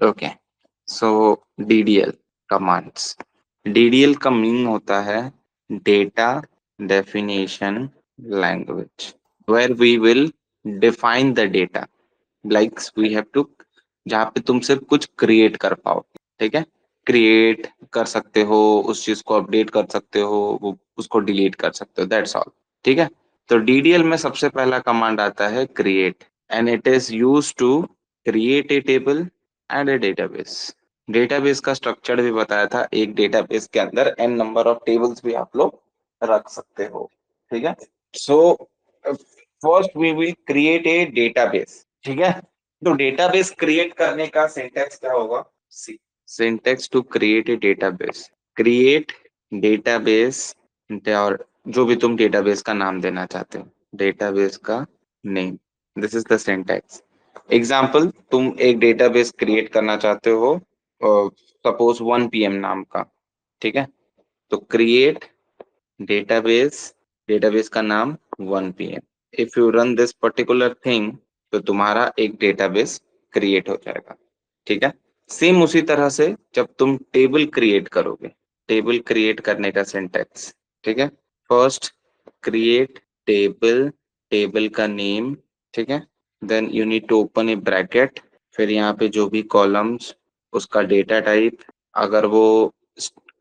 Okay, so DDL commands, DDL का meaning होता है data definition language, where we will define the data, like we have to, जहाँ पे तुम सिर्फ कुछ क्रिएट कर पाओ, ठीक है, क्रिएट कर सकते हो, उस चीज को अपडेट कर सकते हो, वो उसको डिलीट कर सकते हो, दैट्स ऑल। ठीक है, तो DDL में सबसे पहला कमांड आता है create, and it is use to create a table and a database. Database का स्ट्रक्चर भी बताया था, एक डेटाबेस के अंदर n नंबर ऑफ टेबल्स भी आप लोग रख सकते हो। ठीक है, so first we will create a database. ठीक है, तो डेटाबेस क्रिएट करने का सिंटेक्स क्या होगा? Syntax to create a database, create database, और जो भी तुम डेटाबेस का नाम देना चाहते हो, डेटाबेस का name, this is the syntax. Example, तुम एक डेटाबेस क्रिएट करना चाहते हो, सपोज 1 PM नाम का। ठीक है, तो क्रिएट डेटाबेस, डेटाबेस का नाम 1 PM। If you run this particular thing, तो तुम्हारा एक डेटाबेस क्रिएट हो जाएगा। ठीक है, सेम उसी तरह से जब तुम टेबल क्रिएट करोगे, टेबल क्रिएट करने का सिंटेक्स, ठीक है, फर्स्ट क्रिएट टेबल, टेबल का नेम, ठीक है, then you need to open a bracket, फिर यहाँ पे जो भी कॉलम्स, उसका डेटा टाइप, अगर वो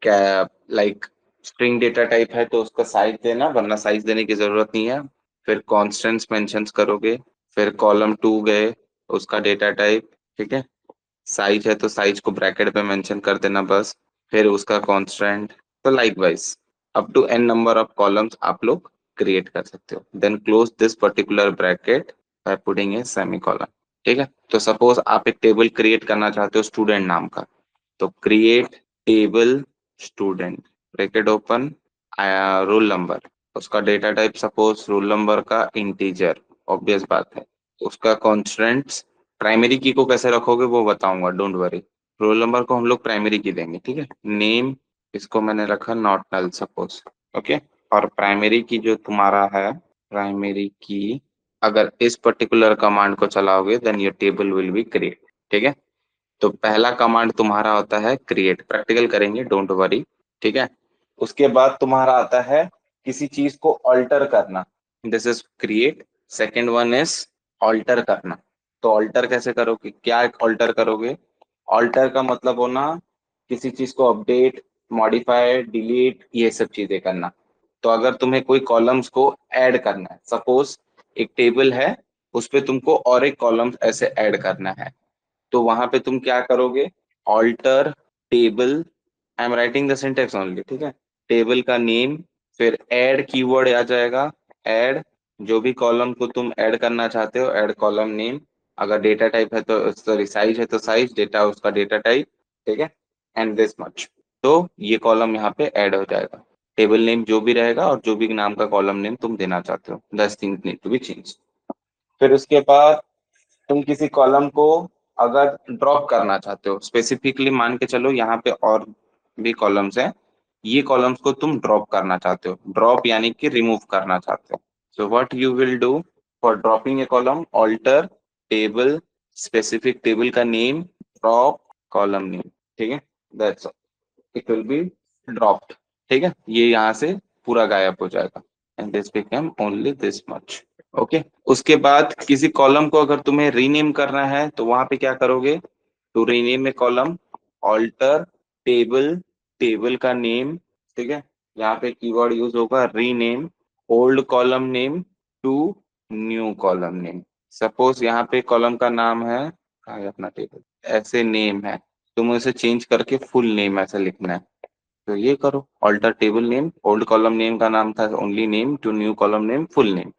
क्या लाइक स्ट्रिंग डेटा टाइप है तो उसका साइज देना, वरना साइज देने की जरूरत नहीं है। फिर कॉन्स्टेंट्स मेंशंस करोगे, फिर कॉलम 2 गए, उसका डेटा टाइप, ठीक है, साइज है तो साइज को ब्रैकेट में मेंशन कर देना बस, फिर उसका कांस्टेंट। तो likewise up to n number of columns आप लोग क्रिएट कर सकते हो, then close this particular bracket by putting a semicolon. ठीक है, तो सपोज आप एक टेबल क्रिएट करना चाहते हो स्टूडेंट नाम का, तो create table student, bracket open, roll number, उसका data type suppose roll number का इंटीजर, ऑब्वियस बात है, उसका कॉन्स्टेंट्स, प्राइमरी की को कैसे रखोगे वो बताऊंगा, डोंट वरी। रोल नंबर को हम लोग प्राइमरी की देंगे, ठीक है, नेम, इसको मैंने रखा नॉट नल सपोज, ओके, और प्राइमरी की जो तुम्हारा है, प्राइमरी की अगर इस पर्टिकुलर कमांड को चलाओगे then your table will be create. ठीक है, तो पहला कमांड तुम्हारा होता है क्रिएट, प्रैक्टिकल करेंगे, डोंट वरी। ठीक है, उसके बाद तुम्हारा आता है किसी चीज को ऑल्टर करना, this is create. Second one is alter करना, तो ऑल्टर कैसे करोगे, क्या ऑल्टर करोगे? ऑल्टर का मतलब होना किसी चीज को अपडेट, मॉडिफाई, डिलीट, ये सब चीजें करना। तो अगर तुम्हें कोई कॉलम्स को ऐड करना है, सपोज एक टेबल है, उस पे तुमको और एक कॉलम ऐसे ऐड करना है, तो वहां पे तुम क्या करोगे? Alter table, I am writing the syntax only, ठीक है, टेबल का नेम, फिर ऐड कीवर्ड आ जाएगा, ऐड, जो भी कॉलम को तुम ऐड करना चाहते हो, ऐड कॉलम नेम, अगर डेटा टाइप है तो सॉरी साइज है तो साइज, डेटा उसका डेटा टाइप, ठीक है, एंड दिस मच। तो ये कॉलम यहाँ पे ऐड हो जाएगा, टेबल नेम जो भी रहेगा और जो भी नाम का कॉलम नेम तुम देना चाहते हो, this things need to be change. फिर उसके बाद तुम किसी कॉलम को अगर ड्रॉप करना चाहते हो, स्पेसिफिकली मान के चलो यहाँ पे और भी कॉलम्स हैं, ये कॉलम्स को तुम ड्रॉप करना चाहते हो, ड्रॉप यानी कि रिमूव करना चाहते हो, so what you will do for dropping a column, alter table, specific table का नेम, ड्रॉप कॉलम नेम, ठीक है, that's it will be dropped. ठीक है, ये यहाँ से पूरा गायब हो जाएगा, and this become only this much. Okay, उसके बाद किसी कॉलम को अगर तुम्हें रीनेम करना है तो वहां पे क्या करोगे? To rename a column, alter table, table का नेम, ठीक है, यहाँ पे कीवर्ड यूज होगा rename, old column name to new column name. Suppose यहाँ पे कॉलम का नाम है, कहाँ है अपना टेबल, ऐसे नेम है, तुम उसे चेंज करके फुल नेम ऐसा लिखना है, तो ये करो, alter table name, old column name का नाम था only name, to new column name full name,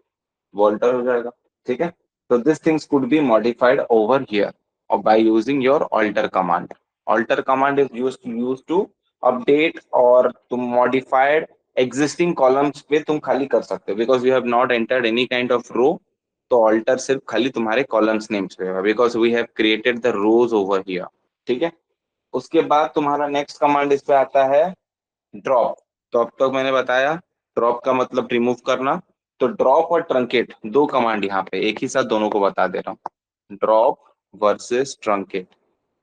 alter हो जाएगा। ठीक है, तो this things could be modified over here और by using your alter command. Alter command is used to update और तुम मॉडिफाइड एग्जिस्टिंग कॉलम्स पे तुम खाली कर सकते हो, because you have not entered any kind of row, तो ऑल्टर सिर्फ खाली तुम्हारे कॉलम्स नेम्स पे होगा, because we have created the rows over here. ठीक है, उसके बाद तुम्हारा नेक्स्ट कमांड इस पे आता है ड्रॉप। तो अब तक मैंने बताया ड्रॉप का मतलब रिमूव करना, तो ड्रॉप और ट्रंकेट दो कमांड यहाँ पे एक ही साथ दोनों को बता दे रहा हूँ, ड्रॉप वर्सेस ट्रंकेट।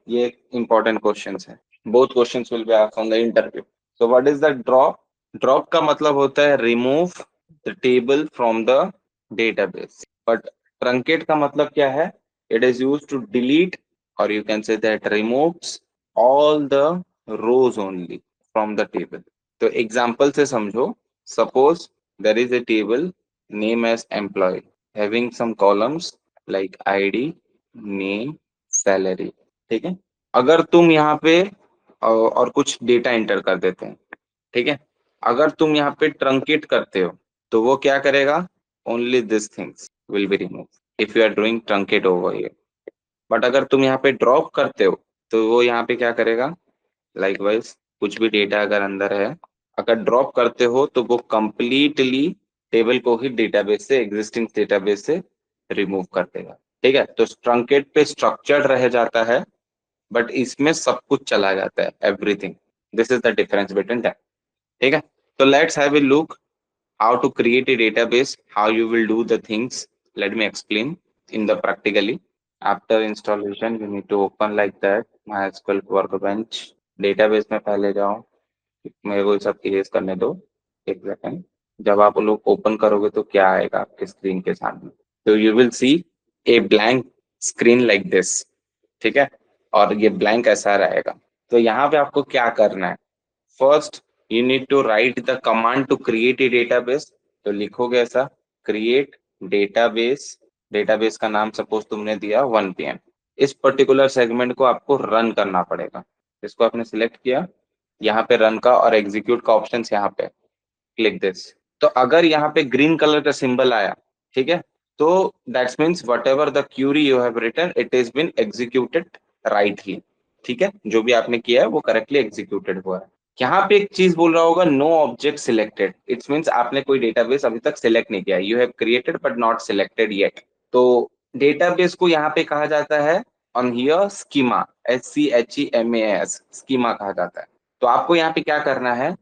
ये इंपॉर्टेंट क्वेश्चंस है, both questions will be asked on the interview. So what is the drop? Drop का मतलब होता है remove the table from the database, but truncate का मतलब क्या है? It is used to delete, और you can say that removes all the rows only from the table. तो एग्जांपल से समझो, suppose there is a table name as employ having some columns like ID, name, salary, ठीक है। अगर तुम यहाँ पे और कुछ डेटा एंटर कर देते हैं, ठीक है, अगर तुम यहाँ पे ट्रंकेट करते हो तो वो क्या करेगा? Only this things will be remove if you are doing truncate over here. But अगर तुम यहाँ पे ड्रॉप करते हो तो वो यहाँ पे क्या करेगा? लाइकवाइज कुछ भी डेटा अगर अंदर है, अगर ड्रॉप करते हो तो वो कंप्लीटली टेबल को ही डेटाबेस से, एग्जिस्टिंग डेटाबेस से रिमूव कर देगा, ठीक है। तो ट्रंकेट पे स्ट्रक्चर्ड रह जाता है, बट इसमें सब कुछ चला जाता है, everything. This is the difference between that, ठीक है। तो let's have a look how to create a database, how you will do the things. Let me explain in the practically. After installation you need to open like that MySQL workbench। database में पहले जाओ, मेरे को ये सब erase करने दो, एक सेकंड। जब आप लोग ओपन करोगे तो क्या आएगा आपके स्क्रीन के सामने? तो you will see a blank screen like this, ठीक है, और ये ब्लैंक ऐसा रहेगा। तो यहाँ पे आपको क्या करना है? First you need to write the command to create a database. तो लिखोगे ऐसा, क्रिएट डेटाबेस। डेटाबेस का नाम सपोज तुमने दिया 1 PM। इस पर्टिकुलर सेगमेंट को आपको रन करना पड़ेगा। इसको आपने सिलेक्ट किया, यहाँ पे रन का और एग्जीक्यूट का ऑप्शन यहाँ पे, क्लिक दिस। तो अगर यहाँ पे ग्रीन कलर का सिंबल आया, ठीक है, तो that's means whatever the query you have written it is been executed rightly, ठीक है, जो भी आपने किया है वो करेक्टली एग्जीक्यूटेड हुआ है। यहाँ पे एक चीज बोल रहा होगा, no object selected, it's means आपने कोई डेटाबेस अभी तक सिलेक्ट नहीं किया, you have created but not selected yet. तो डेटाबेस को यहाँ पे कहा जाता है on here schema, SCHEMAS, schema कहा जाता है। तो आपको यहाँ पे क्या करना है?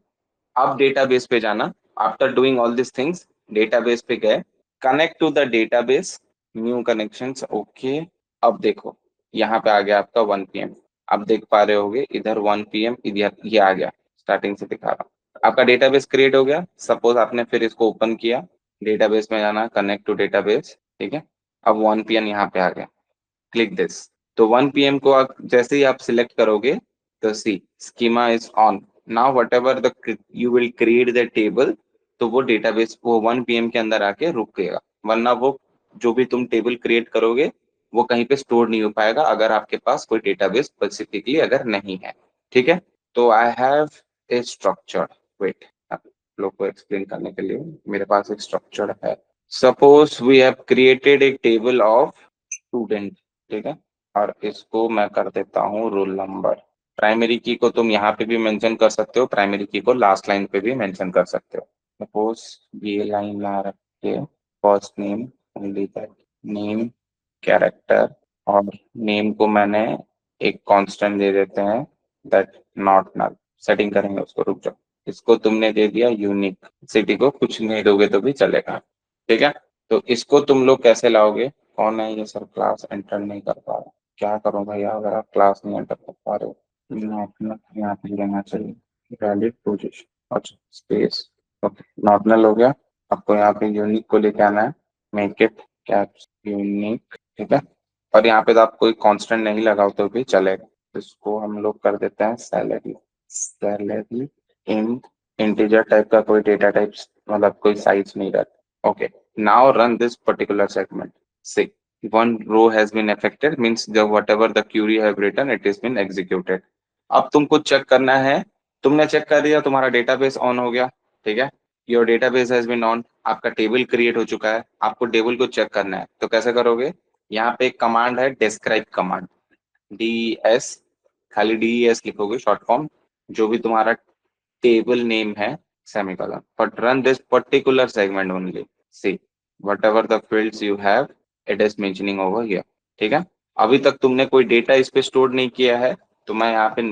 आप डेटाबेस पे जाना, after doing all this things database पे गए, connect to the database, new connections, okay. अब देखो यहाँ पे आ गया आपका 1 PM। आप देख पा रहे होगे इधर 1 PM, इधर ये आ गया, स्टार्टिंग से दिखा रहा हूँ। आपका डेटाबेस क्रिएट हो गया। सपोज आपने फिर इसको ओपन किया, डेटाबेस में जाना, कनेक्ट टू डेटाबेस, ठीक है। अब 1 PM यहाँ पे आ गया, क्लिक दिस। तो 1 PM को आप जैसे ही आप सिलेक्ट करोगे तो see schema is on. Now whatever the you will create the table, तो वो डेटाबेस वो 1 PM के अंदर आके रुकेगा, वरना वो जो भी तुम टेबल क्रिएट करोगे वो कहीं पे स्टोर नहीं हो पाएगा अगर आपके पास कोई डेटाबेस स्पेसिफिकली अगर नहीं है, ठीक है। तो I have a structure, wait, आप लोग को एक्सप्लेन करने के लिए मेरे पास एक स्ट्रक्चर है। Suppose we have created a table of student, ठीक है, और इसको मैं कर देता हूँ रोल नंबर। प्राइमरी की को तुम यहाँ पे भी मेंशन कर सकते हो, प्राइमरी की को लास्ट लाइन पे भी मेंशन कर सकते हो। सपोज ये लाइन ला रख के first name, only that name, character, और नेम को मैंने एक कांस्टेंट दे देते हैं, दैट नॉट नल। सेटिंग करेंगे उसको, रुक जाओ। इसको तुमने दे दिया यूनिक, सिटी को कुछ नहीं दोगे तो भी चलेगा, ठीक है। तो इसको तुम लोग कैसे लाओगे? कौन है ये सर क्लास एंटर नहीं कर पा रहा? क्या करूं भैया अगर आप क्लास नहीं एंटर कर पा रहे हो? यहाँ पे लेना चाहिए वैलिड पोजीशन, अच्छा स्पेस, ओके, नॉर्मल हो गया। आपको यहाँ पे यूनिक को लेके आना है, मेक इट कैप्स यूनिक, ठीक है। और यहाँ पे तो आप कोई कांस्टेंट नहीं लगाओ तो भी चलेगा। इसको हम लोग कर देते हैं salary. Salary in integer type का कोई डेटा टाइप्स, मतलब कोई साइज नहीं रहता, okay. Now run this particular segment, see one row has been affected means the whatever the query have written it has been executed। अब तुमको check करना है, तुमने चेक कर दिया, तुम्हारा डेटाबेस ऑन हो गया, ठीक है, your database has been on, आपका टेबल क्रिएट हो चुका है। आपको टेबल को चेक करना है तो कैसे करोगे? यहाँ पे एक कमांड है डिस्क्राइब कमांड, DES, खाली DES लिखोगे शॉर्ट फॉर्म, जो भी तुम्हारा टेबल नेम है, semicolon, but run this particular segment only, see whatever the fields you have it is mentioning over here, ठीक है। अभी तक तुमने कोई डेटा इस पे स्टोर नहीं किया है, तो मैं यहाँ पे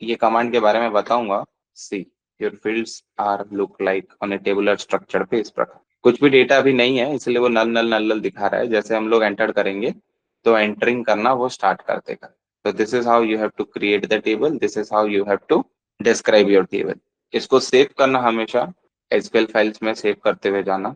ये कमांड के बारे में बताऊंगा। See your fields are look like on a tabular structure पे, इस प्रकार कुछ भी डेटा अभी नहीं है इसलिए वो नल नल नल नल दिखा रहा है। जैसे हम लोग एंटर करेंगे तो एंटरिंग करना वो स्टार्ट कर देगा, So this is how you have to create the table. This is how you have to describe your table. इसको सेव करना हमेशा एसक्यूएल फाइल्स में सेव करते हुए जाना.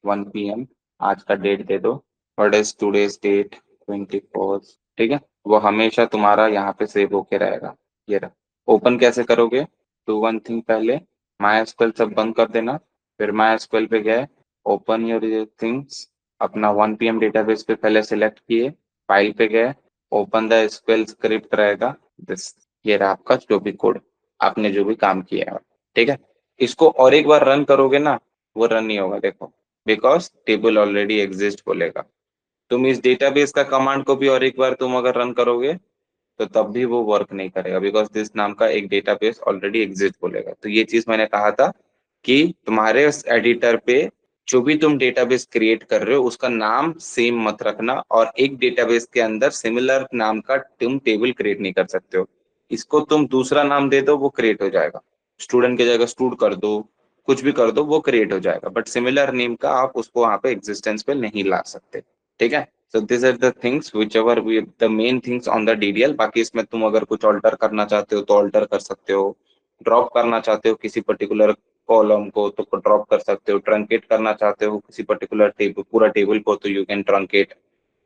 1 PM आज का डेट दे दो. What is today's date? 24. ठीक है, वो हमेशा तुम्हारा यहाँ पे सेव होके रहेगा. ये रहा. ओपन कैसे करोगे? टू वन थिंग, पहले माई एसक्यूएल सब बंद कर देना. फिर माई एसक्यूएल पे गए, ओपन योर थिंग्स, अपना 1 PM डेटाबेस पे पहले सिलेक्ट किए, फाइल पे गए, ओपन द एसक्यूएल स्क्रिप्ट रहेगा दिस. ये रहा आपका जो भी कोड, आपने जो भी काम किया है. ठीक है, इसको और एक बार रन करोगे ना, वो रन नहीं होगा. देखो, बिकॉज टेबल ऑलरेडी एग्जिस्ट बोलेगा. तुम इस डेटाबेस का कमांड को भी और एक बार तुम अगर रन करोगे तो तब भी वो वर्क नहीं करेगा, बिकॉज दिस नाम का एक डेटाबेस ऑलरेडी एग्जिस्ट बोलेगा. तो ये चीज मैंने कहा था कि तुम्हारे एडिटर पे जो भी तुम डेटाबेस क्रिएट कर रहे हो उसका नाम सेम मत रखना, और एक डेटाबेस के अंदर सिमिलर नाम का तुम टेबल क्रिएट नहीं कर सकते हो. इसको तुम दूसरा नाम दे दो, वो क्रिएट हो जाएगा. स्टूडेंट की जगह स्टूड कर दो, कुछ भी कर दो, वो क्रिएट हो जाएगा. बट सिमिलर नेम का आप उसको वहां पे एग्जिस्टेंस पे नहीं ला सकते. ठीक है, so these are the things whichever we the main things on the DDL. बाकी इसमें तुम अगर कुछ ऑल्टर करना चाहते हो तो ऑल्टर कर सकते हो, ड्रॉप करना चाहते हो किसी पर्टिकुलर कॉलम को तो ड्रॉप कर सकते हो, ट्रंकेट करना चाहते हो किसी पर्टिकुलर टेबल, पूरा टेबल को, तो you can truncate.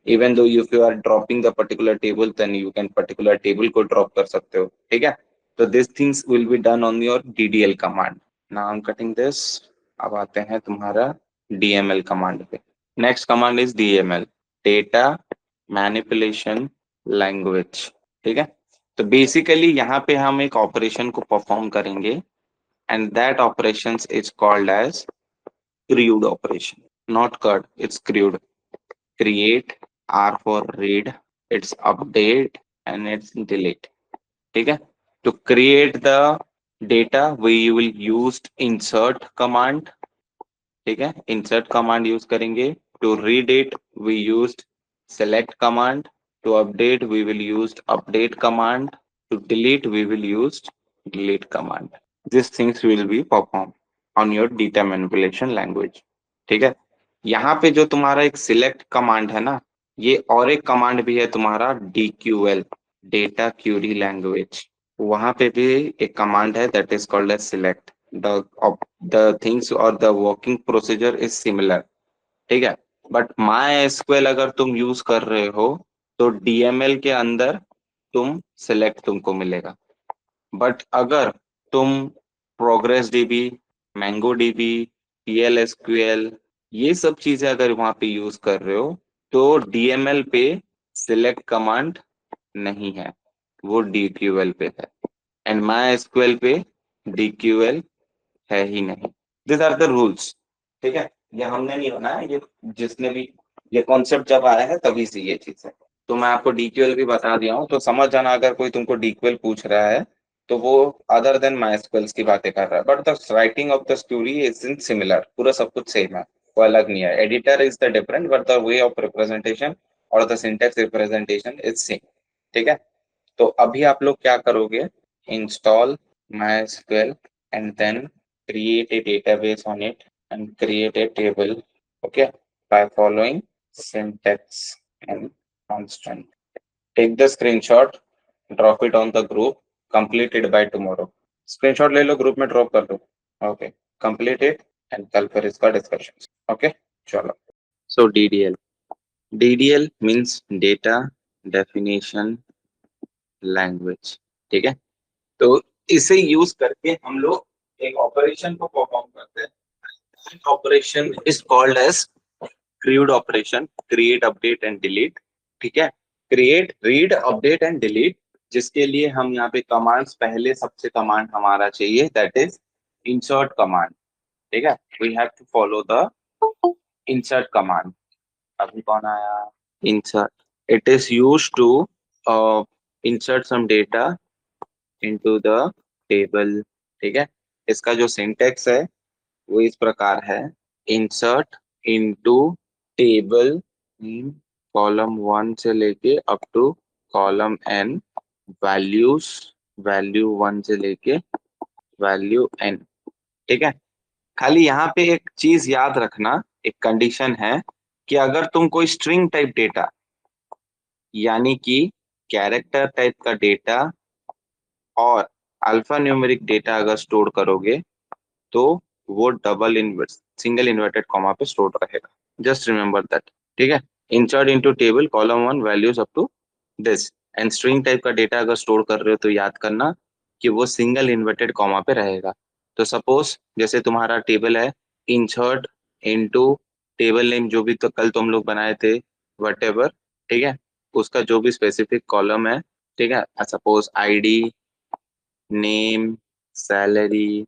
Even though if you are dropping the particular table then you can particular table को ड्रॉप कर सकते हो. ठीक है, तो this things will be done on your DDL command. Now I am cutting this. अब आते हैं तुम्हारा DML कमांड पे. Next command is DML, data manipulation language. ठीक है, तो बेसिकली यहाँ पे हम एक ऑपरेशन को परफॉर्म करेंगे and that operations is called as CRUD operation, not CUD, it's CRUD. Create, R for read, it's update and it's delete. ठीक है, to create the data we will use insert command. ठीक है, insert command use करेंगे. To read it we used select command. To update we will use update command. To delete we will use delete command. These things will be performed on your data manipulation language. ठीक है, यहाँ पे जो तुम्हारा एक select command है ना, ये और एक कमांड भी है तुम्हारा DQL, data query language. वहां पे भी एक कमांड है that is called as select. The things or the working procedure is similar. ठीक है, बट MySQL अगर तुम यूज कर रहे हो तो DML के अंदर तुम select तुमको मिलेगा. बट अगर तुम progress DB, mango DB, PLSQL, ये सब चीजें अगर वहां पे यूज कर रहे हो तो DML पे select कमांड नहीं है, वो DQL पे है. एंड MySQL पे DQL है ही नहीं. This are the rules. ठीक है, ये हमने नहीं बनाया, ये जिसने भी ये कॉन्सेप्ट जब आया है तभी से ये चीज है. तो मैं आपको DQL भी बता दिया हूँ, तो समझ जाना अगर कोई तुमको DQL पूछ रहा है तो वो अदर देन MySQL की बातें कर रहा है. But the writing of the story is in similar, पूरा सब कुछ सेम है, वो अलग नहीं है. Editor is the different but the way of representation और the syntax representation is same. ठीक है, तो अभी आप लोग क्या करोगे? Install MySQL and then create a database on it and create a table, okay, by following syntax and constant. Take the screenshot, drop it on the group, complete it by tomorrow. Screenshot ले लो, group में drop कर दो. Okay, complete it and कल फिर इसका discussion. Okay, चलो. So DDL means data definition language. ठीक है, तो इसे यूज करके हम लोग एक ऑपरेशन को परफॉर्म करते हैं. Operation is called as CRUD operation, create, update and delete. ठीक है, create, read, update and delete, जिसके लिए हम यहाँ पे कमांड्स, पहले सबसे कमांड हमारा चाहिए दैट इज इंसर्ट कमांड. ठीक है, we have to follow the insert command. अभी कौन आया? Insert. It is used to insert some data into the table. ठीक है, इसका जो सिंटेक्स है वो इस प्रकार है. Insert into table in column 1 से लेके up to column n, values, value 1 से लेके वैल्यू n. ठीक है, खाली यहाँ पे एक चीज याद रखना, एक कंडीशन है कि अगर तुम कोई स्ट्रिंग टाइप डेटा, यानी कि कैरेक्टर टाइप का डेटा और अल्फा न्यूमेरिक डेटा अगर स्टोर करोगे तो वो double invert single inverted comma पे स्टोर रहेगा। Just remember that. ठीक है। Insert into table column 1 values up to this. And string type का डेटा अगर स्टोर कर रहे हो तो याद करना कि वो सिंगल इन्वर्टेड कॉमा पे रहेगा। तो सपोज जैसे तुम्हारा टेबल है, इंसर्ट इनटू टेबल नेम जो भी तो कल तुम लोग बनाए थे वट एवर, ठीक है, उसका जो भी स्पेसिफिक कॉलम है, ठीक है, suppose ID, name, salary,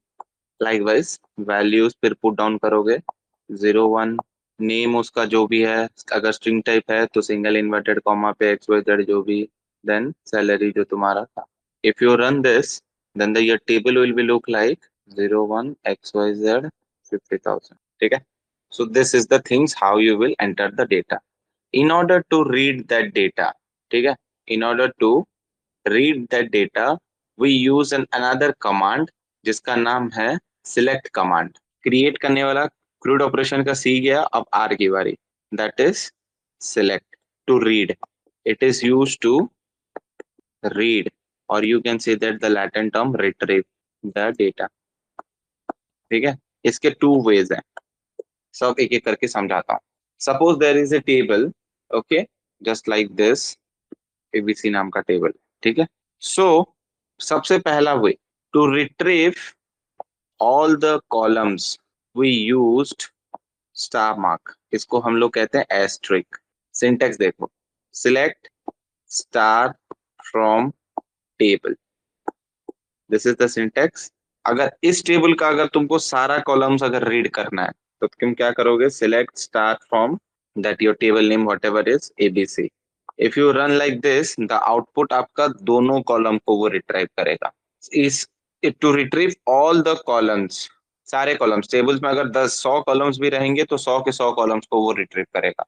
likewise values फिर पुट डाउन करोगे 01, नेम उसका जो भी है, अगर स्ट्रिंग टाइप है तो सिंगल इन्वर्टेड कॉमा पे एक्स वाई जेड जो भी, देन सैलरी जो तुम्हारा था। If you run this then the your table will be look like 01 XYZ 50,000। ठीक है। So this is the things how you will enter the data in order to read that data। ठीक है। in order to read that data we use another command जिसका नाम है select command। Create करने वाला crude operation का सी गया, अब आर की बारी, that is select to read। it is used to read or you can say that the Latin term retrieve the data। ठीक है। इसके टू वेज हैं, सब एक एक करके समझाता हूँ। Suppose there is a table, okay, just like this, ABC नाम का टेबल। ठीक है। सो सबसे पहला way to retrieve all the columns we used star mark, इसको हम लोग कहते हैं एस्ट्रिक। सिंटेक्स देखो, select star from table, this is the syntax. अगर इस टेबल का अगर तुमको सारा कॉलम्स अगर रीड करना है तो तुम क्या करोगे, select star from that your table name whatever is ABC. If you run like this the output आपका दोनों कॉलम को वो रिट्राइव करेगा। इस to retrieve all the columns, सारे कॉलम्स टेबल्स में अगर 100 कॉलम्स भी रहेंगे तो 100 के 100 कॉलम्स को वो रिट्रीव करेगा।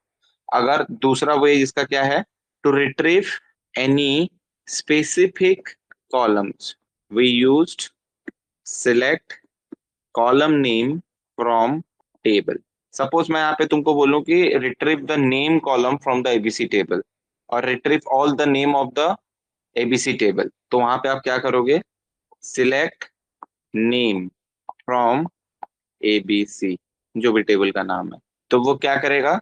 अगर दूसरा वे इसका क्या है, to retrieve any specific columns we used select column name from table। Suppose मैं यहाँ पे तुमको बोलूं कि retrieve the name column from the ABC table और retrieve all the name of the ABC table, तो वहां पे आप क्या करोगे, select name from ABC, जो भी टेबल का नाम है, तो वो क्या करेगा,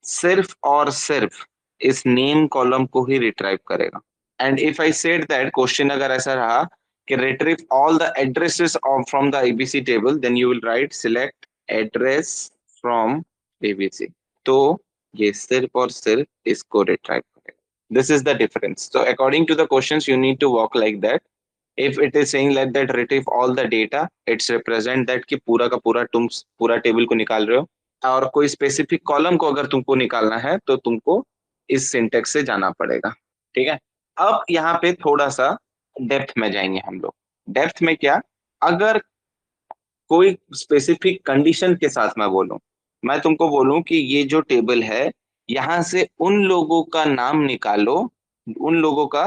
सिर्फ और सिर्फ इस नेम कॉलम को ही रिट्राइव करेगा। And if I said that question अगर ऐसा रहा कि retrieve all the addresses from the ABC table, then you will write select address from ABC, तो ये सिर्फ और सिर्फ इसको रिट्राइव करेगा। This is the difference. So according to the questions you need to walk like that। if it is saying like that retrieve all the data, it's represent that कि पूरा का पूरा तुम पूरा टेबल को निकाल रहे हो, और कोई स्पेसिफिक कॉलम को अगर तुमको निकालना है तो तुमको इस सिंटेक्स से जाना पड़ेगा। ठीक है। अब यहाँ पे थोड़ा सा डेप्थ में जाएंगे हम लोग। डेप्थ में क्या, अगर कोई स्पेसिफिक कंडीशन के साथ मैं बोलूं, मैं तुमको बोलूं कि ये जो टेबल है यहाँ से उन लोगों का नाम निकालो, उन लोगों का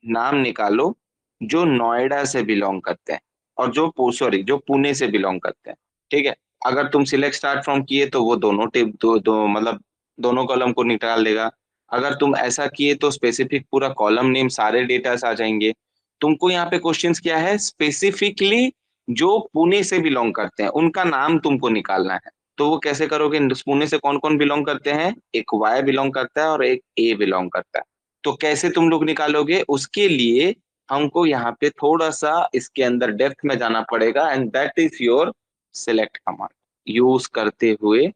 नाम निकालो जो नोएडा से बिलोंग करते हैं और जो सॉरी जो पुणे से बिलोंग करते हैं। ठीक है। अगर तुम सिलेक्ट स्टार्ट फ्रॉम किए तो वो दोनों टेब दो मतलब दोनों कॉलम को निकाल देगा। अगर तुम ऐसा किए तो स्पेसिफिक पूरा कॉलम नेम सारे डेटा आ जाएंगे। तुमको यहाँ पे क्वेश्चंस क्या है, स्पेसिफिकली जो पुणे से बिलोंग करते हैं उनका नाम तुमको निकालना है। तो वो कैसे करोगे, पुणे से कौन कौन बिलोंग करते हैं, एक वाई बिलोंग करता है और एक ए बिलोंग करता है। तो कैसे तुम लोग निकालोगे, उसके लिए हमको यहाँ पे थोड़ा सा इसके अंदर डेप्थ में जाना पड़ेगा, and that is your select command. Use करते हुए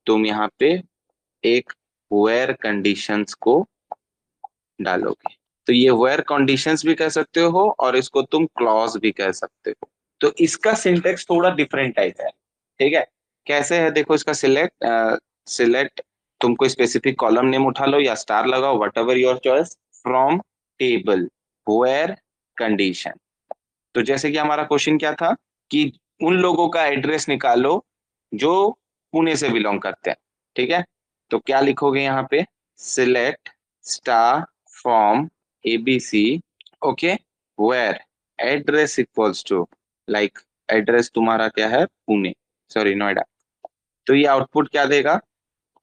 तुम यहाँ पे एक वेयर कंडीशंस को डालोगे। तो ये वेयर कंडीशंस भी कह सकते हो और इसको तुम क्लॉज भी कह सकते हो। तो इसका सिंटेक्स थोड़ा डिफरेंट टाइप है। ठीक है। कैसे है देखो, इसका सिलेक्ट तुम कोई स्पेसिफिक कॉलम नेम उठा लो या स्टार लगाओ, whatever your choice, from table where condition. तो जैसे कि हमारा क्वेश्चन क्या था कि उन लोगों का एड्रेस निकालो जो पुणे से बिलोंग करते हैं। ठीक है। तो क्या लिखोगे यहाँ पे, select star from ABC, okay, where address equals to, like address तुम्हारा क्या है, पुणे, सॉरी नोएडा। तो ये आउटपुट क्या देगा,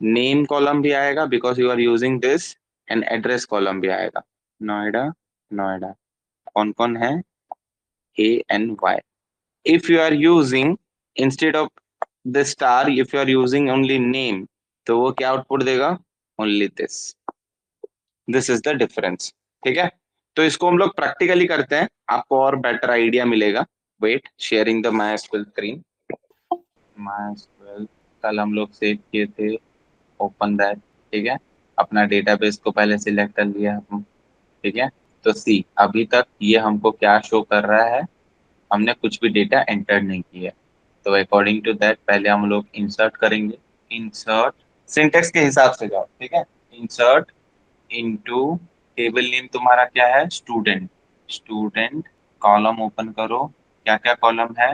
नेम कॉलम भी आएगा because you are using this, and address column भी आएगा। नोएडा, नोएडा कौन कौन है, ANY। if you are using instead of the star, if you are using only name, तो वो क्या आउटपुट देगा, only this is the difference। ठीक है, तो इसको हम लोग प्रैक्टिकली करते हैं, आपको और बेटर आइडिया मिलेगा। Wait, sharing the my school screen. My school कल हम लोग सेव किए थे, ओपन दैट। ठीक है, अपना डेटाबेस को पहले सिलेक्ट कर लिया हम। ठीक है, तो सी अभी तक ये हमको क्या शो कर रहा है, हमने कुछ भी डेटा एंटर नहीं किया। तो अकॉर्डिंग टू दैट पहले हम लोग इंसर्ट करेंगे। इंसर्ट सिंटेक्स के हिसाब से जाओ। ठीक है, इंसर्ट इनटू, टेबल नेम तुम्हारा क्या है, स्टूडेंट। स्टूडेंट कॉलम ओपन करो, क्या क्या कॉलम है,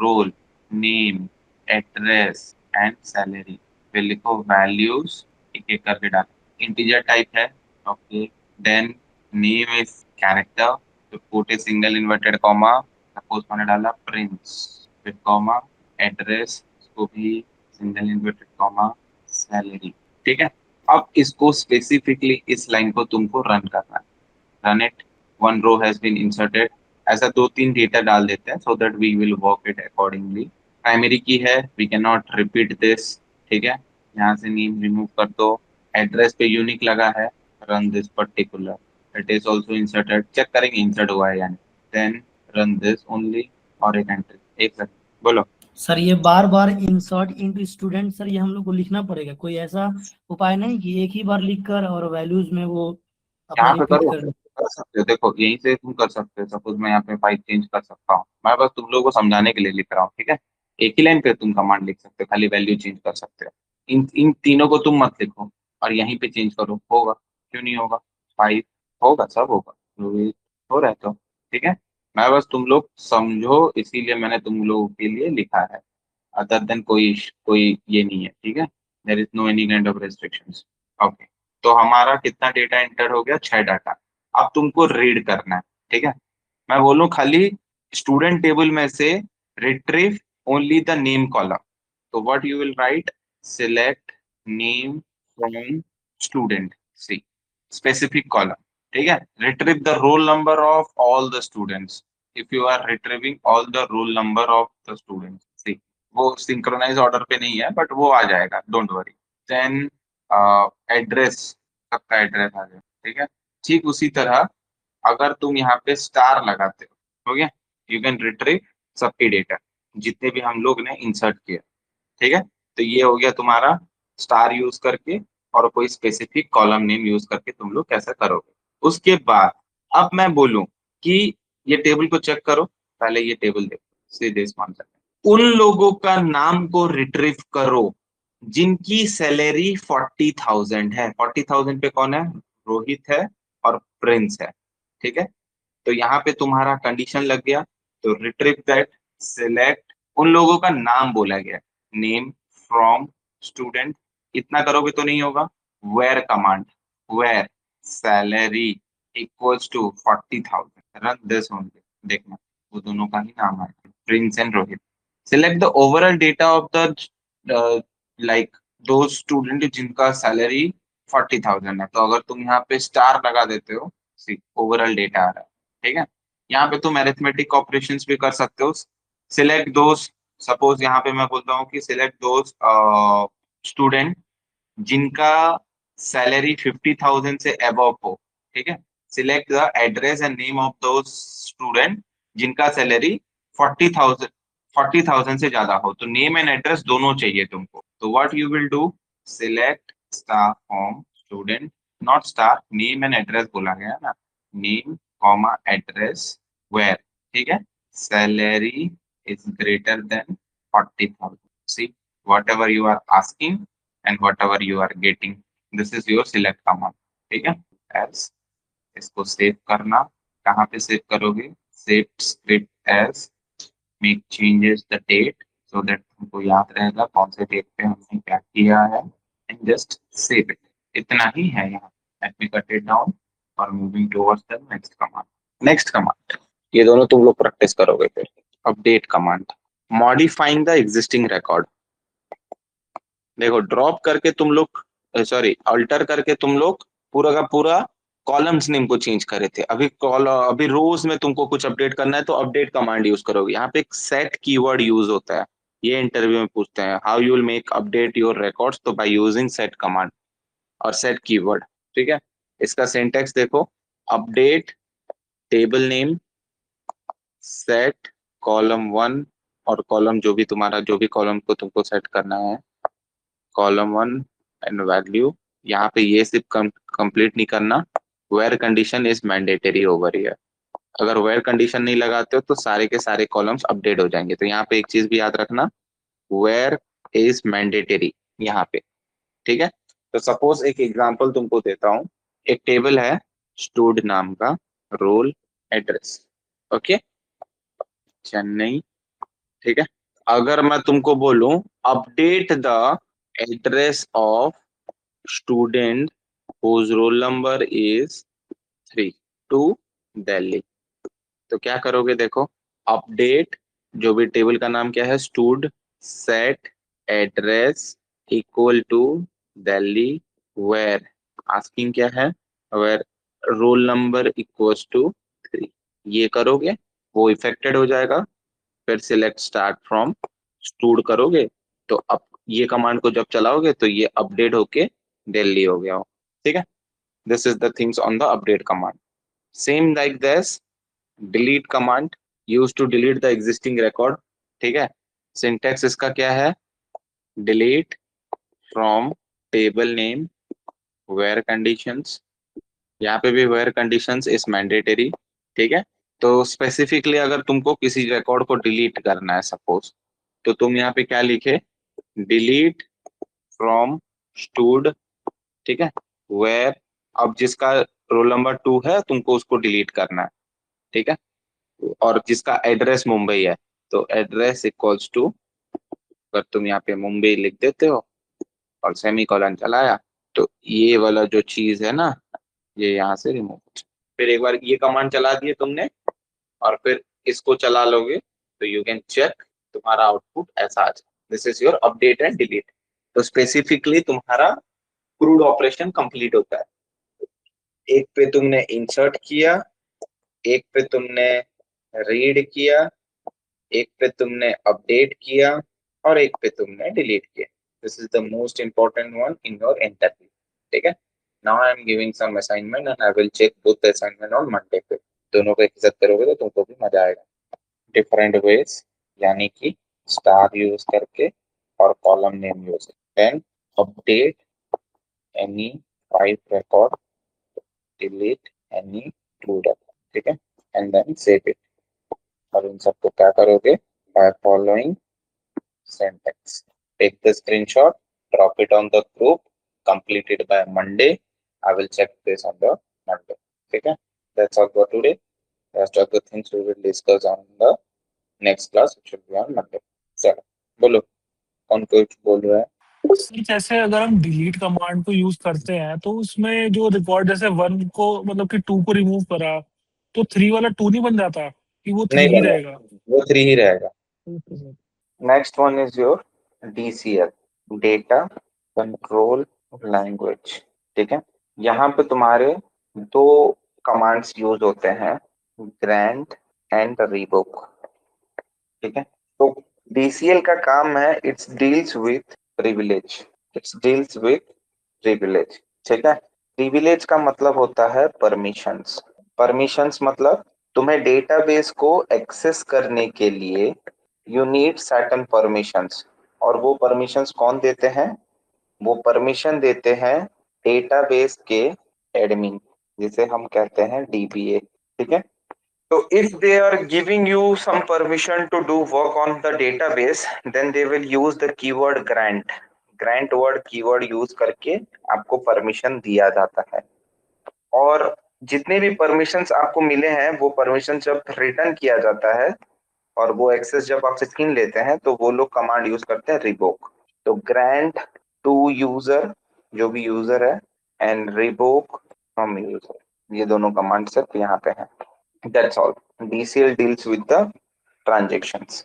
roll, name, address and salary. फिर लिखो वैल्यूज, एक एक करके डालो। इंटीजर टाइप है, okay. Then name is character, तो put a single inverted comma, suppose मैंने डाला प्रिंस, फिर कॉमा, एड्रेस, उसको भी सिंगल इन्वर्टेड कॉमा, सैलरी। ठीक है, अब इसको स्पेसिफिकली इस लाइन को तुमको रन करना है। Run it, one row has been inserted. ऐसा दो तीन डेटा डाल देते हैं so that we will work it accordingly. Primary key है, we can not repeat this. ठीक है, यहाँ से नेम रिमूव कर दो। एड्रेस पे यूनिक लगा है, run this particular, it is also inserted, check करेंगे इंसर्ट हुआ है यानी। देन रन दिस ओनली, और एक एंट्री, एक सेकंड बोलो। सर ये बार बार इंसर्ट इनटू स्टूडेंट, सर ये हम लोग को लिखना पड़ेगा, कोई ऐसा उपाय नहीं कि एक ही बार लिखकर और वैल्यूज में वो अपना यहाँ पे रिपीट करो, कर दे? कर सकते हो, देखो यहीं से तुम कर सकते हो। सपोज मैं यहाँ पे फाइल चेंज कर सकता हूँ, मैं बस तुम लोगों को समझाने के लिए लिख रहा हूँ। ठीक है, एक ही लाइन पे तुम कमांड लिख सकते हो, खाली वैल्यू चेंज कर सकते हो। इन इन तीनों को तुम मत लिखो और यहीं पे चेंज करो, होगा क्यों नहीं होगा, फाइव होगा, सब होगा, रोहित हो रहा है तो। ठीक है, मैं बस तुम लोग समझो इसीलिए मैंने तुम लोगों के लिए लिखा है, अदर देन कोई ये नहीं है। ठीक है, there is no any kind of restrictions. Okay, तो हमारा कितना डेटा एंटर हो गया, 6 डाटा। अब तुमको रीड करना है। ठीक है, मैं बोलूं खाली स्टूडेंट टेबल में से retrieve only the name column, तो what you will write, select name from student, see specific column। ठीक है, retrieve the roll number of all the students, if you are retrieving all the roll number of the students, see वो synchronise order पे नहीं है but वो आ जाएगा, don't worry. Then address, सबका address आ जाएगा। ठीक है, ठीक उसी तरह अगर तुम यहाँ पे स्टार लगाते हो गया, यू कैन रिट्रीव सबके डेटा जितने भी हम लोग ने इंसर्ट किया। ठीक है, तो ये हो गया तुम्हारा स्टार यूज करके, और कोई स्पेसिफिक कॉलम नेम यूज करके तुम लोग कैसा करोगे। उसके बाद अब मैं बोलूं कि ये टेबल को चेक करो, पहले ये टेबल देखो सीधे मान सकते, उन लोगों का नाम को रिट्रीव करो जिनकी सैलरी 40,000 है। 40,000 पे कौन है, रोहित है और प्रिंस है। ठीक है, तो यहाँ पे तुम्हारा कंडीशन लग गया, तो रिट्रीव दैट, सिलेक्ट, उन लोगों का नाम बोला गया, नेम फ्रॉम स्टूडेंट, इतना करोगे तो नहीं होगा। Where command, where salary equals to 40,000, run this only, देखना वो दोनों का ही नाम है, Prince and Rohit. Select the overall data of the like दो स्टूडेंट जिनका सैलरी 40,000 है, तो अगर तुम यहाँ पे स्टार लगा देते हो, सी ओवरऑल डेटा आ रहा है। ठीक है, यहाँ पे तुम अरिथमेटिक ऑपरेशंस भी कर सकते हो। सिलेक्ट दोस्त, सपोज यहाँ पे मैं बोलता हूँ कि सिलेक्ट दोस्त स्टूडेंट जिनका सैलरी 50,000 से अबव हो। ठीक है, select the address and name of दो स्टूडेंट जिनका सैलरी 40,000 40,000 से ज्यादा हो, तो नेम एंड एड्रेस दोनों चाहिए तुमको। तो what you will do, select star from student, not star, name and address बोला गया ना, नेम कॉमा एड्रेस, वेयर। ठीक है, salary is greater than 40,000, see whatever you are asking and whatever you are getting, this is your select command। ठीक है, as इसको save करना, कहाँ पे सेव करोगे, save script as, make changes the date so that तुमको याद रहेगा कौन से डेट पे हमने क्या किया है, एंड जस्ट सेव इट। इतना ही है यहाँ, let me cut it down और moving towards the next command. Next command ये दोनों तुम लोग प्रैक्टिस करोगे फिर। Update command, modifying the existing record. देखो ड्रॉप करके तुम लोग, सॉरी अल्टर करके तुम लोग पूरा का पूरा कॉलम्स नेम को चेंज करे थे। अभी रोज में तुमको कुछ अपडेट करना है तो अपडेट कमांड यूज करोगे। यहाँ पे एक सेट कीवर्ड यूज होता है, ये इंटरव्यू में पूछते हैं, how you will make update your records, तो बाय यूजिंग सेट कमांड और सेट कीवर्ड। ठीक है, इसका सिंटेक्स देखो, update table name set column 1 और कॉलम जो भी तुम्हारा, जो भी कॉलम को तुमको सेट करना है, कॉलम 1 एंड वैल्यू। यहाँ पे ये सिर्फ कंप्लीट नहीं करना, where condition is mandatory over here. अगर वेयर कंडीशन नहीं लगाते हो तो सारे के सारे कॉलम्स अपडेट हो जाएंगे। तो यहाँ पे एक चीज भी याद रखना, वेयर इज मैंडेटरी यहाँ पे। ठीक है, तो सपोज एक एग्जांपल तुमको देता हूँ। एक टेबल है स्टूड नाम का, रोल, एड्रेस, ओके, चेन्नई। ठीक है, अगर मैं तुमको बोलूं update the address of student whose roll number is 3 to Delhi, तो क्या करोगे? देखो, अपडेट, जो भी टेबल का नाम क्या है, स्टूड, set address equal to Delhi, where, asking क्या है, where roll number equals to 3। ये करोगे वो इफेक्टेड हो जाएगा। फिर सिलेक्ट स्टार्ट फ्रॉम स्टूड करोगे तो अब ये कमांड को जब चलाओगे तो ये अपडेट होके दिल्ली हो गया हो। ठीक है, this is the things on the update command. Same like this delete command use to delete the existing record. ठीक है, सिंटेक्स इसका क्या है, delete from table name where conditions, यहाँ पे भी वेयर कंडीशंस इज मैंडेटरी। ठीक है, तो स्पेसिफिकली अगर तुमको किसी रिकॉर्ड को डिलीट करना है सपोज, तो तुम यहाँ पे क्या लिखे, डिलीट फ्रॉम स्टूड। ठीक है, वेयर, अब जिसका रोल नंबर 2 है तुमको उसको डिलीट करना है। ठीक है, और जिसका एड्रेस मुंबई है तो एड्रेस इक्वल्स टू, अगर तुम यहाँ पे मुंबई लिख देते हो और सेमी कॉलन चलाया तो ये वाला जो चीज है ना, ये यहाँ से रिमूव। फिर एक बार ये कमांड चला दिए तुमने और फिर इसको चला लोगे तो यू कैन चेक तुम्हारा आउटपुट ऐसा आ जाए, this is your update and delete. तो स्पेसिफिकली तुम्हारा क्रूड ऑपरेशन कंप्लीट होता है। एक पे तुमने इंसर्ट किया, एक पे तुमने रीड किया, एक पे तुमने अपडेट किया और एक पे तुमने डिलीट किया। This is the most important one in your interview. ठीक है, now I am giving some assignment and I will check both the assignment on Monday पे। दोनों को एक साथ करोगे तो तुमको भी मजा आएगा। डिफरेंट वेज, यानी कि स्टार यूज करके और column name use, then update any 5 record, delete any 2 record। ठीक है, एंड देन सेव इट। और इन सबको क्या करोगे, by following syntax, take the screenshot, drop it on the group, complete it by Monday, I will check this on the Monday। ठीक है, that's all for today। Rest of the things we will discuss on the next class, which will be on Monday। चलो बोलो, कौन कुछ बोल रहा है? Sir जैसे अगर हम डिलीट कमांड को यूज करते हैं तो उसमें जो रिकॉर्ड जैसे 1 को मतलब कि 2 को रिमूव करा तो 3 वाला 2 नहीं बन जाता कि वो 3 नहीं ही बनेगा, रहेगा? वो 3 ही रहेगा। Okay sir. Next one is your DCL, data control language. ठीक है, यहाँ पे तुम्हारे 2 कमांड्स यूज होते हैं, ग्रांट एंड रिवोक। ठीक है, तो DCL का काम है, it's deals with privilege, it's deals with privilege. ठीक है, प्रिविलेज का मतलब होता है परमिशंस। परमिशंस मतलब तुम्हें डेटाबेस को एक्सेस करने के लिए यू नीड सर्टेन परमिशंस, और वो परमिशंस कौन देते हैं, वो परमिशन देते हैं डेटाबेस के एडमिन, जिसे हम कहते हैं DBA। ठीक है, so if they are giving you some permission to do work on the database, then they will use the keyword grant। grant word keyword use करके आपको परमिशन दिया जाता है। और जितने भी परमिशंस आपको मिले हैं वो परमिशन जब रिटर्न किया जाता है और वो एक्सेस जब आपसे छीन लेते हैं तो वो लोग कमांड यूज करते हैं रिवोक। तो ग्रांट टू यूजर, जो भी यूजर है, एंड रिवोक फ्रॉम यूजर, ये दोनों कमांड सिर्फ यहाँ पे हैं। That's all। DCL deals with the transactions।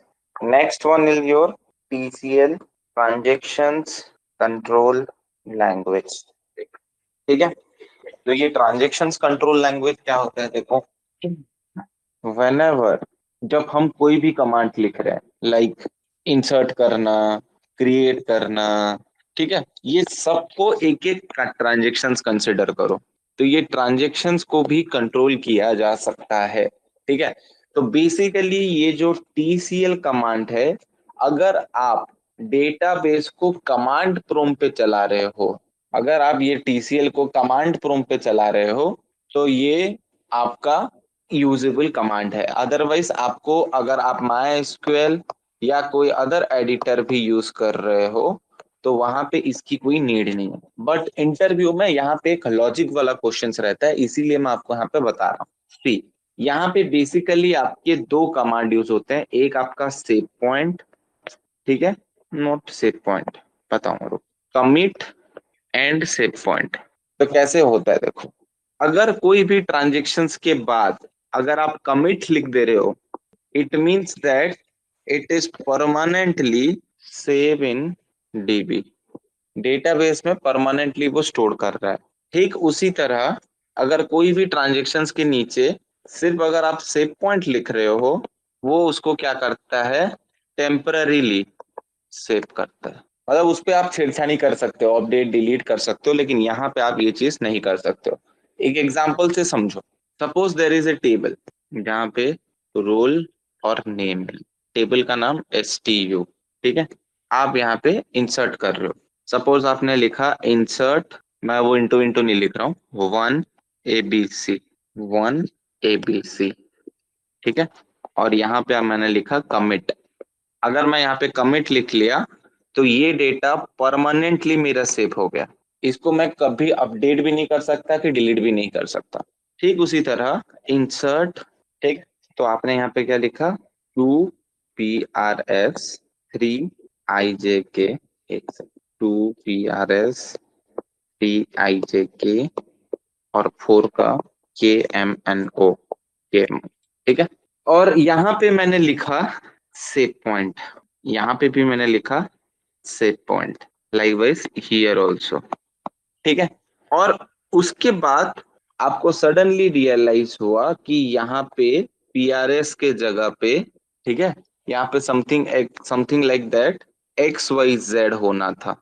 Next one is your TCL, transactions control language। ठीक है, तो ये ट्रांजेक्शंस कंट्रोल लैंग्वेज क्या होता है, देखो whenever जब हम कोई भी कमांड लिख रहे हैं, लाइक इंसर्ट करना, क्रिएट करना, ठीक है, ये सबको एक एक ट्रांजेक्शंस कंसिडर करो, तो ये ट्रांजेक्शंस को भी कंट्रोल किया जा सकता है, ठीक है। तो बेसिकली ये जो TCL कमांड है, अगर आप डेटाबेस को कमांड प्रॉम्प्ट पे चला रहे हो, अगर आप ये TCL को कमांड प्रॉम्प्ट पे चला रहे हो, तो ये आपका यूजेबल कमांड है। अदरवाइज आपको, अगर आप MySQL या कोई अदर एडिटर भी यूज कर रहे हो, तो वहां पे इसकी कोई नीड नहीं है। बट इंटरव्यू में यहाँ पे एक लॉजिक वाला क्वेश्चन रहता है, इसीलिए मैं आपको यहाँ पे बता रहा हूँ। सी, यहाँ पे बेसिकली आपके दो कमांड यूज होते हैं, एक आपका सेव पॉइंट, ठीक है, नॉट सेव पॉइंट, बताऊंगा, कमिट एंड सेव पॉइंट। तो कैसे होता है, देखो, अगर कोई भी ट्रांजेक्शन्स के बाद अगर आप कमिट लिख दे रहे हो, it means that it is permanently save in DB, database में परमानेंटली वो स्टोर कर रहा है। ठीक उसी तरह अगर कोई भी ट्रांजेक्शन्स के नीचे सिर्फ अगर आप सेव पॉइंट लिख रहे हो, वो उसको क्या करता है, टेम्पररीली सेव करता है। मतलब उस पर आप छेड़छाड़ी कर सकते हो, अपडेट डिलीट कर सकते हो, लेकिन यहाँ पे आप ये चीज नहीं कर सकते हो। एक एग्जांपल से समझो, suppose there is a table जहाँ पे रोल और नेम है, टेबल का नाम STU, ठीक है, आप यहाँ पे इंसर्ट कर रहे हो। सपोज आपने लिखा इंसर्ट, मैं वो इंटू इंटू नहीं लिख रहा हूँ, 1ABC, 1ABC, ठीक है, और यहाँ पे मैंने लिखा कमिट। अगर मैं यहाँ पे कमिट लिख लिया, तो ये डेटा परमानेंटली मेरा सेव हो गया, इसको मैं कभी अपडेट भी नहीं कर सकता कि डिलीट भी नहीं कर सकता। ठीक उसी तरह इंसर्ट, ठीक, तो आपने यहाँ पे क्या लिखा, 2PRS 3IJK, 2PRS 3IJK और 4 का KMNO, ठीक है। और यहाँ पे मैंने लिखा सेव पॉइंट, यहाँ पे भी मैंने लिखा save point, likewise here also, ठीक है। और उसके बाद आपको सडनली रियलाइज हुआ कि यहाँ पे PRS के जगह पे, ठीक है, यहाँ पे समथिंग लाइक दैट XYZ होना था।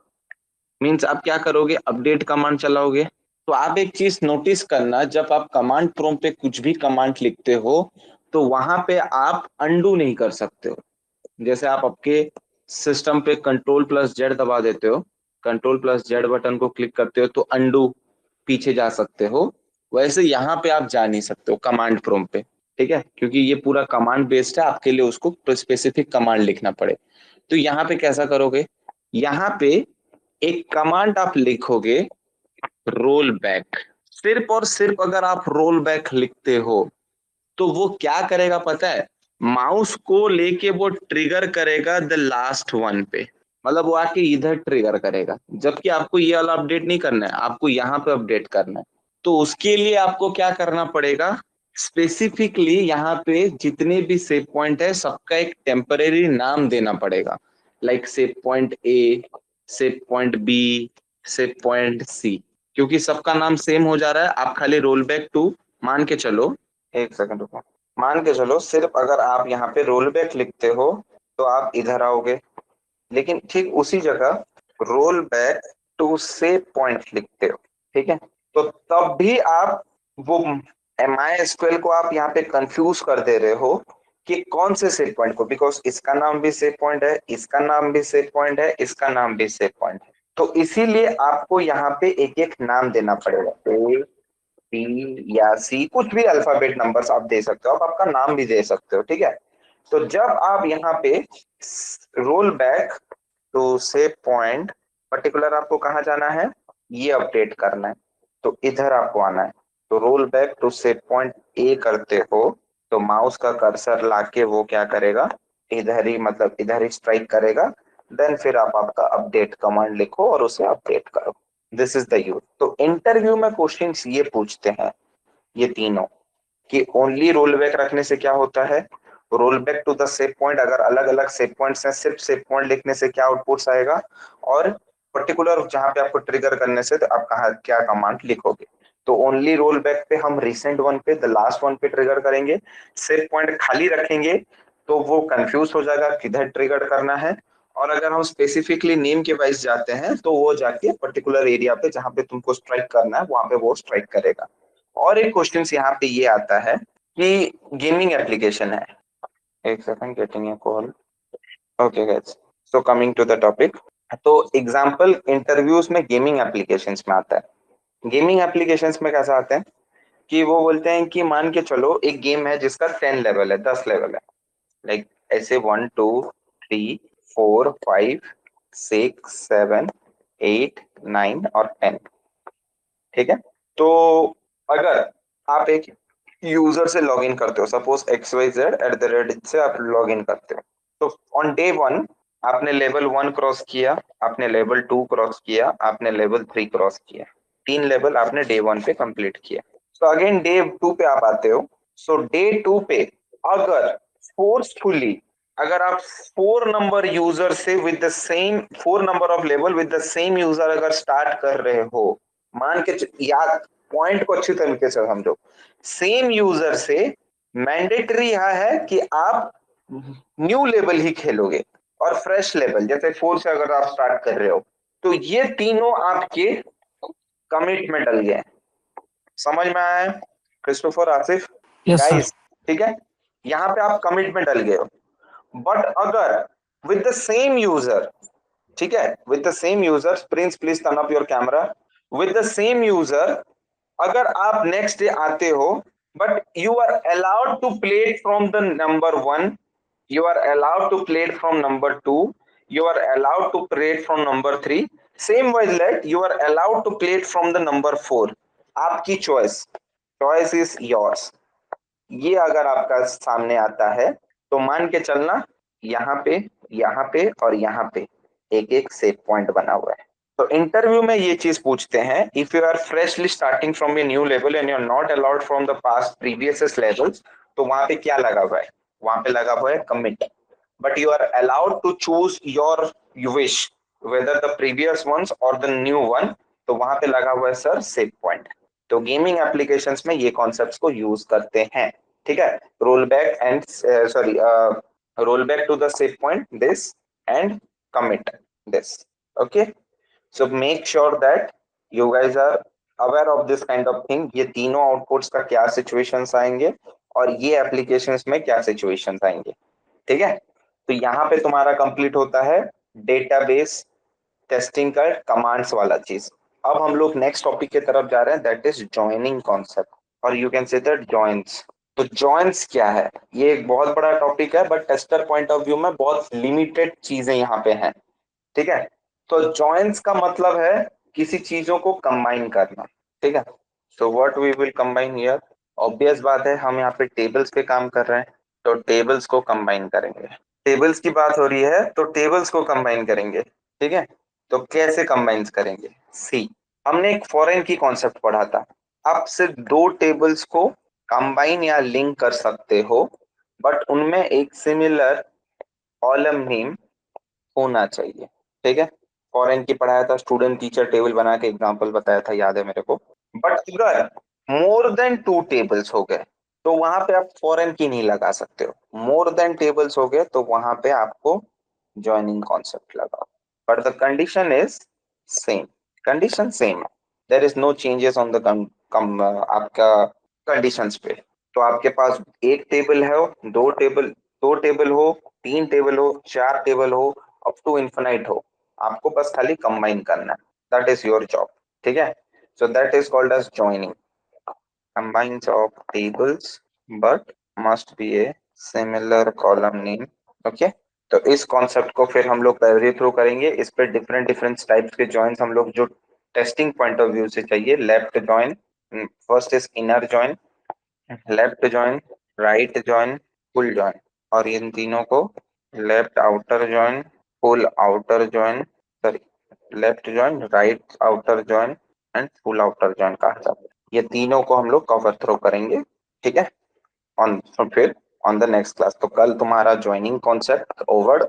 मीन्स आप क्या करोगे, अपडेट कमांड चलाओगे। तो आप एक चीज नोटिस करना, जब आप कमांड प्रॉम्प्ट पे कुछ भी कमांड लिखते हो, तो वहां पे आप अंडू नहीं कर सकते हो। जैसे आप आपके सिस्टम पे Ctrl+Z दबा देते हो, Ctrl+Z बटन को क्लिक करते हो तो अंडू पीछे जा सकते हो, वैसे यहाँ पे आप जा नहीं सकते हो कमांड प्रॉम्प्ट पे, ठीक है, क्योंकि ये पूरा कमांड बेस्ड है, आपके लिए उसको स्पेसिफिक कमांड लिखना पड़े। तो यहाँ पे कैसा करोगे, यहाँ पे एक कमांड आप लिखोगे, रोल बैक। सिर्फ और सिर्फ अगर आप रोल बैक लिखते हो, तो वो क्या करेगा पता है, माउस को लेके वो ट्रिगर करेगा द लास्ट वन पे, मतलब वो आके इधर ट्रिगर करेगा, जबकि आपको ये वाला अपडेट नहीं करना है, आपको यहाँ पे अपडेट करना है। तो उसके लिए आपको क्या करना पड़ेगा, स्पेसिफिकली यहाँ पे जितने भी सेव पॉइंट है सबका एक टेम्परेरी नाम देना पड़ेगा, like save point A, save point B, save point C, क्योंकि सबका नाम सेम हो जा रहा है। आप खाली रोल बैक टू, मान के चलो, एक सेकंड रुको, मान के चलो सिर्फ अगर आप यहाँ पे रोल बैक लिखते हो तो आप इधर आओगे, लेकिन ठीक उसी जगह roll back to save point लिखते हो, ठीक है, तो तब भी आप वो MySQL को आप यहाँ पे कंफ्यूज कर दे रहे हो कि कौन से सेव पॉइंट को, बिकॉज इसका नाम भी सेव पॉइंट है, इसका नाम भी सेव पॉइंट है, इसका नाम भी सेव पॉइंट है। तो इसीलिए आपको यहाँ पे एक एक नाम देना पड़ेगा, A, B या C, कुछ भी अल्फाबेट नंबर्स आप दे सकते हो, आप आपका नाम भी दे सकते हो, ठीक है। तो जब आप यहाँ पे roll back to save point, particular आपको कहाँ जाना है, ये अपडेट करना है, तो इधर आपको आना है। तो roll back to save point A करते हो, तो माउस का कर्सर लाके वो क्या करेगा, इधर ही, मतलब इधर ही स्ट्राइक करेगा, देन फिर आप आपका अपडेट कमांड लिखो और उसे अपडेट करो। This is the use. तो इंटरव्यू में क्वेश्चंस ये पूछते हैं, ये तीनों, कि ओनली रोल बैक रखने से क्या होता है, roll back to the save point, अगर अलग अलग सेव पॉइंट्स हैं, सिर्फ सेव पॉइंट लिखने से क्या आउटपुट्स आएगा, और पर्टिकुलर जहां पे आपको ट्रिगर करने से तो आप कहा क्या कमांड लिखोगे। तो ओनली रोल बैक पे हम रिसेंट वन पे, द लास्ट वन पे ट्रिगर करेंगे। सेव पॉइंट खाली रखेंगे तो वो कंफ्यूज हो जाएगा किधर ट्रिगर करना है। और अगर हम स्पेसिफिकली नेम के वाइज जाते हैं तो वो जाके पर्टिकुलर एरिया पे जहाँ पे तुमको स्ट्राइक करना है वहां पे वो स्ट्राइक करेगा। और एक क्वेश्चन यहाँ पे ये आता है कि गेमिंग एप्लीकेशन है, एक second, getting a call, okay guys, so coming to the topic. तो एग्जांपल इंटरव्यूज में गेमिंग एप्लीकेशंस में आता है। गेमिंग एप्लीकेशंस में कैसा आता है कि वो बोलते हैं कि मान के चलो एक गेम है जिसका 10 लेवल है, 10 लेवल है, लाइक ऐसे 1 2 3 4 5 6 7 8 9 और 10, ठीक है। तो अगर आप एक यूजर से लॉग इन करते हो, सपोज xyz@, से आप लॉग इन करते हो, तो ऑन डे 1 आपने लेवल 1 क्रॉस किया, आपने लेवल 2 क्रॉस किया, आपने लेवल 3 क्रॉस किया, 3 लेवल आपने डे 1 पे कंप्लीट किया। तो अगेन डे 2 पे आप आते हो, सो डे 2 पे अगर फोर्सफुली, अगर आप 4 नंबर यूजर से with the same 4 number of level with the same user अगर स्टार्ट कर रहे हो, मान के याद, पॉइंट को अच्छी तरीके से समझो, सेम यूजर से मैंडेटरी यह है कि आप न्यू लेवल ही खेलोगे और फ्रेश लेवल जैसे 4 से अगर आप स्टार्ट कर रहे हो, तो ये तीनों आपके कमिट में डल गए। समझ में आया है Christopher, Asif, yes sir. Guys? ठीक है, यहाँ पे आप कमिट में डल गए हो। बट अगर विद द सेम यूजर, ठीक है, with the same user, Prince please turn up your camera, with the same user अगर आप नेक्स्ट डे आते हो, but you are allowed to play from the number 1, you are allowed to play it from number 2, you are allowed to play it from number 3, same way that you are allowed to play it from the number 4, आपकी choice, choice is yours. ये अगर आपका सामने आता है तो मान के चलना यहाँ पे और यहाँ पे एक एक सेव पॉइंट बना हुआ है। तो इंटरव्यू में ये चीज पूछते हैं, if you are freshly starting from a new level and you are not allowed from the past previous levels, तो वहां पे क्या लगा हुआ है, वहां पे लगा हुआ है commit, but you are allowed to choose your wish whether the previous ones और द न्यू वन, तो वहां पे लगा हुआ है सर सेव पॉइंट। तो गेमिंग एप्लीकेशंस में ये कॉन्सेप्ट्स को यूज करते हैं, ठीक है। Roll back and sorry roll back to the save point this and commit this, okay, so make sure that you guys are aware of this kind of thing, ये तीनों outputs का क्या situations आएंगे और ये एप्लीकेशंस में क्या situations आएंगे, ठीक है। तो यहाँ पे तुम्हारा कंप्लीट होता है डेटाबेस टेस्टिंग का कमांड्स वाला चीज। अब हम लोग नेक्स्ट टॉपिक की तरफ जा रहे हैं, दैट इज जॉइनिंग कॉन्सेप्ट, और you can say that joins. तो जॉइंस क्या है, ये एक बहुत बड़ा टॉपिक है, but tester point of view में बहुत लिमिटेड चीजें यहाँ पे हैं, ठीक है। तो जॉइंस का मतलब है किसी चीजों को कंबाइन करना, ठीक है। So what we will combine here, obvious बात है हम यहाँ पे टेबल्स पे काम कर रहे हैं, तो टेबल्स को कंबाइन करेंगे। टेबल्स की बात हो रही है तो टेबल्स को कंबाइन करेंगे, ठीक है। तो कैसे कंबाइन करेंगे, सी, हमने एक फॉरेन की कॉन्सेप्ट पढ़ा था, आप सिर्फ 2 टेबल्स को कंबाइन या लिंक कर सकते हो, बट उनमें एक सिमिलर कॉलम नेम होना चाहिए, ठीक है। फॉरेन की पढ़ाया था, स्टूडेंट टीचर टेबल बना के एग्जांपल बताया था, याद है मेरे को। बट अगर मोर देन 2 टेबल्स हो गए तो वहां पे आप फॉरेन की नहीं लगा सकते हो, मोर देन टेबल्स हो गए तो वहां पे आपको ज्वाइनिंग कॉन्सेप्ट लगाओ, but the condition is same, condition same, there is no changes on the आपका कंडीशंस पे। तो आपके पास एक टेबल है, 2 टेबल हो, 3 टेबल हो, 4 टेबल हो, अप टू इन्फिनाइट हो, आपको बस खाली कंबाइन करना है, दैट इज योर जॉब, ठीक है। So that is called as joining, combines of tables but must be a similar column name, okay। तो इस कॉन्सेप्ट को फिर हम लोग पहले थ्रू करेंगे, इस पे डिफरेंट डिफरेंट टाइप्स के जॉइंस हम लोग जो टेस्टिंग पॉइंट ऑफ व्यू से चाहिए, left join, first is inner join, left join, right join, full join, और इन तीनों को left outer join, full outer join, sorry left join, right outer join and full outer join कहा जाता है। ये तीनों को हम लोग कवर थ्रो करेंगे, ठीक है, ऑन फिर ऑन द नेक्स्ट क्लास। तो कल तुम्हारा ज्वाइनिंग कॉन्सेप्ट ओवर,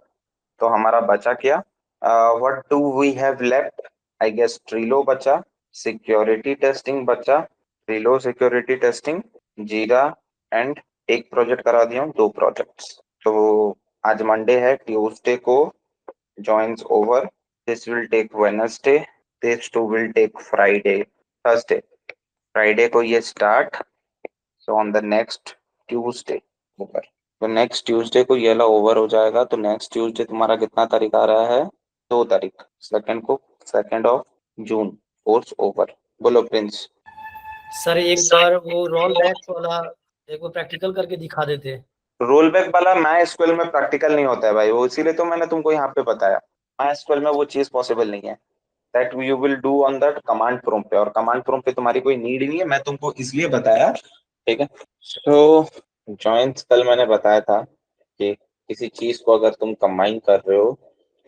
तो हमारा बचा क्या, what do we have left, I guess Trello बचा, सिक्योरिटी टेस्टिंग बचा, Trello security testing, Jira and एक प्रोजेक्ट करा दिया हूँ, 2 प्रोजेक्ट्स। तो आज मंडे है, ट्यूसडे को joins over, this will take Wednesday, this two will take Friday, Thursday, Friday को ये start, so on the next Tuesday over, तो next Tuesday को ये वाला over हो जाएगा। तो next Tuesday तुम्हारा कितना तारीख आ रहा है? 2 तारीख, सेकंड को, 2 जून कोर्स ओवर। बोलो प्रिंस। सर एक बार वो रोल बैक वाला एक बार प्रैक्टिकल करके दिखा देते। रोल बैक वाला माई एसक्यूएल में प्रैक्टिकल नहीं होता है भाई, वो इसीलिए तो मैंने तुमको यहाँ पे बताया, माई एसक्यूएल में वो चीज पॉसिबल नहीं है। That you will do on that command prompt पे, और कमांड प्रॉम्प्ट पे तुम्हारी कोई नीड नहीं है, मैं तुमको इसलिए बताया, ठीक है। तो जॉइंट्स कल मैंने बताया था कि किसी चीज को अगर तुम कंबाइन कर रहे हो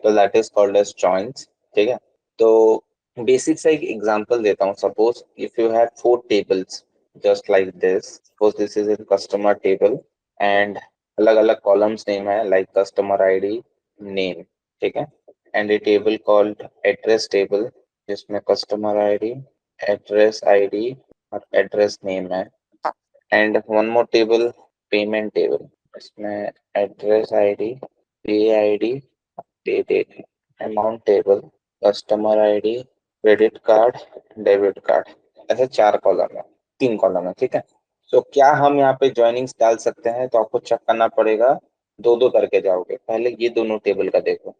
तो that is called as joints, ठीक है। तो बेसिक सा एक एग्जांपल देता हूँ। Suppose if you have 4 tables just like this, suppose this is a customer table and अलग अलग कॉलम्स नेम है लाइक कस्टमर आईडी, नेम, ठीक है, and a table called address table जिसमें कस्टमर आईडी, एड्रेस आईडी और address name है, and one more table payment table, इसमें address ID, पे ID, pay date, amount table, customer ID, credit card, debit card, ऐसे 4 column है, 3 column है, ठीक है। तो क्या हम यहाँ पे ज्वाइनिंग्स डाल सकते हैं? तो आपको चेक करना पड़ेगा, 2-2 करके जाओगे। पहले ये दोनों टेबल का देखो,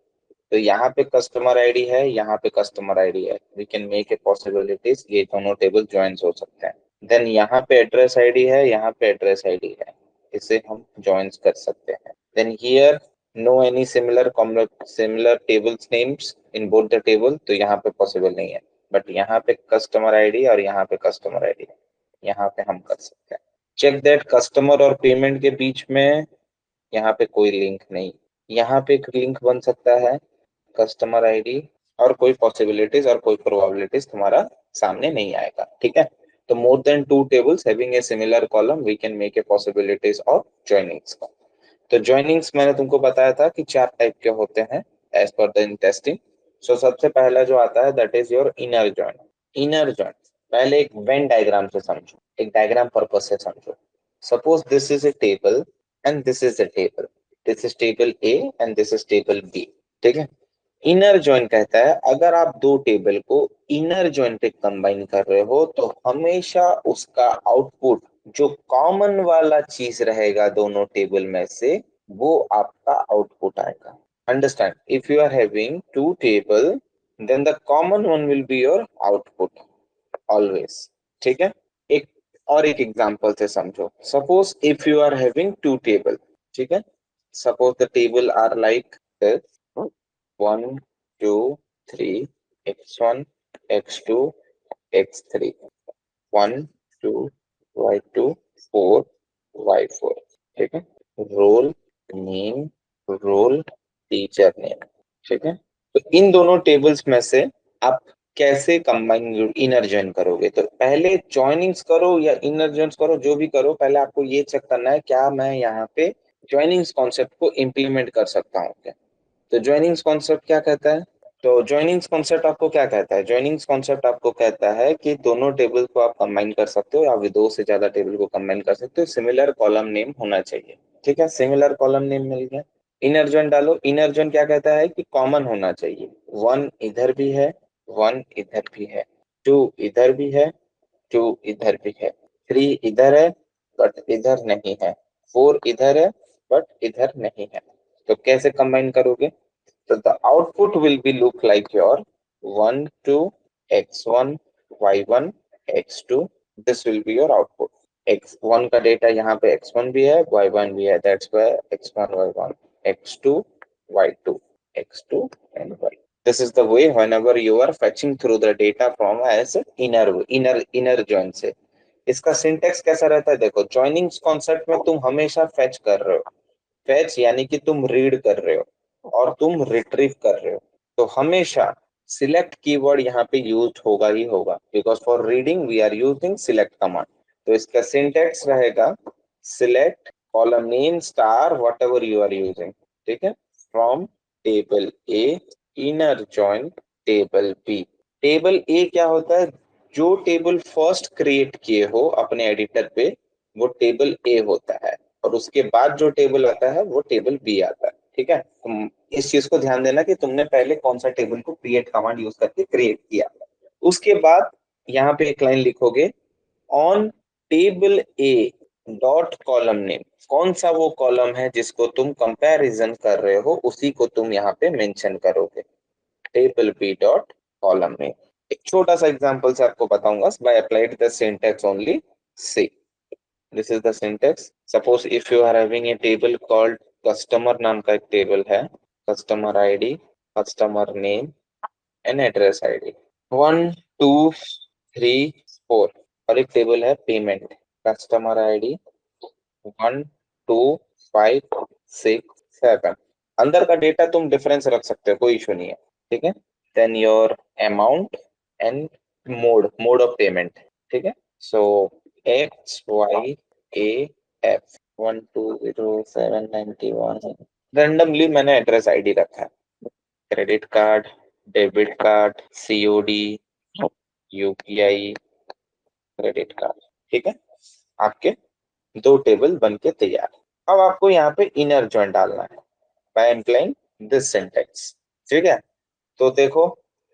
तो यहाँ पे कस्टमर आईडी है, यहाँ पे कस्टमर आईडी है, we can make a possibilities, ये दोनों टेबल ज्वाइंस हो सकते हैं। देन यहाँ पे एड्रेस आईडी है, यहाँ पे एड्रेस आईडी है, इसे हम ज्वाइंस कर सकते हैं। Then here no any similar tables names in both the table, तो यहाँ पे पॉसिबल नहीं है, बट यहाँ पे कस्टमर आईडी और यहाँ पे कस्टमर आईडी है, यहाँ पे हम कर सकते हैं। चेक दैट कस्टमर और पेमेंट के बीच में यहाँ पे कोई लिंक नहीं, यहाँ पे एक लिंक बन सकता है कस्टमर आईडी, और कोई पॉसिबिलिटीज और कोई प्रोबेबिलिटीज तुम्हारा सामने नहीं आएगा, ठीक है। तो more than 2 tables having a similar column we can make a possibilities of joinings का। तो ज्वाइनिंग्स मैंने तुमको बताया था कि 4 टाइप के होते हैं एज पर द टेस्टिंग। सो सबसे पहला जो आता है that is your inner join. Inner join पहले एक वेन डायग्राम से समझो, एक डायग्राम पर्पस से समझो। Suppose this is a table and this is a table, this is table A and this is table B, ठीक है। इनर जॉइन कहता है अगर आप 2 टेबल को इनर जॉइन पे कंबाइन कर रहे हो तो हमेशा उसका आउटपुट जो कॉमन वाला चीज रहेगा दोनों टेबल में से, वो आपका आउटपुट आएगा। Understand? If you are having 2 table then the common one will be your output always, ठीक है। एक और एक एग्जांपल से समझो। Suppose if you are having 2 table, ठीक है, suppose the table are like this 1 2 3 x1 x2 x3 1 2 y2 4 y4, ठीक है। Roll name, roll teacher name, ठीक है। तो इन दोनों टेबल्स में से आप कैसे कंबाइन इनर जॉइन करोगे? तो पहले जॉइनिंग्स करो या इनर जॉइंस करो, जो भी करो, पहले आपको ये चेक करना है क्या मैं यहाँ पे जॉइनिंग्स कॉन्सेप्ट को इम्प्लीमेंट कर सकता हूँ क्या। तो जॉइनिंग्स कॉन्सेप्ट क्या कहता है? तो जॉइनिंग्स कॉन्सेप्ट आपको क्या कहता है? जॉइनिंग्स कॉन्सेप्ट आपको कहता है कि दोनों टेबल को आप कंबाइन कर सकते हो या फिर 2 से ज्यादा टेबल को कंबाइन कर सकते हो, सिमिलर कॉलम नेम होना चाहिए, ठीक है। सिमिलर कॉलम नेम मिल गया, इनर जॉइन डालो। इनर जॉइन क्या कहता है कि कॉमन होना चाहिए, 1 इधर भी है, 1 इधर भी है, 2 इधर भी है, 2 इधर भी है, 3 इधर है बट इधर नहीं है, 4 इधर है बट इधर नहीं है। तो कैसे कंबाइन करोगे? So the output will be look like your 1 2 x1 y1 x2, this will be your output। x1 का डेटा यहाँ पे x1 भी है, y1 भी है, that's why x1 y1 x2 y2 x2 and y। This is the way whenever you are fetching through the data from as inner join से। इसका syntax कैसा रहता है? देखो, जॉइनिंग्स कॉन्सेप्ट में तुम हमेशा फेच कर रहे हो, फेच यानी कि तुम रीड कर रहे हो और तुम रिट्रीव कर रहे हो, तो हमेशा सिलेक्ट कीवर्ड यहाँ पे यूज होगा ही होगा, because for reading we are using select command. तो इसका सिंटेक्स रहेगा select column name star whatever you are using, ठीक है, from table A inner join table B. Table A क्या होता है? जो टेबल फर्स्ट क्रिएट किए हो अपने एडिटर पे वो टेबल ए होता है, और उसके बाद जो टेबल आता है वो टेबल बी आता है। ठीक है, तुम इस चीज को ध्यान देना कि तुमने पहले कौन सा टेबल को क्रिएट कमांड यूज करके क्रिएट किया। उसके बाद यहाँ पे एक लाइन लिखोगे, on table A dot column name. कौन सा वो कॉलम है जिसको तुम कंपैरिजन कर रहे हो उसी को तुम यहाँ पे मेंशन करोगे, table B dot column name. एक छोटा सा एग्जांपल से आपको बताऊंगा, by applied the syntax only. See, this is the syntax. Suppose if you are having a table called customer, नाम का एक टेबल है, customer ID, customer name and address ID, 1 2 3 4, और एक टेबल है पेमेंट, कस्टमर आईडी 1 2 5 6 7। अंदर का data तुम डिफरेंस रख सकते हो, कोई इशू नहीं है। ठीक है, then your amount and mode of payment. ठीक है, so X Y A F 1 2 0 7 91। Randomly मैंने एड्रेस आईडी रखा है, credit card, debit card, COD, UPI, credit card. ठीक है, आपके दो टेबल बन के तैयार। अब आपको यहाँ पे इनर जॉइन डालना है बाय एम्प्लॉइंग दिस सिंटैक्स। ठीक है, तो देखो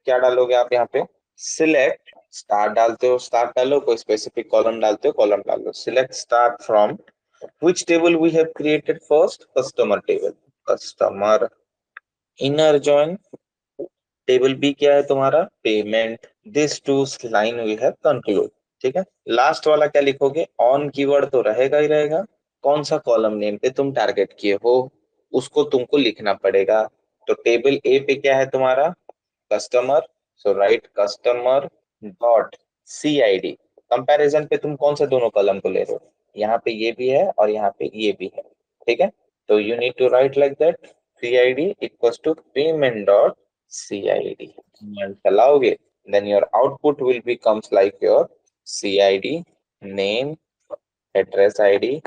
क्या डालोगे आप यहाँ पे, सिलेक्ट स्टार डालते हो स्टार डालो, कोई स्पेसिफिक कॉलम डालते हो कॉलम डालो। Select star from which table we have created first, customer table, customer, inner join table B क्या है तुम्हारा, payment, this two line we have concluded. ठीक है, लास्ट वाला क्या लिखोगे, ऑन कीवर्ड तो रहेगा ही रहेगा, कौन सा कॉलम नेम पे तुम टारगेट किए हो उसको तुमको लिखना पड़ेगा। तो टेबल ए पे क्या है तुम्हारा, customer, so write customer dot C I D. Comparison पे तुम कौन से दोनों कॉलम को ले रहे हो, यहाँ पे ये भी है और यहाँ पे ये भी है। ठीक है, तो you need to write like that, C I D equals to payment dot CID चलाओगे, then your output will becomes like your CID, name, address ID,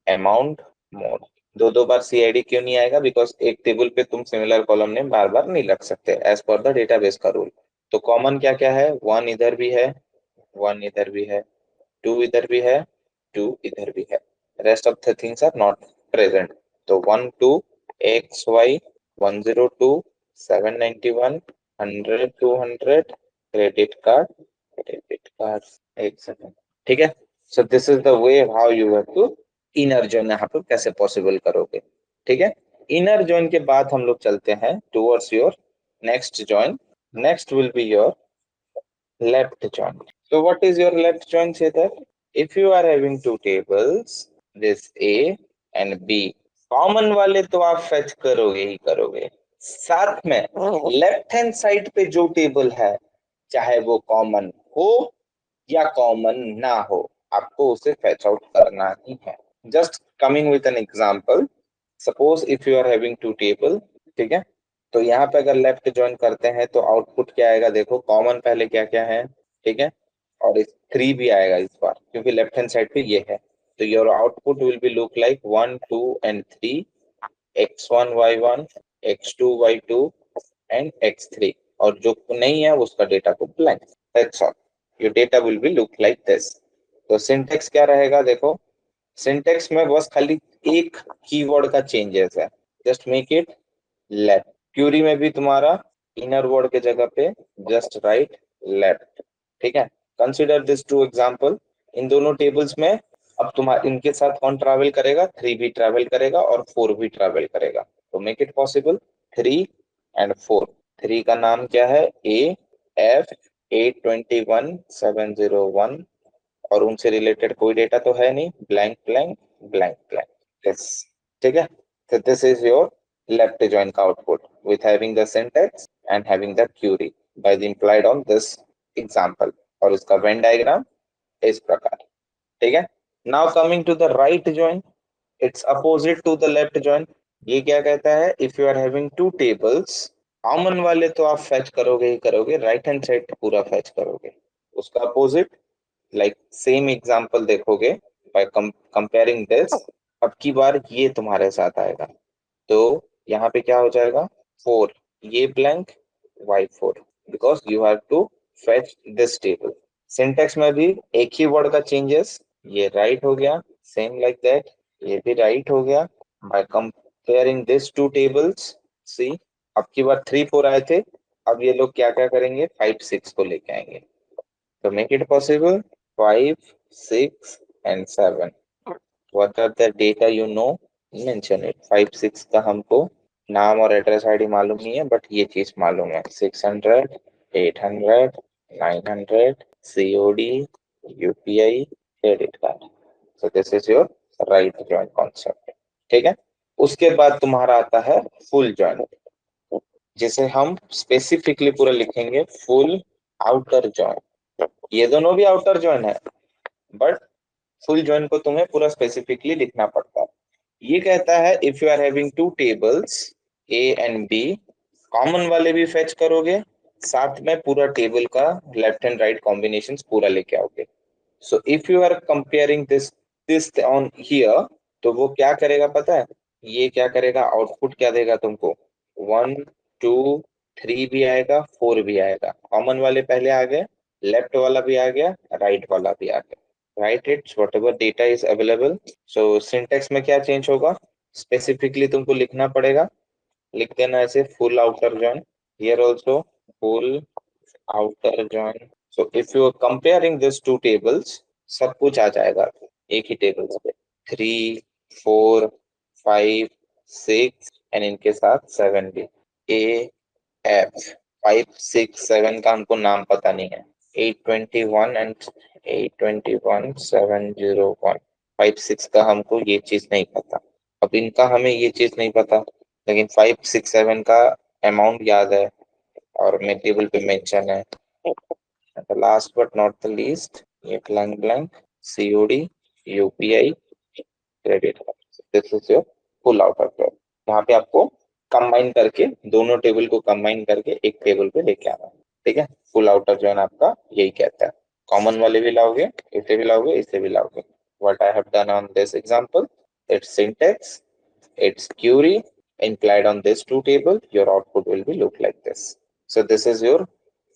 amount, mode। दो दो बार CID क्यों नहीं आएगा, बिकॉज एक टेबल पे तुम सिमिलर कॉलम नेम बार बार नहीं रख सकते एज पर द डेटाबेस का रूल। तो कॉमन क्या क्या है, वन इधर भी है, वन इधर भी है, टू इधर भी है, टू इधर भी है, rest of the things are not present. तो 1 2 XY 102 791 100 200 credit card, debit card, एक सेकंड। ठीक है, so this is the way how you have to inner join, यहाँ पे कैसे पॉसिबल करोगे। ठीक है, इनर जॉइन के बाद हम लोग चलते हैं towards your next join. Next will be your left join. So what is your left join, Chetar? If you are having two tables, this A and B, common वाले तो आप फेच करोगे ही करोगे, साथ में लेफ्ट हैंड साइड पे जो table है चाहे वो कॉमन हो या कॉमन ना हो आपको उसे फेच आउट करना ही है। Just coming with an example, suppose if you are having two table, ठीक है, तो यहाँ पे अगर लेफ्ट ज्वाइन करते हैं तो आउटपुट क्या आएगा, देखो कॉमन पहले क्या क्या है। ठीक है, और इस 3 भी आएगा इस बार क्योंकि लेफ्ट हैंड साइड पे ये है। तो your output will be look like 1 2 and 3, x1 y1 x2 y2 and x3, और जो नहीं है उसका डेटा को blank. That's all, your data will be look like this. तो सिंटेक्स क्या रहेगा, देखो सिंटेक्स में बस खाली एक कीवर्ड का चेंजेस है, just make it left. Query में भी तुम्हारा इनर वर्ड के जगह पे जस्ट राइट लेफ्ट। ठीक है, कंसिडर दिस टू एग्जांपल। इन दोनों टेबल्स में अब तुम्हारे इनके साथ कौन ट्रैवल करेगा, 3 भी ट्रैवल करेगा और 4 भी ट्रैवल करेगा। तो मेक इट पॉसिबल 3 and 4। 3 का नाम क्या है, ए एफ 821701, और उनसे रिलेटेड कोई डेटा तो है नहीं, blank blank blank blank. Yes, ठीक है, so this is your left join का output with having the syntax and having the query by the implied on this example, और उसका Venn diagram इस प्रकार। ठीक है, now coming to the right join, it's opposite to the left join। ये क्या कहता है, if you are having two tables, common वाले तो आप फैच करोगे ही करोगे, राइट हैंड साइड पूरा फैच करोगे, उसका अपोजिट लाइक सेम एग्जांपल देखोगे बाय कंपेयरिंग दिस। अब की बार ये तुम्हारे साथ आएगा, तो यहाँ पे क्या हो जाएगा, 4 ये blank y4, because you have to fetch this table. Syntax में भी एक ही वर्ड का चेंजेस, ये राइट हो गया, सेम लाइक दैट ये भी राइट हो गया. By comparing this two tables, see अब की बार 3 4 आए थे, अब ये लोग क्या क्या करेंगे, 5 6 को लेके आएंगे. तो make it possible, 5 6 and 7. What are the data you know? Mention it. 5 6 का हमको नाम और एड्रेस आईडी मालूम नहीं है, बट ये चीज मालूम है. 600 800 900 COD UPI credit card. So this is your right join concept. ठीक है. उसके बाद तुम्हारा आता है फुल जॉइन, जिसे हम स्पेसिफिकली पूरा लिखेंगे फुल आउटर जॉइन. ये दोनों भी आउटर जॉइन है, बट फुल जॉइन को तुम्हें पूरा स्पेसिफिकली लिखना पड़ता है. ये कहता है if you are having two tables A and B, common वाले भी फेच करोगे, साथ में पूरा टेबल का लेफ्ट एंड राइट कॉम्बिनेशंस पूरा लेके आओगे. So if you are comparing this on here, तो वो क्या करेगा पता है, ये क्या करेगा, आउटपुट क्या देगा तुमको, 1 2 3 भी आएगा, 4 भी आएगा. कॉमन वाले पहले आ गए, लेफ्ट वाला भी आ गया, राइट वाला भी आ गया. Right it's whatever data is available. So syntax में क्या चेंज होगा, स्पेसिफिकली तुमको लिखना पड़ेगा, लिख देना ऐसे full outer join, here also full outer join. So if you are comparing these two tables, सब कुछ आ जाएगा एक ही टेबल पे, 3 4 5 6 एंड इनके साथ 7 भी. ए एफ 5 6 7 का हमको नाम पता नहीं है, 821 एंड 821 701. 5 6 का हमको ये चीज नहीं पता. अब इनका हमें ये चीज नहीं पता, लेकिन 5 6 7 का अमाउंट याद है और मैं टेबल पे मेंशन है. The last but not the least, ये blank blank COD UPI credit. This is your full outer join. यहाँ पे आपको कंबाइन करके दोनों टेबल को कंबाइन करके एक टेबल पे लेके आना है. ठीक है. फुल आउटर जॉइन आपका यही कहता है. कॉमन वाले भी लाओगे, इसे भी लाओगे, इसे भी लाओगे. What I have done on this example, its syntax, its query implied on this two table, your output will be look like this. So this is your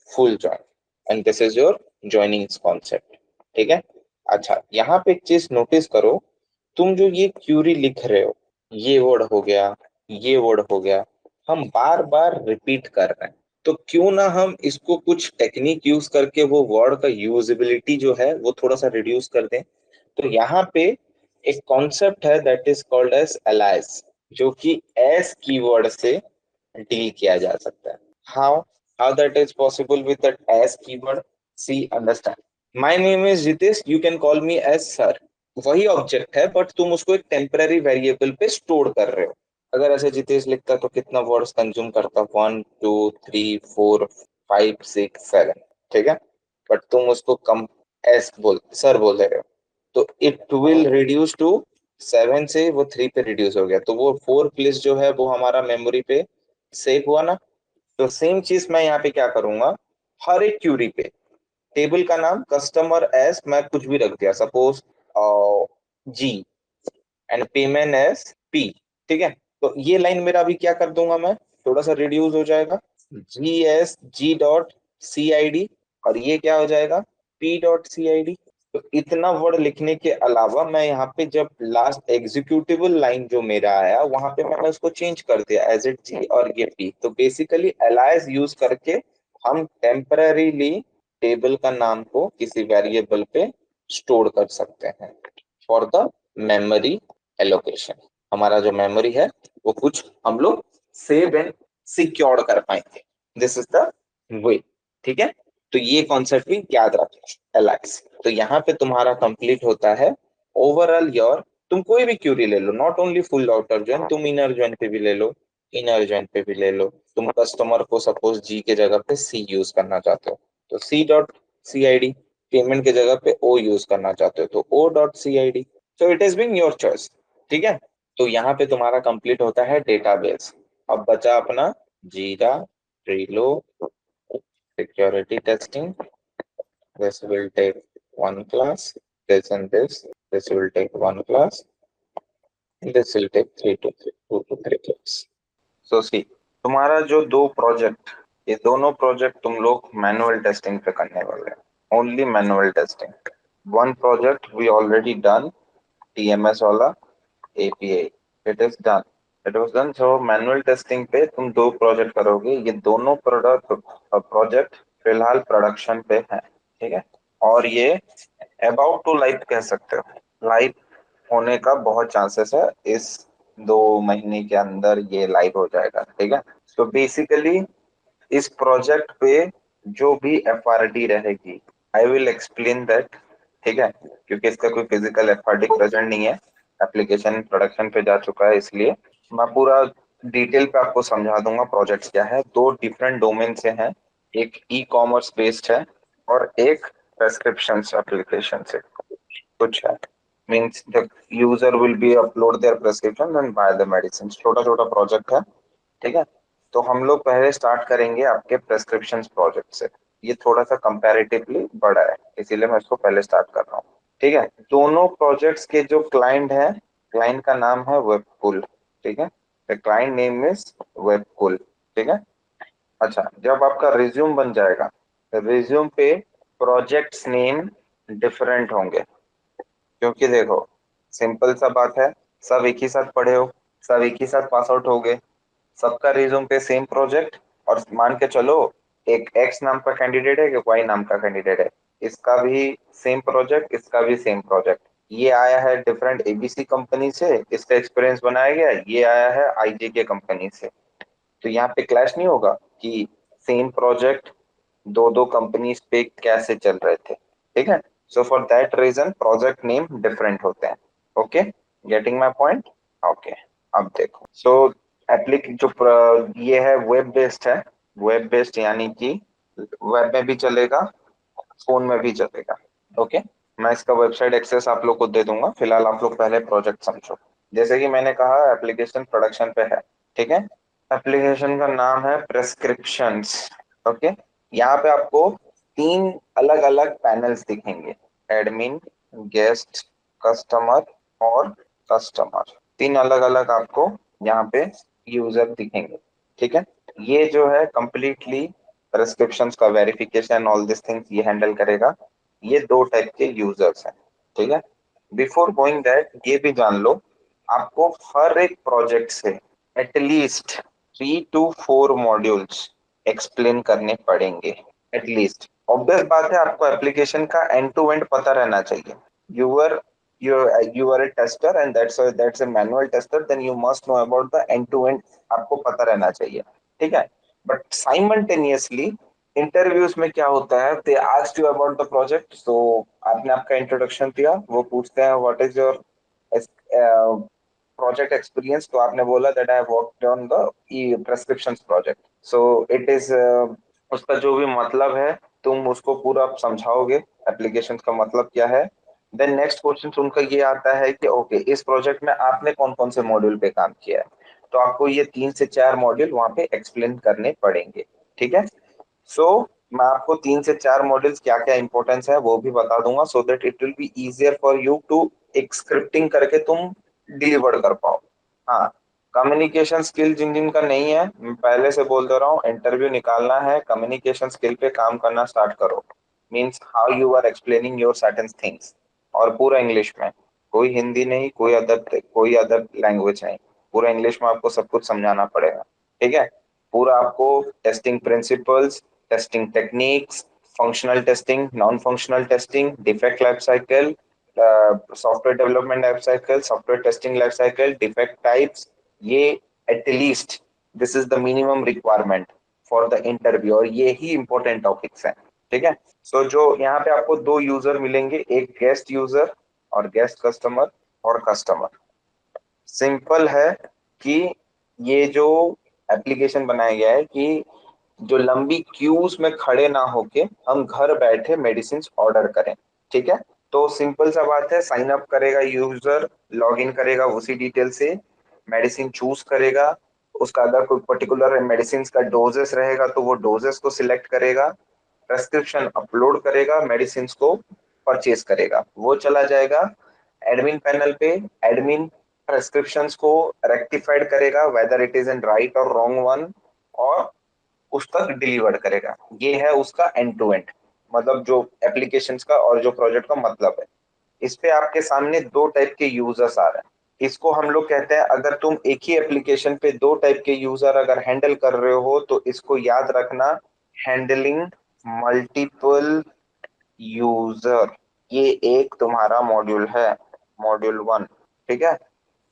full join and this is your joining concept. ठीक है. अच्छा, यहाँ पे एक चीज notice करो, तुम जो ये क्यूरी लिख रहे हो, ये वर्ड हो गया, ये वर्ड हो गया, हम बार बार रिपीट कर रहे हैं, तो क्यों ना हम इसको कुछ टेक्निक यूज करके वो वर्ड का यूजेबिलिटी जो है वो थोड़ा सा रिड्यूस कर दें. तो यहाँ पे एक कॉन्सेप्ट है that is called as aliases, जो कि एस कीवर्ड से डील किया जा सकता है. How that is possible with that as keyword, see understand. My name is Jitesh, you can call me as sir. वही ऑब्जेक्ट है, बट तुम उसको एक टेम्पररी वेरिएबल पे स्टोर कर रहे हो. अगर ऐसे जितेश लिखता तो कितना वर्ड्स कंज्यूम करता, 1 2 3 4 5 6 7. ठीक है. बट तुम उसको कम एस बोल सर बोल रहे हो, तो इट विल रिड्यूस टू 7 से वो 3 पे रिड्यूस हो गया, तो वो 4 प्लेस जो है वो हमारा मेमोरी पे सेव हुआ ना. तो सेम चीज मैं यहाँ पे क्या करूंगा, हर एक क्यूरी पे टेबल का नाम कस्टमर एस मैं कुछ भी रख दिया, suppose G and payment S P. ठीक है. तो ये लाइन मेरा अभी क्या कर दूंगा, मैं थोड़ा सा रिड्यूस हो जाएगा, जी डॉट सी आई डी, और ये क्या हो जाएगा, P dot C I D. तो इतना वर्ड लिखने के अलावा मैं यहाँ पे जब लास्ट एग्जीक्यूटिबल लाइन जो मेरा आया वहां पे मैंने उसको चेंज कर दिया एज इट जी और ये पी. तो बेसिकली अलाइज यूज करके हम टेम्पररीली टेबल का नाम को किसी वेरिएबल पे स्टोर कर सकते हैं फॉर द मेमोरी एलोकेशन. हमारा जो मेमोरी है वो कुछ हम लोग सेव एंड सिक्योर कर पाएंगे. दिस इज द वे. ठीक है. तो ये कॉन्सेप्ट भी याद रखना एलाइज. तो यहाँ पे तुम्हारा कंप्लीट होता है ओवरऑल योर, तुम कोई भी क्यूरी ले लो, not only full outer join, तुम इनर जॉइन पे भी ले लो, इनर जॉइन पे भी ले लो. तुम कस्टमर को सपोज जी के जगह पे सी यूज करना चाहते हो तो C dot C I D, payment के जगह पे ओ यूज करना चाहते हो तो O dot C I D. So it is being your choice. ठीक है. तो यहाँ पे तुम्हारा कंप्लीट होता है डेटाबेस. अब बचा अपना Jira, Trello, security testing. This will take one class, this and this will take one class, and this will take 2 to 3 class. So see, तुम्हारा जो दो प्रोजेक्ट ये दोनों प्रोजेक्ट तुम लोग मैनुअल टेस्टिंग पे करने वाले हैं, only manual testing. One project we already done, TMS वाला API, it is done, it was done. So manual testing पे तुम दो प्रोजेक्ट करोगे, ये दोनों प्रोजेक्ट फिलहाल प्रोडक्शन पे है, ठीक है। और ये अबाउट टू लाइव कह सकते हो, लाइव होने का बहुत चांसेस है, इस 2 महीने के अंदर ये लाइव हो जाएगा, ठीक है। तो बेसिकली इस प्रोजेक्ट पे जो भी एफआरडी रहेगी, आई विल एक्सप्लेन दैट, ठीक है, क्योंकि इसका कोई फिजिकल एफआरडी प्रेजेंट नहीं है, एप्लीकेशन प्रोडक्शन पे जा चुका है, इसलिए मैं पूरा डिटेल पे आपको समझा दूंगा प्रोजेक्ट क्या है। दो डिफरेंट डोमेन से हैं, एक ई कॉमर्स बेस्ड है और एक प्रेस्क्रिप्शन एप्लीकेशन से कुछ है। Means the user will be upload their prescription and buy the medicine, छोटा छोटा प्रोजेक्ट है, ठीक है। तो हम लोग पहले स्टार्ट करेंगे आपके प्रेस्क्रिप्शन प्रोजेक्ट से, ये थोड़ा सा कंपैरेटिवली बड़ा है, इसीलिए मैं इसको पहले स्टार्ट कर रहा हूँ, ठीक है। दोनों प्रोजेक्ट्स के जो क्लाइंट है, क्लाइंट का नाम है वेबकूल, ठीक है, द क्लाइंट नेम इज वेबकूल, ठीक है। अच्छा, जब आपका रिज्यूम बन जाएगा, रिज्यूम पे प्रोजेक्ट्स नेम डिफरेंट होंगे, क्योंकि देखो सिंपल सा बात है, सब एक ही साथ पढ़े हो, सब एक ही साथ पास आउट हो गए, सबका रिज्यूम पे सेम प्रोजेक्ट, और मान के चलो एक एक्स नाम का कैंडिडेट है, एक वाई नाम का कैंडिडेट है, इसका भी सेम प्रोजेक्ट, इसका भी सेम प्रोजेक्ट, ये आया है डिफरेंट एबीसी कंपनी से, इसका एक्सपीरियंस बनाया गया, ये आया है आईजे के कंपनी से, तो यहाँ पे क्लैश नहीं होगा कि सेम प्रोजेक्ट दो दो कंपनीज पे कैसे चल रहे थे, ठीक है। So for that reason project name different होते हैं, okay, getting my point, okay. अब देखो, सो ये है वेब बेस्ड है, वेब बेस्ड यानी कि वेब में भी चलेगा, फोन में भी चलेगा, ओके। मैं इसका वेबसाइट एक्सेस आप लोग को दे दूंगा, फिलहाल आप लोग पहले प्रोजेक्ट समझो। जैसे कि मैंने कहा एप्लीकेशन प्रोडक्शन पे है, ठीक है। एप्लीकेशन का नाम है प्रेस्क्रिप्शंस, ओके। यहाँ पे आपको 3 अलग अलग पैनल्स दिखेंगे, एडमिन, गेस्ट, कस्टमर और कस्टमर, 3 अलग अलग आपको यहाँ पे यूजर दिखेंगे, ठीक है। ये जो है कंप्लीटली प्रेस्क्रिप्शंस का वेरिफिकेशन ऑल दिस थिंग्स ये हैंडल करेगा, ये 2 टाइप के यूजर्स हैं, ठीक है। बिफोर गोइंग दैट ये भी जान लो, आपको हर एक प्रोजेक्ट से एटलीस्ट 3 to 4 मॉड्यूल्स एक्सप्लेन करने पड़ेंगे, एटलीस्ट। ऑब्वियस बात है, आपको एप्लीकेशन का एंड टू एंड पता रहना चाहिए। You are you are a tester and that's a manual tester, then you must know about the end to end, आपको पता रहना चाहिए, ठीक है। बट साइमल्टेनियसली इंटरव्यूज में क्या होता है, they asked you about the project, तो आपने आपका इंट्रोडक्शन दिया, वो पूछते हैं what is your project experience, तो आपने बोला that I have worked on the E prescription project, so it is उसका जो भी मतलब है तुम उसको पूरा समझाओगे, एप्लीकेशन का मतलब क्या है। देन नेक्स्ट क्वेश्चन उनका ये आता है कि ओके इस प्रोजेक्ट में आपने कौन कौन से मॉड्यूल पे काम किया है, तो आपको ये 3 से 4 मॉड्यूल वहां पे एक्सप्लेन करने पड़ेंगे, ठीक है। सो मैं आपको 3 से 4 मॉड्यूल्स क्या क्या इंपॉर्टेंस है वो भी बता दूंगा, so that it will be easier for you to एक स्क्रिप्टिंग करके तुम डिलीवर कर पाओ। हाँ, कम्युनिकेशन स्किल जिन जिन का नहीं है, मैं पहले से बोल दे रहा हूँ, इंटरव्यू निकालना है, कम्युनिकेशन स्किल पे काम करना स्टार्ट करो, means how you are explaining your certain things, और पूरा इंग्लिश में, कोई हिंदी नहीं, कोई अदर लैंग्वेज नहीं, पूरा इंग्लिश में आपको सब कुछ समझाना पड़ेगा, ठीक है। पूरा आपको testing principles, testing techniques, functional testing, non functional testing, defect life cycle, software development life cycle, software testing life cycle, defect types, ये at least this is the minimum requirement for the interview, और ये ही important topics हैं, ठीक है। सो जो यहाँ पे आपको 2 यूजर मिलेंगे, एक गेस्ट यूजर और गेस्ट कस्टमर और कस्टमर। सिंपल है कि ये जो एप्लीकेशन बनाया गया है कि जो लंबी क्यूज में खड़े ना होके हम घर बैठे मेडिसिन ऑर्डर करें, ठीक है। तो सिंपल सा बात है, साइन अप करेगा यूजर, लॉग इन करेगा उसी डिटेल से, मेडिसिन चूज करेगा, उसका अगर कोई पर्टिकुलर मेडिसिन का डोजेस रहेगा तो वो डोजेस को सिलेक्ट करेगा, प्रेस्क्रिप्शन अपलोड करेगा, मेडिसिन को परचेज करेगा, वो चला जाएगा एडमिन पैनल पे, एडमिन प्रेस्क्रिप्शंस को रेक्टिफाइड करेगा whether it is an right और रॉन्ग वन, और उस तक डिलीवर करेगा। ये है उसका एंड टू एंड, मतलब जो एप्लीकेशंस का और जो प्रोजेक्ट का मतलब है। इस पे आपके सामने दो टाइप के यूजर्स आ रहे हैं। इसको हम लोग कहते हैं, अगर तुम एक ही एप्लीकेशन पे दो टाइप के यूजर अगर हैंडल कर रहे हो तो इसको याद रखना, हैंडलिंग मल्टीपल यूजर, ये एक तुम्हारा मॉड्यूल है, मॉड्यूल 1। ठीक है,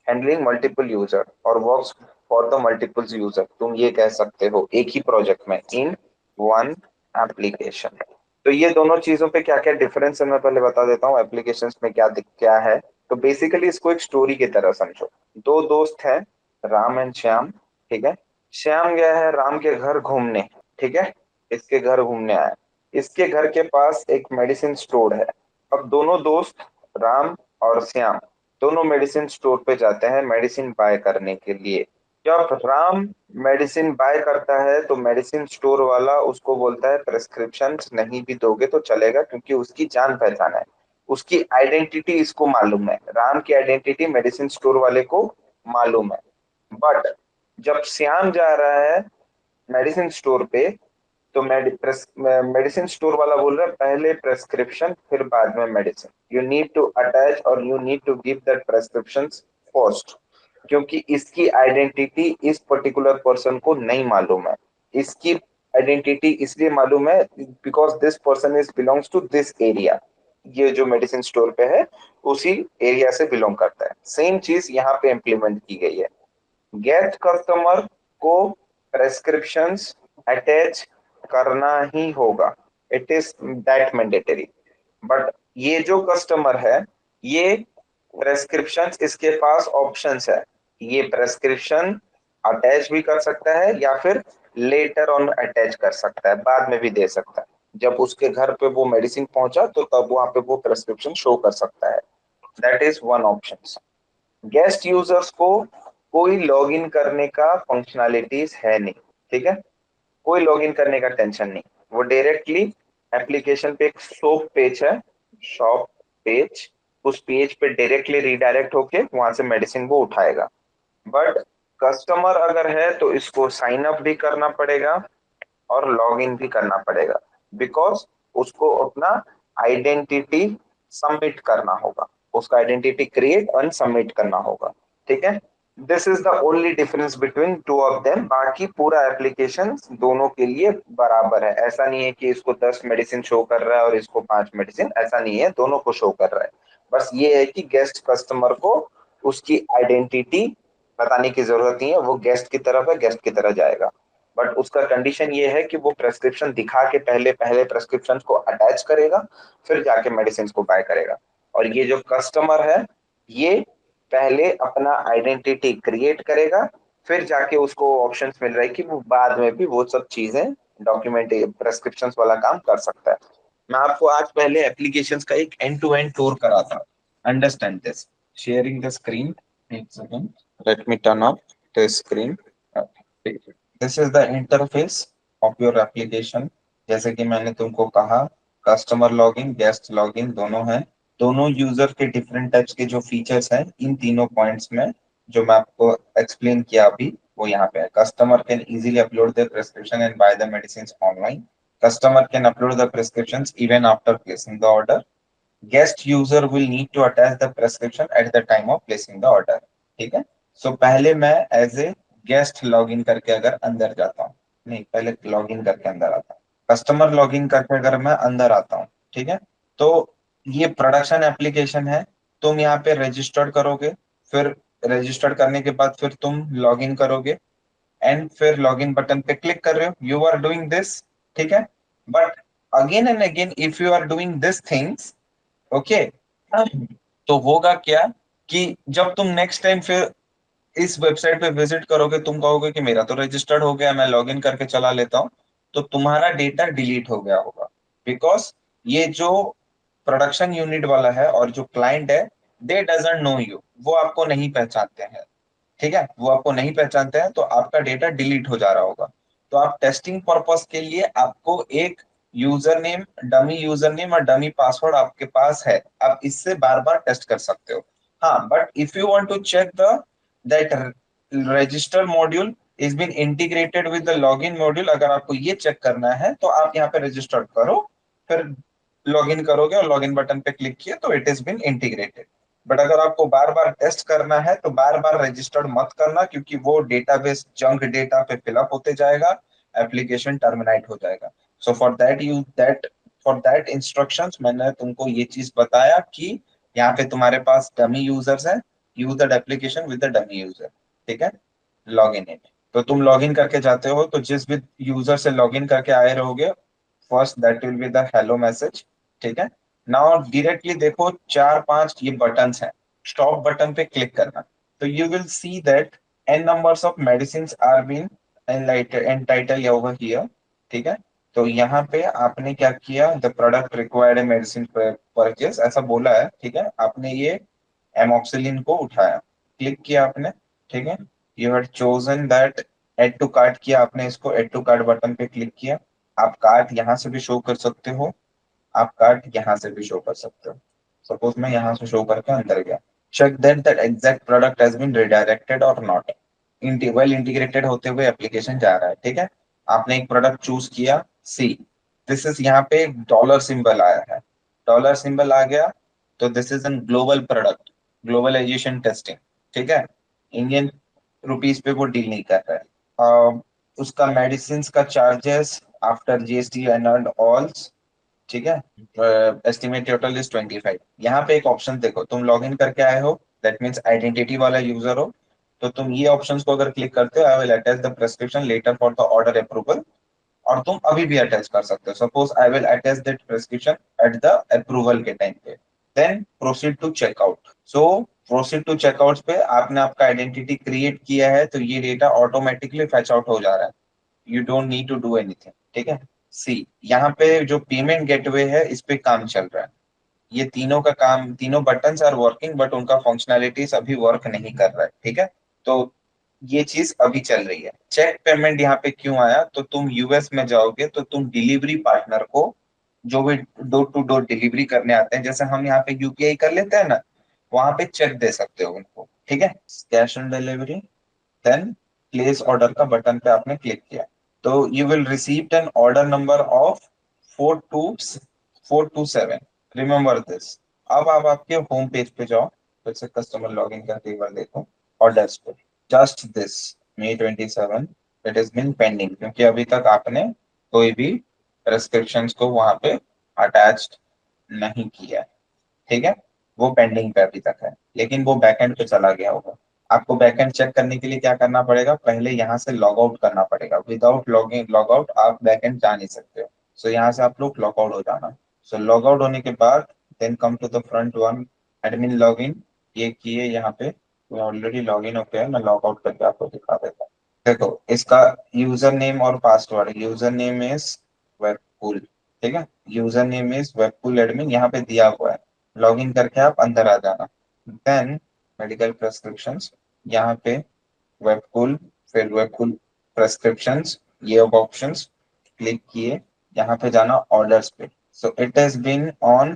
हैंडलिंग मल्टीपल यूजर और works for the multiple user, तुम ये कह सकते हो एक ही प्रोजेक्ट में, इन वन एप्लीकेशन। तो ये दोनों चीजों पे क्या क्या डिफरेंस है मैं पहले बता देता हूँ, एप्लीकेशंस में क्या क्या है। तो बेसिकली इसको एक स्टोरी की तरह समझो। दो दोस्त हैं, राम एंड श्याम। ठीक है, श्याम गया है राम के घर घूमने। ठीक है, इसके घर घूमने आया, इसके घर के पास एक मेडिसिन स्टोर है। अब दोनों दोस्त राम और श्याम दोनों मेडिसिन स्टोर पे जाते हैं मेडिसिन बाय करने के लिए। जब राम मेडिसिन बाय करता है तो मेडिसिन स्टोर वाला उसको बोलता है प्रेस्क्रिप्शन नहीं भी दोगे तो चलेगा, क्योंकि उसकी जान पहचान है, उसकी आइडेंटिटी इसको मालूम है, राम की आइडेंटिटी मेडिसिन स्टोर वाले को मालूम है। बट जब श्याम जा रहा है मेडिसिन स्टोर पे, तो मेडिसिन स्टोर वाला बोल रहा है पहले प्रेस्क्रिप्शन फिर बाद में medicine, you need to attach और you need to give that prescription first, क्योंकि इसकी आइडेंटिटी इस पर्टिकुलर पर्सन को नहीं मालूम है। इसकी आइडेंटिटी इसलिए मालूम है because this person is belongs to this area, ये जो मेडिसिन स्टोर पे है उसी एरिया से बिलोंग करता है। सेम चीज यहाँ पे इम्प्लीमेंट की गई है, गेट कस्टमर को प्रेस्क्रिप्शंस अटैच करना ही होगा, it is that mandatory. But ये जो कस्टमर है, ये प्रेस्क्रिप्शन इसके पास ऑप्शंस है, ये प्रेस्क्रिप्शन अटैच भी कर सकता है या फिर लेटर ऑन अटैच कर सकता है, बाद में भी दे सकता है। जब उसके घर पे वो मेडिसिन पहुंचा तो तब वहां पे वो प्रेस्क्रिप्शन शो कर सकता है, that is one option. Guest users को कोई लॉगिन करने का फंक्शनैलिटीज है नहीं। ठीक है, कोई लॉगिन करने का टेंशन नहीं, वो डायरेक्टली एप्लीकेशन पे एक शॉप पेज है, शॉप पेज, उस पेज पे डायरेक्टली रीडायरेक्ट होके वहां से मेडिसिन वो उठाएगा। बट कस्टमर अगर है तो इसको साइन अप भी करना पड़ेगा और लॉग इन भी करना पड़ेगा, बिकॉज उसको अपना आइडेंटिटी सबमिट करना होगा, उसका आइडेंटिटी क्रिएट एंड सबमिट करना होगा। ठीक है, this is the only difference between two of them, बाकी पूरा एप्लीकेशन दोनों के लिए बराबर है। ऐसा नहीं है कि इसको 10 मेडिसिन शो कर रहा है और इसको 5 मेडिसिन, ऐसा नहीं है, दोनों को शो कर रहा है। बस ये है कि गेस्ट कस्टमर को उसकी आइडेंटिटी बताने की जरूरत नहीं है, वो गेस्ट की तरफ है, गेस्ट की तरह जाएगा। बट उसका कंडीशन ये है कि वो प्रेस्क्रिप्शन दिखा के पहले पहले प्रेस्क्रिप्शन को अटैच करेगा, फिर जाके मेडिसिन को बाय करेगा। और ये जो कस्टमर है, ये पहले अपना आइडेंटिटी क्रिएट करेगा, फिर जाके उसको ऑप्शंस मिल रहा है कि वो बाद में भी वो सब चीजें डॉक्यूमेंट प्रेस्क्रिप्शंस वाला काम कर सकता है। मैं आपको आज पहले एप्लीकेशंस का एक एंड टू एंड टूर करा था, understand this. Sharing the screen, एक second, let me turn off the screen. This is the interface of your application. जैसे कि मैंने तुमको कहा, कस्टमर लॉगिन गेस्ट लॉगिन दोनों हैं, दोनों यूजर के डिफरेंट टाइप्स के जो फीचर्स हैं इन तीनों पॉइंट्स में जो मैं आपको एक्सप्लेन किया अभी, वो यहाँ पे है। Customer can easily upload the prescription and buy the medicine online. Customer can upload the prescription even after placing the order. Guest user will need to attach the prescription at the time of placing the order. ठीक है, सो पहले मैं as a guest login करके अगर अंदर जाता हूँ, नहीं पहले लॉगिन करके अंदर आता हूँ, कस्टमर लॉगिन करके अगर मैं अंदर आता हूँ, ठीक है, तो ये प्रोडक्शन एप्लीकेशन है। तुम यहाँ पे रजिस्टर्ड करोगे, फिर रजिस्टर्ड करने के बाद फिर तुम लॉगिन करोगे एंड फिर लॉगिन बटन पे क्लिक कर रहे हो, यू आर डूइंग दिस। ठीक है, but again and again if you are doing this things, okay, तो होगा क्या कि जब तुम नेक्स्ट टाइम फिर इस वेबसाइट पे विजिट करोगे, तुम कहोगे कि मेरा तो रजिस्टर्ड हो गया, मैं लॉगिन करके चला लेता हूँ, तो तुम्हारा डेटा डिलीट हो गया होगा। बिकॉज ये जो प्रोडक्शन यूनिट वाला है और जो क्लाइंट है, दे डजंट नो यू, वो आपको नहीं पहचानते हैं। ठीक है, वो आपको नहीं पहचानते हैं तो आपका डेटा डिलीट हो जा रहा होगा। तो आप टेस्टिंग पर्पस के लिए आपको एक यूजर नेम और डमी पासवर्ड आपके पास है, आप इससे बार बार टेस्ट कर सकते हो। हाँ, but if you want to check the that register module is been integrated with the login module. अगर आपको ये चेक करना है तो आप यहाँ पे रजिस्टर्ड करो, फिर लॉगिन करोगे और लॉगिन बटन पे क्लिक किए तो it is been integrated. But अगर आपको बार बार टेस्ट करना है तो बार बार रजिस्टर्ड मत करना, क्योंकि वो डेटाबेस जंक डेटा पे फिलअप होते जाएगा, एप्लीकेशन टर्मिनेट हो जाएगा। सो फॉर दैट इंस्ट्रक्शंस मैंने तुमको ये चीज बताया कि यहाँ पे तुम्हारे पास डमी यूजर्स है, use that application with the dummy user. ठीक है, लॉग इन इट। तो तुम लॉग इन करके जाते हो तो जिस भी यूजर से लॉग इन करके आए रहोगे, first that will be the hello message. ठीक है, नाउ डायरेक्टली देखो चार पांच ये बटन्स हैं, स्टॉप बटन पे क्लिक करना। तो you will see that n numbers of medicines are being entitled over here। ठीक है, तो यहाँ पे आपने क्या किया, the product required medicine purchase ऐसा बोला है। ठीक है, आपने ये एमोक्सिलिन को उठाया, क्लिक किया आपने। ठीक है, you had chosen that, add to cart किया आपने, इसको एड टू कार्ट बटन पे क्लिक किया। आप कार्ट यहाँ से भी शो कर सकते हो, आप कार्ट यहाँ से भी शो कर सकते हो। सपोज मैं यहाँ से शो करके अंदर गया, check that that exact product has been redirected और नॉट। वेल इंटीग्रेटेड होते हुए एप्लीकेशन जा रहा है। ठीक है, आपने एक प्रोडक्ट चूज किया सी, दिस इज, यहाँ पे एक डॉलर सिंबल आया है, डॉलर सिंबल आ गया तो this is an global product, globalization testing. ठीक है, इंडियन रुपीस पे वो डील नहीं कर रहा है। उसका मेडिसिन का charges after GST and all. ठीक है, एस्टिमेट टोटल इज 25। यहाँ पे एक ऑप्शन देखो, तुम लॉग इन करके आए हो, दैट मीन्स आइडेंटिटी वाला यूजर हो, तो तुम ये ऑप्शंस को अगर क्लिक करते हो, I will attach the prescription letter for the order approval, और तुम अभी भी अटैच कर सकते हो। Suppose I will attach that prescription at the approval के टाइम पे, then proceed to checkout. So proceed to checkout पे आपने आपका आइडेंटिटी क्रिएट किया है तो ये डेटा ऑटोमेटिकली फैच आउट हो जा रहा है, you don't need to do anything. ठीक है, सी यहाँ पे जो पेमेंट गेटवे है इस पे काम चल रहा है, ये तीनों का काम, तीनों बटन्स आर वर्किंग बट उनका फंक्शनैलिटीज अभी वर्क नहीं कर रहा है। ठीक है, तो ये चीज अभी चल रही है। चेक पेमेंट यहाँ पे क्यों आया, तो तुम यूएस में जाओगे तो तुम डिलीवरी पार्टनर को, जो भी डोर टू डोर डिलीवरी करने आते हैं, जैसे हम यहाँ पे यूपीआई कर लेते हैं ना, वहां पे चेक दे सकते हो उनको। ठीक है, cash on delivery, then place order का बटन पे आपने क्लिक किया तो you will receive an order number of 42427। Remember this. अब आप आपके होम पेज पे जाओ, फिर से कस्टमर लॉगिन करके एक बार देखो ऑर्डर्स पे, just this May 27 it is bin pending, क्योंकि अभी तक आपने कोई भी रेस्ट्रिक्शंस को वहां पे अटैच्ड नहीं किया है। ठीक है, वो पेंडिंग पे अभी तक है, लेकिन वो बैकएंड पे चला गया होगा। आपको बैकएंड चेक करने के लिए क्या करना पड़ेगा, पहले यहाँ से लॉग आउट करना पड़ेगा। विदाउट लॉगिंग लॉग आउट आप बैकएंड जा नहीं सकते हो। सो यहाँ से आप लोग लॉग आउट हो जाना। सो लॉग आउट होने के बाद then come to the front one, admin login, ये किए यहाँ पे, ऑलरेडी लॉग इन हो गया है, मैं लॉग आउट करके आपको दिखा देता हूँ। देखो इसका यूजर नेम और पासवर्ड, यूजर नेम इज वेबकूल। ठीक है, यूजर नेम इज वेबकूल एडमिन यहाँ पे दिया हुआ है, लॉग इन करके आप अंदर आ जाना। देन मेडिकल प्रेस्क्रिप्शंस, यहाँ पे वेबकूल, फिर वेबकूल प्रेस्क्रिप्शंस, ये ऑप्शंस क्लिक किए, यहाँ पे जाना ऑर्डर्स पे। So it has been on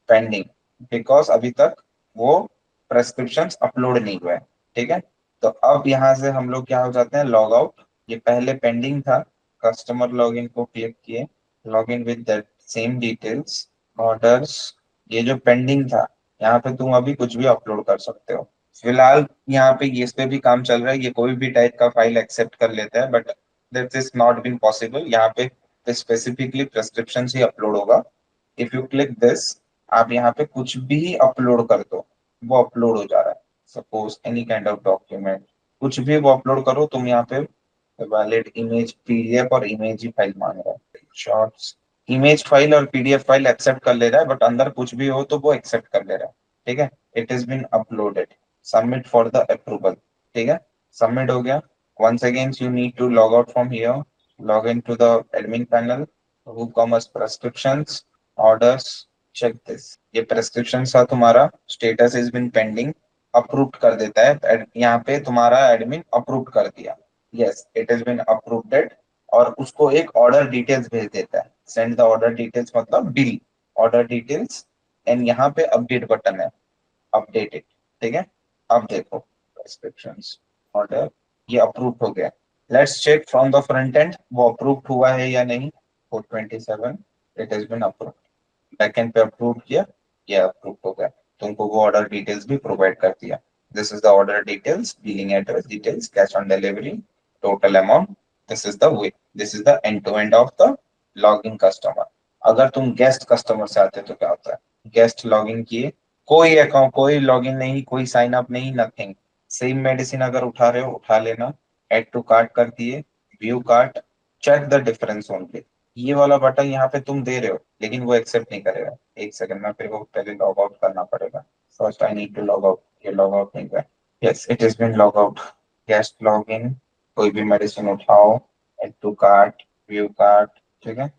pending because अभी तक वो प्रेस्क्रिप्शंस अपलोड नहीं हुए। ठीक है, तो अब यहाँ से हम लोग क्या हो जाते हैं, लॉग आउट। ये पहले पेंडिंग था, कस्टमर लॉगिन को क्लिक किए, login with that same details, orders, ये जो पेंडिंग था यहाँ पे तुम अभी कुछ भी अपलोड कर सकते हो। फिलहाल यहाँ पे ये इस पे भी काम चल रहा है, ये कोई भी टाइप का फाइल एक्सेप्ट कर लेता है, but that is not been possible. यहाँ पे स्पेसिफिकली प्रेस्क्रिप्शन ही अपलोड होगा। इफ यू क्लिक दिस, आप यहाँ पे कुछ भी अपलोड कर दो, वो अपलोड हो जा रहा है। Suppose any kind of document, कुछ भी वो अपलोड करो तुम, यहाँ पे वैलिड इमेज, पीडीएफ और इमेज ही फाइल मांग रहा है, शॉर्ट्स, इमेज फाइल और पीडीएफ फाइल एक्सेप्ट कर ले रहा है, बट अंदर कुछ भी हो तो वो एक्सेप्ट कर ले रहा है। ठीक है, it is been uploaded, submit for the approval. ठीक है, सबमिट हो गया। once again you need to log out from here, log into the admin panel, WooCommerce prescriptions, orders, check this। ये प्रेस्क्रिप्शन था तुम्हारा, status is been pending, approve कर देता है, यहाँ पे तुम्हारा एडमिन अप्रूव कर दिया, yes it is bin approved, और उसको एक ऑर्डर डिटेल्स भेज देता है, सेंड द ऑर्डर डिटेल्स मतलब बिल ऑर्डर डिटेल्स, एंड यहाँ पे अपडेट बटन है, अपडेटेड। ठीक है, अब देखो प्रेस्क्रिप्शंस ऑर्डर, ये अप्रूव हो गया। Let's check from the front end वो अप्रूव हुआ है या नहीं। 427 it has been approved, backend पे अप्रूव किया, ये अप्रूव हो गया, तुमको वो ऑर्डर डिटेल्स भी प्रोवाइड कर दिया। This is the order details, billing address details, cash on delivery, total amount, this is the way, this is the end to end of the logging customer. अगर तुम guest customer से आते तो क्या होता है, गेस्ट लॉगिन किए, कोई अकाउंट, कोई लॉगिन नहीं, कोई साइन अप नहीं, नथिंग, सेम मेडिसिन अगर उठा रहे हो उठा लेना, एड टू कार्ट कर दिए, view cart, check the difference only. ये वाला बटन यहाँ पे तुम दे रहे हो लेकिन वो एक्सेप्ट नहीं करेगा। एक सेकंड में फिर वो पहले लॉग आउट करना पड़ेगा। First I need to log out, ये लॉग आउट नहीं हुआ। Yes it is been log out. Guest log in, कोई भी मेडिसिन उठाओ, add to cart, view cart, ठीक है।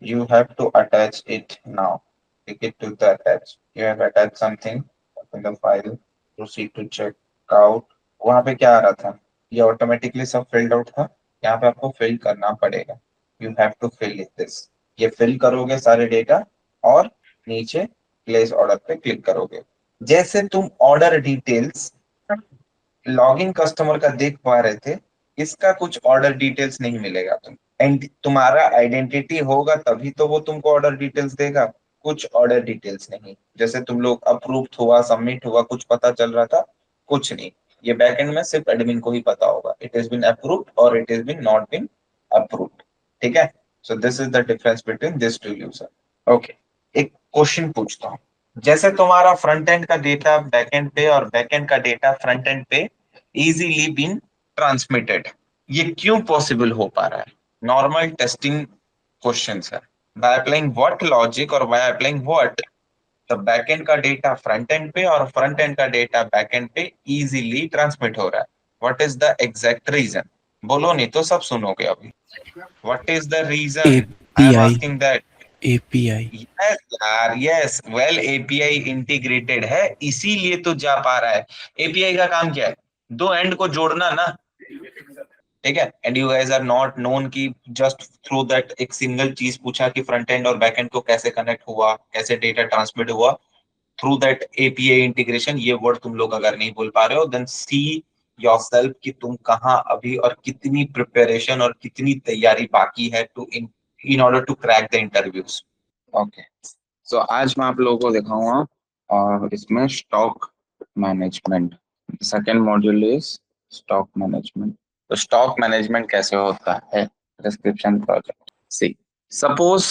You have to attach it now. Click it to the attach. You have attached something. Open the file. Proceed to check out. वहां पे क्या आ रहा था, ये ऑटोमेटिकली सब फिल्ड आउट था, यहाँ पे आपको फिल करना पड़ेगा। You have to fill it this, ये फिल करोगे सारे डेटा और नीचे प्लेस ऑर्डर पे क्लिक करोगे। जैसे तुम ऑर्डर डिटेल्स लॉगिन कस्टमर का देख पा रहे थे, इसका कुछ ऑर्डर डिटेल्स नहीं मिलेगा। तुम एंड तुम्हारा आइडेंटिटी होगा तभी तो वो तुमको ऑर्डर डिटेल्स देगा, कुछ ऑर्डर डिटेल्स नहीं। जैसे तुम लोग अप्रूव्ड हुआ, सबमिट हुआ, कुछ पता चल रहा था, कुछ नहीं। ये बैकएंड में सिर्फ एडमिन को ही पता होगा इट इज बीन अप्रूव्ड और it is been not been approved, ठीक है। So this is the difference between this two user. Okay, एक क्वेश्चन पूछता हूँ, जैसे तुम्हारा फ्रंट एंड का डेटा बैकएंड पे और बैकएंड का डेटा फ्रंट एंड पे इजीली बीन ट्रांसमिटेड, ये क्यों पॉसिबल हो पा रहा है? नॉर्मल टेस्टिंग क्वेश्चन है, बाय अप्लाइंग व्हाट लॉजिक और by applying what the backend का डेटा फ्रंट एंड पे और फ्रंट एंड का डेटा बैकएंड पे इजीली ट्रांसमिट हो रहा है। What is the exact reason? बोलो नहीं तो सब सुनोगे अभी। What is the reason? I am asking that. API. Yes यार, यस, वेल एपीआई इंटीग्रेटेड है इसीलिए तो जा पा रहा है। एपीआई का काम क्या है? दो एंड को जोड़ना ना, ठीक है। And you guys are not known कि जस्ट थ्रू दैट एक सिंगल चीज पूछा कि फ्रंट एंड और बैक एंड को कैसे कनेक्ट हुआ, कैसे डेटा ट्रांसमिट हुआ थ्रू दैट एपीआई इंटीग्रेशन। ये वर्ड तुम लोग अगर नहीं बोल पा रहे हो देन सी योरसेल्फ कि तुम कहाँ अभी और कितनी प्रिपरेशन और कितनी तैयारी बाकी है to in order to crack the interviews. Okay, so आज मैं आप लोगों को दिखाऊंगा और इसमें stock management, second module is stock management. तो स्टॉक मैनेजमेंट कैसे होता है? डिस्क्रिप्शन प्रोजेक्ट सी, सपोज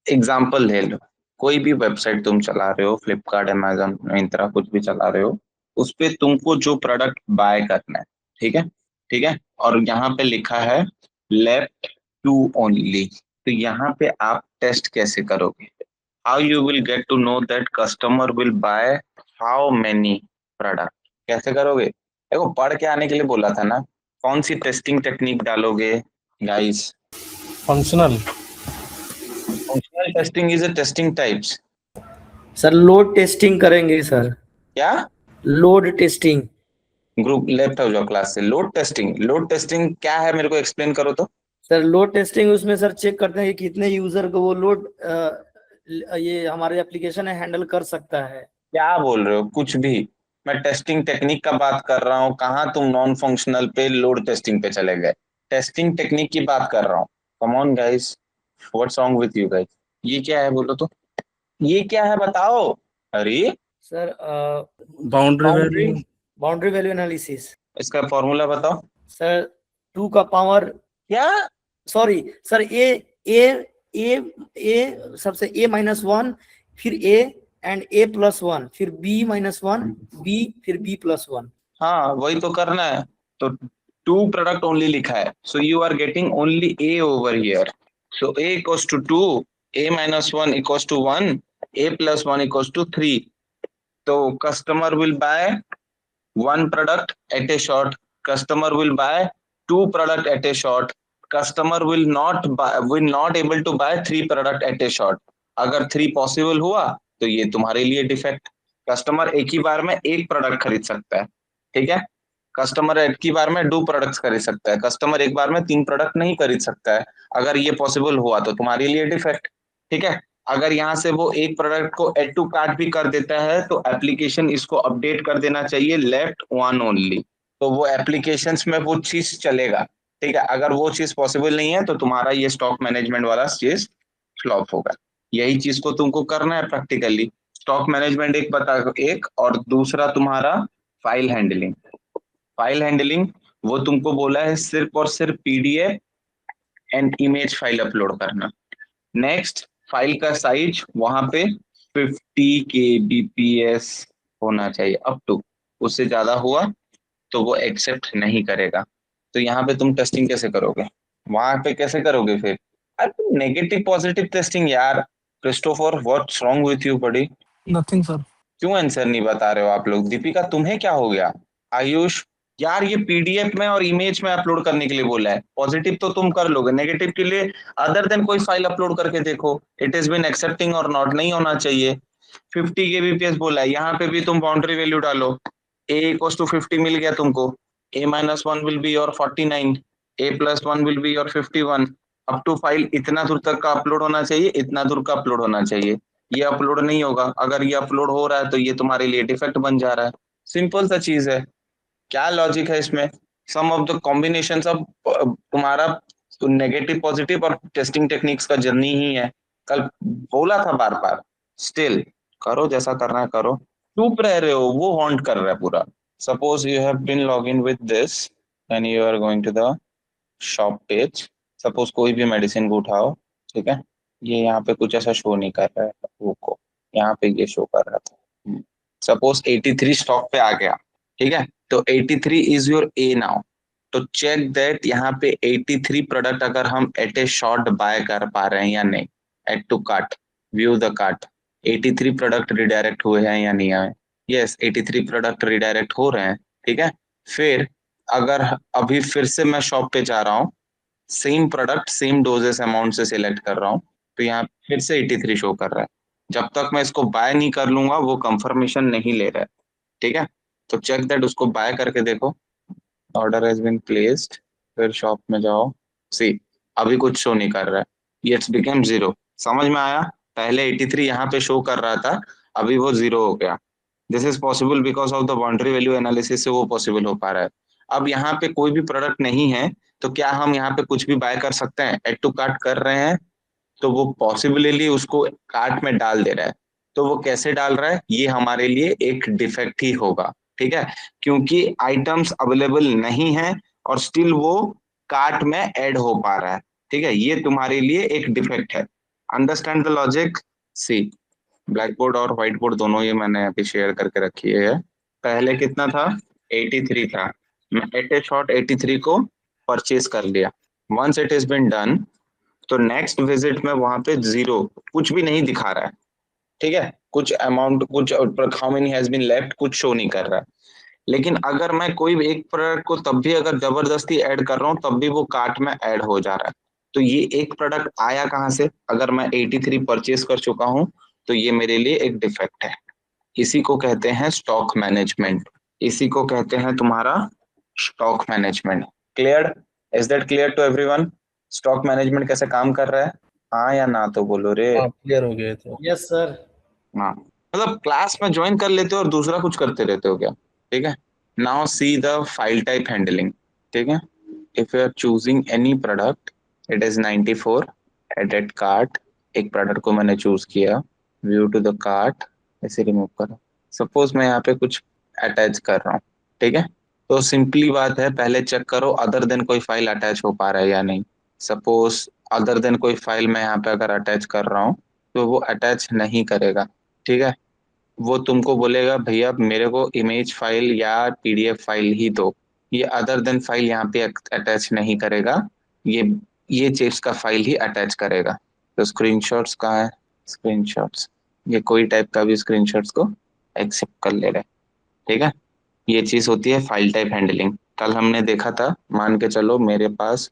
एग्जांपल ले लो, कोई भी वेबसाइट तुम चला रहे हो, फ्लिपकार्ट, अमेजन, मिंत्रा, कुछ भी चला रहे हो, उस पे तुमको जो प्रोडक्ट बाय करना है, ठीक है, ठीक है, और यहाँ पे लिखा है लेफ्ट टू ओनली, तो यहाँ पे आप टेस्ट कैसे करोगे? How you will get to know that customer will buy how many product? कैसे करोगे? देखो, पढ़ के आने के लिए बोला था ना, कौन सी टेस्टिंग टेक्निक डालोगे guys? Functional testing is a testing types. Sir load testing करेंगे सर। क्या? Load testing. ग्रुप लेफ्ट हो जाओ क्लास से। लोड टेस्टिंग, लोड टेस्टिंग क्या है मेरे को एक्सप्लेन करो तो। सर लोड टेस्टिंग उसमें सर चेक करते हैं कि कितने यूजर को वो लोड ये हमारे एप्लीकेशन है हैंडल कर सकता है। क्या बोल रहे हो? कुछ भी। मैं टेस्टिंग टेक्निक का बात कर रहा हूँ, कहाँ तुम नॉन फंक्शनल पे लोड टेस्टिंग पे चले गए? टेस्टिंग टेक्निक की बात कर रहा हूँ। Come on guys, what's wrong with you guys? ये क्या है बोलो तो, ये क्या है बताओ? अरे sir boundary boundary value analysis. इसका फॉर्मूला बताओ। सर 2 का पावर, क्या? सॉरी सर, ए सबसे a-1, फिर a एंड a+1, फिर b-1, b, फिर b+1। हाँ वही तो करना है। तो 2 प्रोडक्ट ओनली लिखा है, so you are getting only a over here. So a equals to 2, a-1 equals to 1, a+1 equals to 3। तो customer will buy 1 product at a shot, customer will buy 2 product at a shot, customer will not able to buy 3 product at a shot। अगर 3 possible हुआ तो ये तुम्हारे लिए defect. Customer एक ही बार में 1 product खरीद सकता है, ठीक है। कस्टमर एक ही बार में 2 प्रोडक्ट्स खरीद सकता है, कस्टमर एक बार में 3 प्रोडक्ट नहीं खरीद सकता है। अगर ये पॉसिबल हुआ तो तुम्हारे लिए डिफेक्ट, ठीक है। अगर यहाँ से वो एक प्रोडक्ट को एड टू कार्ट भी कर देता है तो एप्लीकेशन इसको अपडेट कर देना चाहिए लेफ्ट वन ओनली, तो वो एप्लीकेशंस में वो चीज चलेगा। ठीक है, अगर वो चीज पॉसिबल नहीं है तो तुम्हारा ये स्टॉक मैनेजमेंट वाला चीज फ्लॉप होगा। यही चीज को तुमको करना है प्रैक्टिकली। स्टॉक मैनेजमेंट एक बता, एक और दूसरा तुम्हारा फाइल हैंडलिंग। फाइल हैंडलिंग वो तुमको बोला है सिर्फ और सिर्फ PDF and image file upload करना। नेक्स्ट, फाइल का साइज वहां पे 50 kbps होना चाहिए अप टू, उससे ज्यादा हुआ तो वो एक्सेप्ट नहीं करेगा। तो यहाँ पे तुम टेस्टिंग कैसे करोगे, वहां पे कैसे करोगे फिर? अरे नेगेटिव पॉजिटिव टेस्टिंग यार। Christopher what's wrong with you buddy? Nothing sir. क्यों आंसर नहीं बता रहे हो आप लोग? दीपिका तुम्हें क्या हो गया? आयुष यार ये पीडीएफ में और इमेज में अपलोड करने के लिए बोला है, पॉजिटिव तो तुम कर लोगे, नेगेटिव के लिए अदर देन कोई फाइल अपलोड करके देखो, इट इज बीन एक्सेप्टिंग और नॉट नहीं होना चाहिए। 50 kbps बोला है, यहाँ पे भी तुम बाउंड्री वैल्यू डालो, a इक्वल्स टू 50 मिल गया तुमको, a minus 1 will be your 49, a plus 1 will be your 51। Up to file इतना दूर तक का अपलोड होना चाहिए, इतना दूर का अपलोड होना चाहिए। ये अपलोड नहीं होगा, अगर ये अपलोड हो रहा है तो ये तुम्हारे लिए डिफेक्ट बन जा रहा है। सिंपल सा चीज है, क्या लॉजिक है इसमें? सम ऑफ द कॉम्बिनेशन ऑफ तुम्हारा नेगेटिव पॉजिटिव और टेस्टिंग टेक्निक्स का जर्नी ही है। कल बोला था बार बार, स्टिल करो जैसा करना है करो। चुप रह रहे हो, वो वांट कर रहा है पूरा। Suppose you have been log in with this and you are going to the shop page. Suppose कोई भी मेडिसिन को उठाओ, ठीक है, ये यहाँ पे कुछ ऐसा शो नहीं कर रहा है, वो को यहाँ पे ये शो कर रहा था। सपोज 83 स्टॉक पे आ गया, ठीक है, तो 83 इज योर ए नाउ। तो चेक दैट यहाँ पे 83 प्रोडक्ट अगर हम एट ए शॉट बाय कर पा रहे हैं या नहीं। Add to cart, view the cart, 83 product redirect हुए हैं या नहीं आए? यस, 83 प्रोडक्ट रिडायरेक्ट हो रहे हैं, ठीक है। फिर अगर अभी फिर से मैं शॉप पे जा रहा हूँ, same product same doses amount से सिलेक्ट कर रहा हूँ, तो यहाँ फिर से 83 शो कर रहा है। जब तक मैं इसको बाय नहीं कर लूंगा वो कंफर्मेशन नहीं ले रहा है, ठीक है। तो चेक दैट, उसको बाय करके देखो, ऑर्डर हैज बीन प्लेस्ड, फिर शॉप में जाओ, सी अभी कुछ शो नहीं कर रहा है, इट्स बिकम 0। समझ में आया? पहले 83 यहाँ पे शो कर रहा था, अभी वो 0 हो गया। This is possible because of the boundary value analysis से वो पॉसिबल हो पा रहा है। अब यहाँ पे कोई भी प्रोडक्ट नहीं है, तो क्या हम यहाँ पे कुछ भी बाय कर सकते हैं? एड टू कार्ट कर रहे हैं तो वो पॉसिबली उसको कार्ट में डाल दे रहा है। तो वो कैसे डाल रहा है, ये हमारे लिए एक डिफेक्ट ही होगा, ठीक है, क्योंकि आइटम्स अवेलेबल नहीं है और स्टिल वो कार्ट में ऐड हो पा रहा है, ठीक है, ये तुम्हारे लिए एक डिफेक्ट है। Understand the logic? See, black board और व्हाइट बोर्ड दोनों ये मैंने अभी शेयर करके रखी है। पहले कितना था? 83 था, मैं एट ए शॉट 83 को परचेज कर लिया। Once it is been done, तो नेक्स्ट विजिट में वहां पे 0 कुछ भी नहीं दिखा रहा है, ठीक है, कुछ अमाउंट, कुछ how many has been left कुछ शो नहीं कर रहा है। लेकिन अगर मैं कोई भी एक प्रोडक्ट को तब भी अगर जबरदस्ती ऐड कर रहा हूँ तब भी वो कार्ट में ऐड हो जा रहा है। तो ये एक प्रोडक्ट आया कहाँ से? अगर मैं 83 परचेज कर चुका हूँ तो ये मेरे लिए एक डिफेक्ट है। इसी को कहते हैं स्टॉक मैनेजमेंट, इसी को कहते हैं तुम्हारा stock management. Clear? Is that clear to everyone? Stock management कैसे काम कर रहा है? हाँ या ना तो बोलो रे। हाँ क्लियर हो गए तो। Yes sir. हाँ, मतलब क्लास में ज्वाइन कर लेते हो और दूसरा कुछ करते रहते हो क्या? ठीक है, now see the file type handling, ठीक है। If you are choosing any product, it is 94, added cart, एक प्रोडक्ट को मैंने चूज किया, व्यू टू द कार्ट, ऐसे रिमूव करो। सपोज मैं यहाँ पे कुछ अटैच कर रहा हूँ, ठीक है, तो सिंपली बात है, पहले चेक करो अदर देन कोई फाइल अटैच हो पा रहा है या नहीं। सपोज अदर देन कोई फाइल मैं यहाँ पे अगर अटैच कर रहा हूँ तो वो अटैच नहीं करेगा, ठीक है, वो तुमको बोलेगा भैया मेरे को इमेज फाइल या पीडीएफ फाइल ही दो, ये अदर देन फाइल यहाँ पे अटैच नहीं करेगा, ये चिप्स का फाइल ही अटैच करेगा। तो स्क्रीनशॉट्स कहाँ है? स्क्रीनशॉट्स, ये कोई टाइप का भी स्क्रीनशॉट्स को एक्सेप्ट कर ले रहे, ठीक है। ये चीज होती है फाइल टाइप हैंडलिंग। कल हमने देखा था, मान के चलो मेरे पास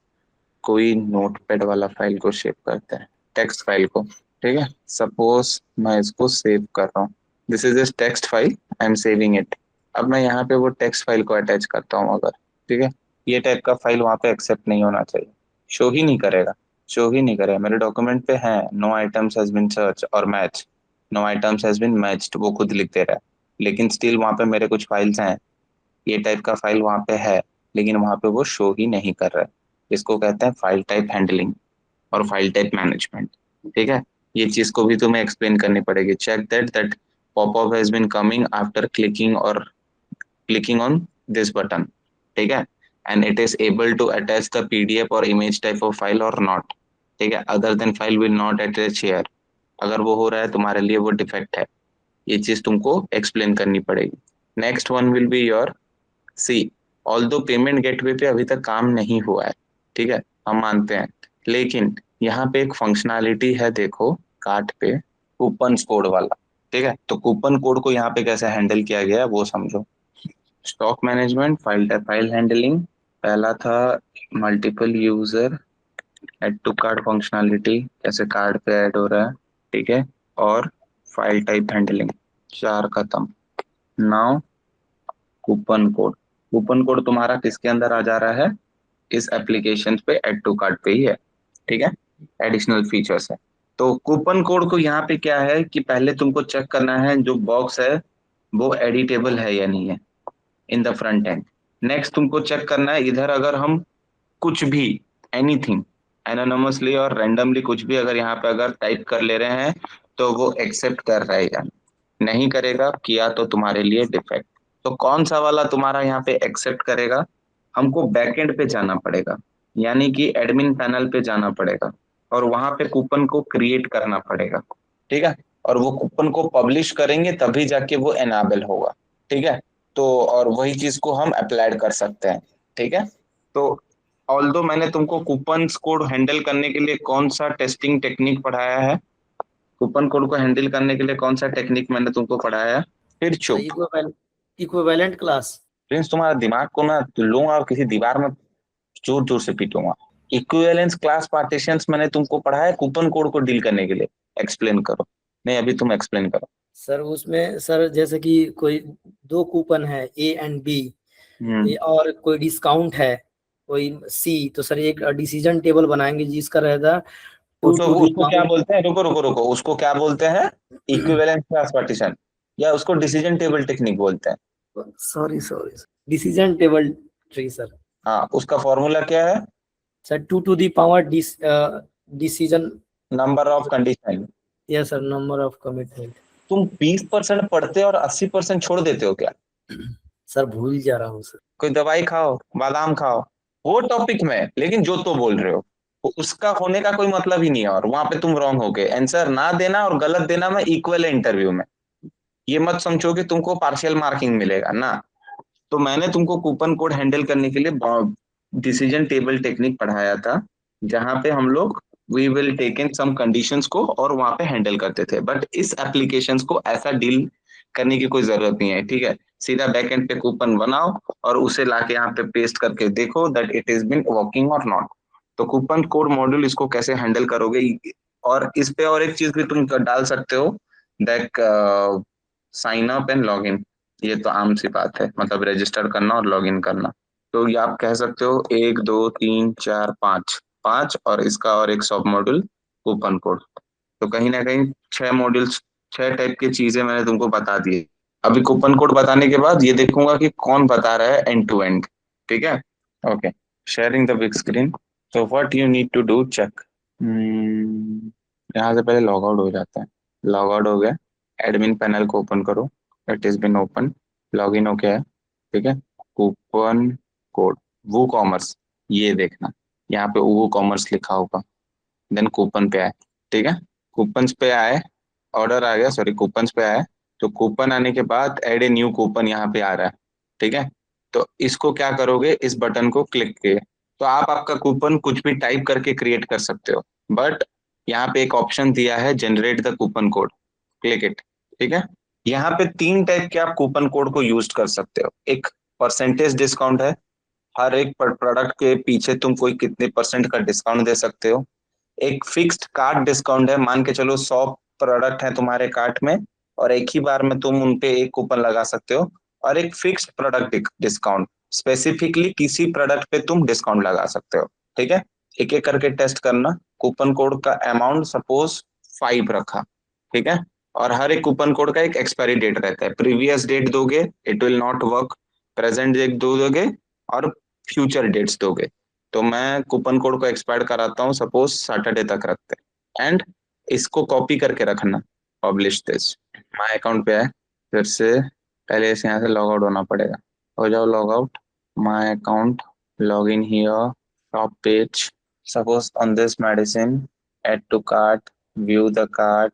कोई नोटपैड वाला फाइल को सेव करते हैं, टेक्स्ट फाइल को, ठीक है, सपोज मैं इसको सेव कर रहा हूँ, this is is text file, I am saving it. अब मैं यहाँ पे वो टेक्स्ट फाइल को अटैच करता हूँ अगर, ठीक है, ये टाइप का फाइल वहाँ पे एक्सेप्ट नहीं होना चाहिए, शो ही नहीं करेगा, शो ही नहीं करेगा। मेरे डॉक्यूमेंट पे है no items has been search और match, no items has been matched, वो खुद लिख दे रहा है, लेकिन स्टिल वहाँ पे मेरे कुछ फाइल्स हैं, ये टाइप का फाइल वहाँ पे है, लेकिन वहाँ पे वो शो ही नहीं कर रहा है। इसको कहते हैं फाइल टाइप हैंडलिंग और फाइल टाइप मैनेजमेंट। ठीक है, ये चीज को भी तुम्हें एक्सप्लेन करनी पड़ेगी। Check that popup has been coming after clicking on this button. ठीक है, and it is able to attach the PDF और इमेज टाइप ऑफ फाइल और नॉट। ठीक है, other than file will not attach here. अगर वो हो रहा है तुम्हारे लिए वो डिफेक्ट है, ये चीज तुमको एक्सप्लेन करनी पड़ेगी। Next one will be your see, although payment gateway पे अभी तक काम नहीं हुआ है, ठीक है, हम मानते हैं, लेकिन यहाँ पे एक फंक्शनैलिटी है, देखो कार्ड पे कूपन कोड वाला। ठीक है, तो कूपन कोड को यहाँ पे कैसे हैंडल किया गया है वो समझो। स्टॉक मैनेजमेंट, फाइल हैंडलिंग, पहला था multiple user add to cart functionality, कैसे कार्ड पे ऐड हो रहा है। ठीक है, और फाइल टाइप हैंडलिंग, 4 खत्म। नाउ कूपन कोड तुम्हारा किसके अंदर आ जा रहा है, इस एप्लीकेशन पे एड टू कार्ट पे ही है। ठीक है, एडिशनल फीचर्स है। तो कूपन कोड को यहाँ पे क्या है कि पहले तुमको चेक करना है जो बॉक्स है वो एडिटेबल है या नहीं है in the front and. Next तुमको चेक करना है इधर अगर हम कुछ भी एनीथिंग एनोनिमसली और रैंडमली कुछ भी अगर यहाँ पे अगर टाइप कर ले रहे हैं तो वो एक्सेप्ट कर रहा है या नहीं करेगा, किया तो तुम्हारे लिए डिफेक्ट। तो कौन सा वाला तुम्हारा यहाँ पे एक्सेप्ट करेगा, हमको बैकएंड पे जाना पड़ेगा, यानी कि एडमिन पैनल पे जाना पड़ेगा और वहां पे कूपन को क्रिएट करना पड़ेगा। ठीक है, और वो कूपन को पब्लिश करेंगे तभी जाके वो एनाबल होगा। ठीक है, तो और वही चीज को हम अप्लाई कर सकते हैं। ठीक है, तो ऑल्दो मैंने तुमको कूपन कोड हैंडल करने के लिए कौन सा टेस्टिंग टेक्निक पढ़ाया है, कूपन कोड को हैंडल करने के लिए कौन सा टेक्निक मैंने तुमको पढ़ाया है, फिर चुप। Equivalent class. प्रिंस तुम्हारा दिमाग को ना लूंगा और किसी दीवार में जोर जोर से पीटूंगा। इक्विवेलेंस क्लास पार्टीशंस मैंने तुमको पढ़ाया कूपन कोड को डील करने के लिए, एक्सप्लेन करो। नहीं अभी तुम एक्सप्लेन करो। सर उसमें सर जैसे कि कोई 2 कूपन है ए एंड बी, और कोई डिस्काउंट है कोई सी, तो सर एक डिसीजन टेबल बनाएंगे जिसका रहेगा उसको क्या बोलते हैं, रुको रुको रुको, उसको क्या बोलते हैं, इक्विवेलेंस क्लास पार्टीशन या उसको डिसीजन टेबल टेक्निक बोलते हैं। Sorry decision table tree sir. हाँ, उसका फॉर्मूला क्या है sir 2 to the power decision number of condition. Yes sir, number of commitment. तुम 20% पढ़ते और 80% छोड़ देते हो क्या? सर भूल जा रहा हूँ सर। कोई दवाई खाओ, बादाम खाओ, वो टॉपिक में, लेकिन जो तो बोल रहे हो उसका होने का कोई मतलब ही नहीं है, और वहां पे तुम रॉन्ग हो गए। आंसर ना देना और गलत देना में इक्वल है इंटरव्यू में, ये मत समझो कि तुमको पार्शियल मार्किंग मिलेगा ना। तो मैंने तुमको कूपन कोड हैंडल करने के लिए डिसीजन टेबल टेक्निक पढ़ाया था, जहां पे हम लोग we will take in some conditions को और वहां पे हैंडल करते थे। बट इस एप्लीकेशंस को ऐसा डील करने की कोई जरूरत नहीं है। ठीक है, सीधा बैक एंड पे कूपन बनाओ और उसे लाके यहाँ पे पेस्ट करके देखो that it is been working और नॉट। तो कूपन कोड मॉड्यूल इसको कैसे हैंडल करोगे, और इस पे और एक चीज भी तुम डाल सकते हो, that sign up and log in. ये तो आम सी बात है, मतलब रजिस्टर करना और लॉग इन करना। तो ये आप कह सकते हो 1 2 3 4 5 और इसका और एक सब मॉड्यूल कूपन कोड। तो कहीं ना कहीं 6 मॉड्यूल्स, 6 टाइप की चीजें मैंने तुमको बता दी। अभी कूपन कोड बताने के बाद ये देखूंगा कि कौन बता रहा है एंड टू एंड। ठीक है, okay, sharing the big screen. तो what you need to do, check. यहाँ से पहले लॉग आउट हो जाता है। लॉग आउट हो गया, एडमिन पैनल को ओपन करो, it is bin open. Log in हो गया है। ठीक है, कूपन कोड वो कॉमर्स, ये देखना यहाँ पे वो कॉमर्स लिखा होगा, देन कूपन पे आए। ठीक है, कूपन पे आए, ऑर्डर आ गया, सॉरी कूपन पे आए, तो कूपन आने के बाद एड ए न्यू कूपन यहाँ पे आ रहा है। ठीक है, तो इसको क्या करोगे, इस बटन को क्लिक किए तो आप आपका कूपन कुछ भी टाइप करके क्रिएट कर सकते हो, बट यहाँ पे एक ऑप्शन दिया है generate the coupon code, click it. ठीक है, यहाँ पे 3 टाइप के आप कूपन कोड को यूज कर सकते हो। एक परसेंटेज डिस्काउंट है, हर एक प्रोडक्ट के पीछे तुम कोई कितने % का डिस्काउंट दे सकते हो। एक फिक्स्ड कार्ट डिस्काउंट है, मान के चलो 100 प्रोडक्ट है तुम्हारे कार्ट में और एक ही बार में तुम उनपे एक कूपन लगा सकते हो। और एक फिक्स्ड प्रोडक्ट डिस्काउंट, स्पेसिफिकली किसी प्रोडक्ट पे तुम डिस्काउंट लगा सकते हो। ठीक है, एक एक करके टेस्ट करना। कूपन कोड का अमाउंट सपोज 5 रखा, ठीक है, और हर एक कूपन कोड का एक एक्सपायरी डेट रहता है। प्रीवियस डेट दोगे it will not work, present date दोगे और फ्यूचर डेट्स दोगे। तो मैं कूपन कोड को एक्सपायर कराता हूँ, सपोज सैटरडे तक रखते हैं, एंड इसको कॉपी करके रखना, पब्लिश दिस। माय अकाउंट पे है, फिर से पहले से यहाँ से लॉग आउट होना पड़ेगा। हो जाओ log out, my account, log in here, top page, suppose on this medicine, add to cart, view the cart.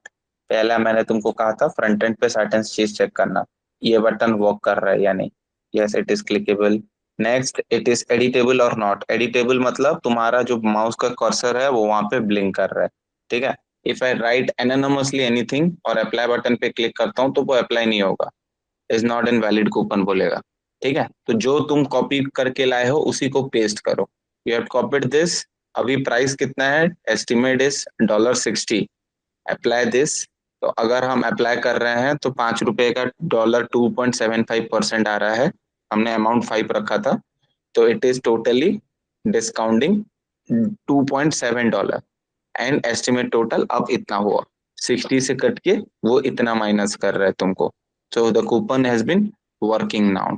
पहला मैंने तुमको कहा था फ्रंट एंड पे सर्टेन चीज चेक करना, ये बटन वर्क कर रहा है या नहीं, yes it is clickable. Next, it is editable और नॉट एडिटेबल, मतलब तुम्हारा जो माउस का कर्सर है वो वहां पे ब्लिंक कर रहा है, ठीक है। If I right anonymously anything और अप्लाई बटन पे क्लिक करता हूँ तो वो अप्लाई नहीं होगा, is not in valid coupon बोलेगा, ठीक है। तो जो तुम कॉपी करके लाए हो उसी को पेस्ट करो। यू हैव कॉपीड दिस, अभी प्राइस कितना है, एस्टिमेट इज $60, अप्लाई दिस। तो अगर हम अप्लाई कर रहे हैं तो ₹5 का $2.75% आ रहा है, हमने अमाउंट 5 रखा था, तो it is totally discounting $2.7 and estimate total अब इतना हुआ, 60 से कट के वो इतना माइनस कर रहा है तुमको। So the coupon has been working now,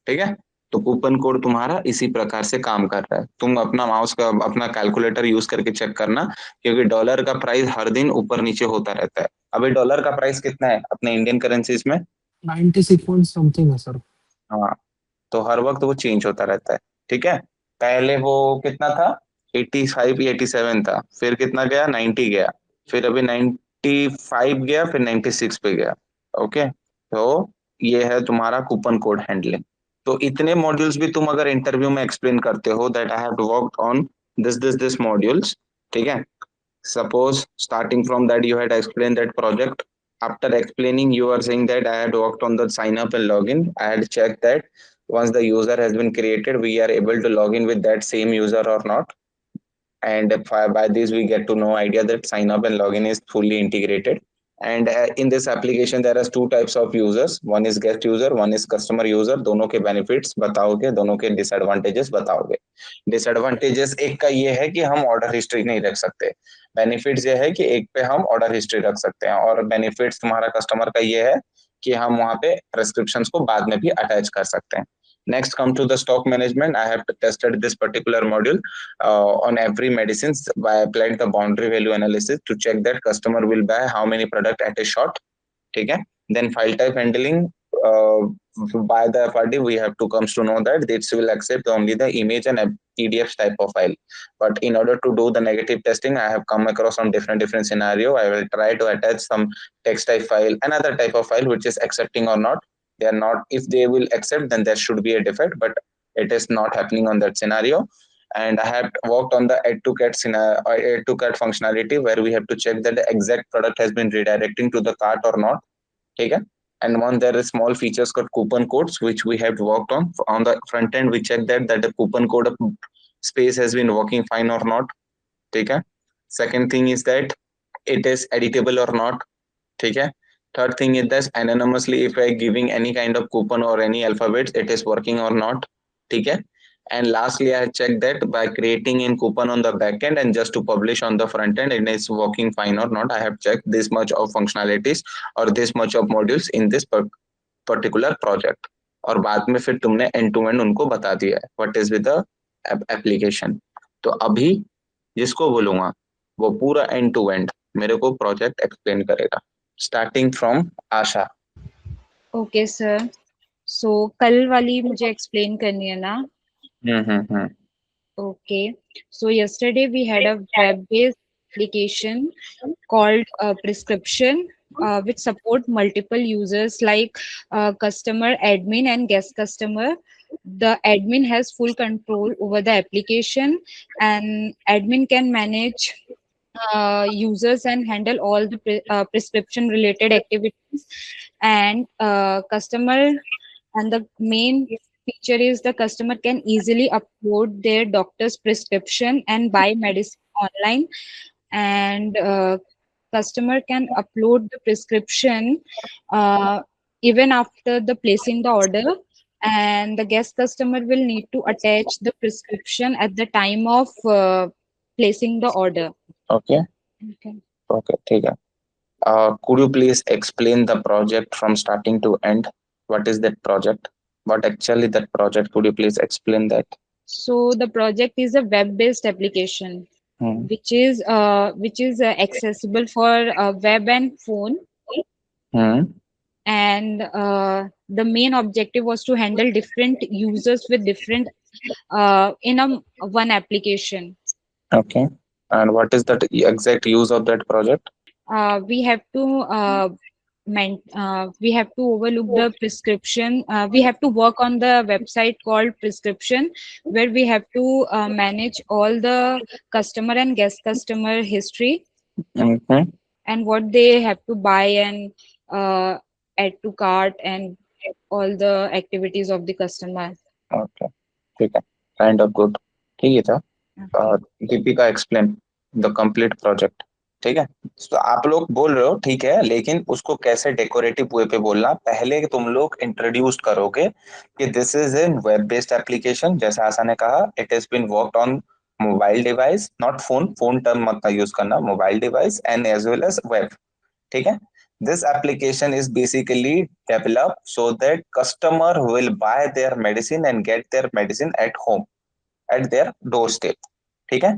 ठीक है। तो कूपन कोड तुम्हारा इसी प्रकार से काम कर रहा है। तुम अपना माउस का अपना कैलकुलेटर यूज करके चेक करना, क्योंकि डॉलर का प्राइस हर दिन ऊपर नीचे होता रहता है। अभी डॉलर का प्राइस कितना है अपने इंडियन करेंसीज में? 96 पॉइंट समथिंग है सर। हाँ, तो हर वक्त वो चेंज होता रहता है, ठीक है। पहले वो कितना था, 85 या 87 था, फिर कितना गया, 90 गया, फिर अभी 95 गया, फिर 96 पे गया, ओके। तो ये है तुम्हारा कूपन कोड हैंडलिंग। तो इतने मॉड्यूल्स भी तुम अगर इंटरव्यू में एक्सप्लेन करते हो that I have worked on this modules, ठीक है। Suppose starting from that you had explained that project. After explaining, you are saying that I had worked on the sign up and login. I had checked that once the user has been created, we are able to log in with that same user or not. And by this, we get to know idea that sign up and login is fully integrated. And in this application, there are two types of users. One is guest user, one is customer user. दोनों के benefits बताओगे, दोनों के disadvantages बताओगे। Disadvantages एक का ये है कि हम order history नहीं रख सकते। Benefits ये है कि एक पे हम order history रख सकते हैं, और benefits तुम्हारा customer का ये है कि हम वहाँ पे prescriptions को बाद में भी attach कर सकते हैं। Next, come to the stock management. I have tested this particular module on every medicines by applied the boundary value analysis to check that customer will buy how many product at a shot, ठीक है। Then file type handling, by the FRD we have to comes to know that this will accept only the image and PDF type of file. But in order to do the negative testing, I have come across some different scenario. I will try to attach some text type file, another type of file which is accepting or not. They are not, if they will accept then there should be a defect, but it is not happening on that scenario. And I have worked on the add to cart functionality, where we have to check that the exact product has been redirecting to the cart or not, okay. And one, there is small features called coupon codes which we have worked on the front end. We check that the coupon code space has been working fine or not, okay. Second thing is that it is editable or not, okay. Third thing is that anonymously if I giving any kind of coupon or any alphabets, it is working or not, okay. And lastly, I checked that by creating in coupon on the back end and just to publish on the front end, it is working fine or not. I have checked this much of functionalities or this much of modules in this particular project. और बाद में फिर तुमने end to end उनको बता दिया है what is with the application. तो अभी जिसको बोलूंगा वो पूरा end to end मेरे को प्रोजेक्ट एक्सप्लेन करेगा, starting from Asha. Okay sir, so कल वाली मुझे एक्सप्लेन करनी है ना? Okay, so yesterday we had a web-based application called Prescription, which support multiple users like customer, admin, and guest customer. The admin has full control over the application, and admin can manage users and handle all the prescription related activities, and customer, and the main feature is the customer can easily upload their doctor's prescription and buy medicine online, and customer can upload the prescription even after the placing the order, and the guest customer will need to attach the prescription at the time of placing the order. Okay, Okay. okay, ठीक है। Could you please explain the project from starting to end? What is that project? What actually that project? Could you please explain that? So the project is a web-based application, which is accessible for web and phone. And the main objective was to handle different users with different in one application. Okay. And what is that exact use of that project? We have to we have to overlook the prescription. We have to work on the website called prescription, where we have to manage all the customer and guest customer history, Okay. and what they have to buy and add to cart, and all the activities of the customer. Okay. ठीक है. Kind of good. ठीक है था. Deepika explain the complete project. ठीक है. तो आप लोग बोल रहे हो ठीक है, लेकिन उसको कैसे डेकोरेटिव वे पे बोलना, पहले तुम लोग इंट्रोड्यूस करोगे कि this is a web based application. जैसा आशा ने कहा, it has been worked on mobile device, not phone. Phone term मत यूज करना, mobile device and as well as web. ठीक है. This application is basically developed so that customer will buy their medicine and get their medicine at home, at their doorstep. ठीक है.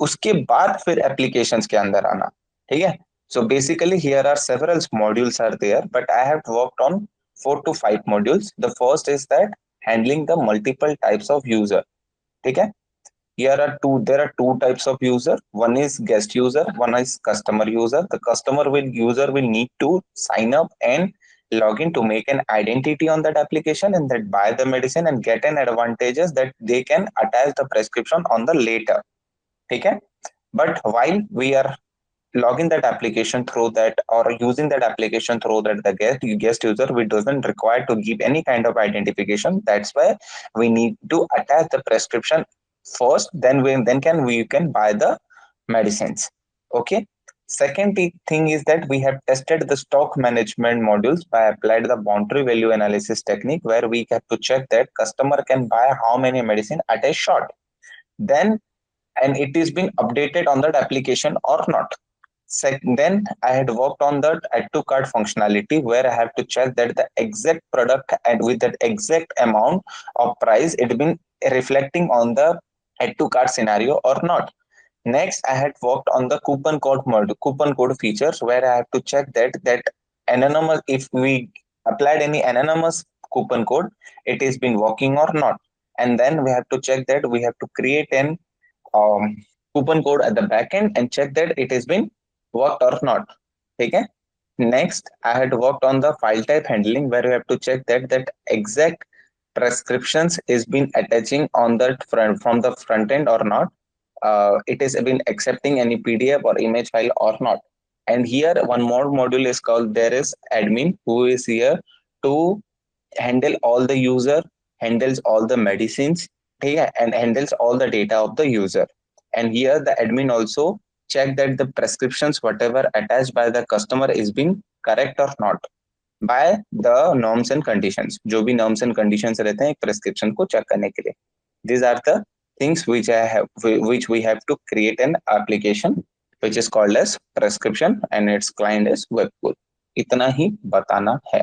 उसके बाद फिर applications के अंदर आना. ठीक है. So basically here are several modules are there, but I have worked on 4 to 5 modules. The first is that handling the multiple types of user. ठीक है. There are two types of user. One is guest user, one is customer user. The user will need to sign up and log in to make an identity on that application, and that buy the medicine and get an advantages that they can attach the prescription on the later. Okay. But while we are logging that application through that, or using that application through that, the guest user, we doesn't require to give any kind of identification. That's why we need to attach the prescription first, then we can buy the medicines. Okay. Second thing is that we have tested the stock management modules by applied the boundary value analysis technique, where we have to check that customer can buy how many medicine at a shot, then and it is being updated on that application or not. Then I had worked on the add to cart functionality, where I have to check that the exact product and with that exact amount of price it been reflecting on the add to cart scenario or not. Next, I had worked on the coupon code features, where I have to check that anonymous, if we applied any anonymous coupon code, it is been working or not. And then we have to check that we have to create an coupon code at the back end and check that it has been worked or not. Okay. Next, I had worked on the file type handling, where we have to check that exact prescriptions is been attaching on that front from the front end or not. It has been accepting any PDF or image file or not. And here one more module is called, there is admin, who is here to handle all the user, handles all the medicines, and handles all the data of the user. And here the admin also check that the prescriptions whatever attached by the customer is being correct or not by the norms and conditions. जो भी norms and conditions रहते हैं एक prescription को check करने के लिए. These are the things which we have to create an application which is called as prescription, and its client is Webpool. इतना ही बताना है.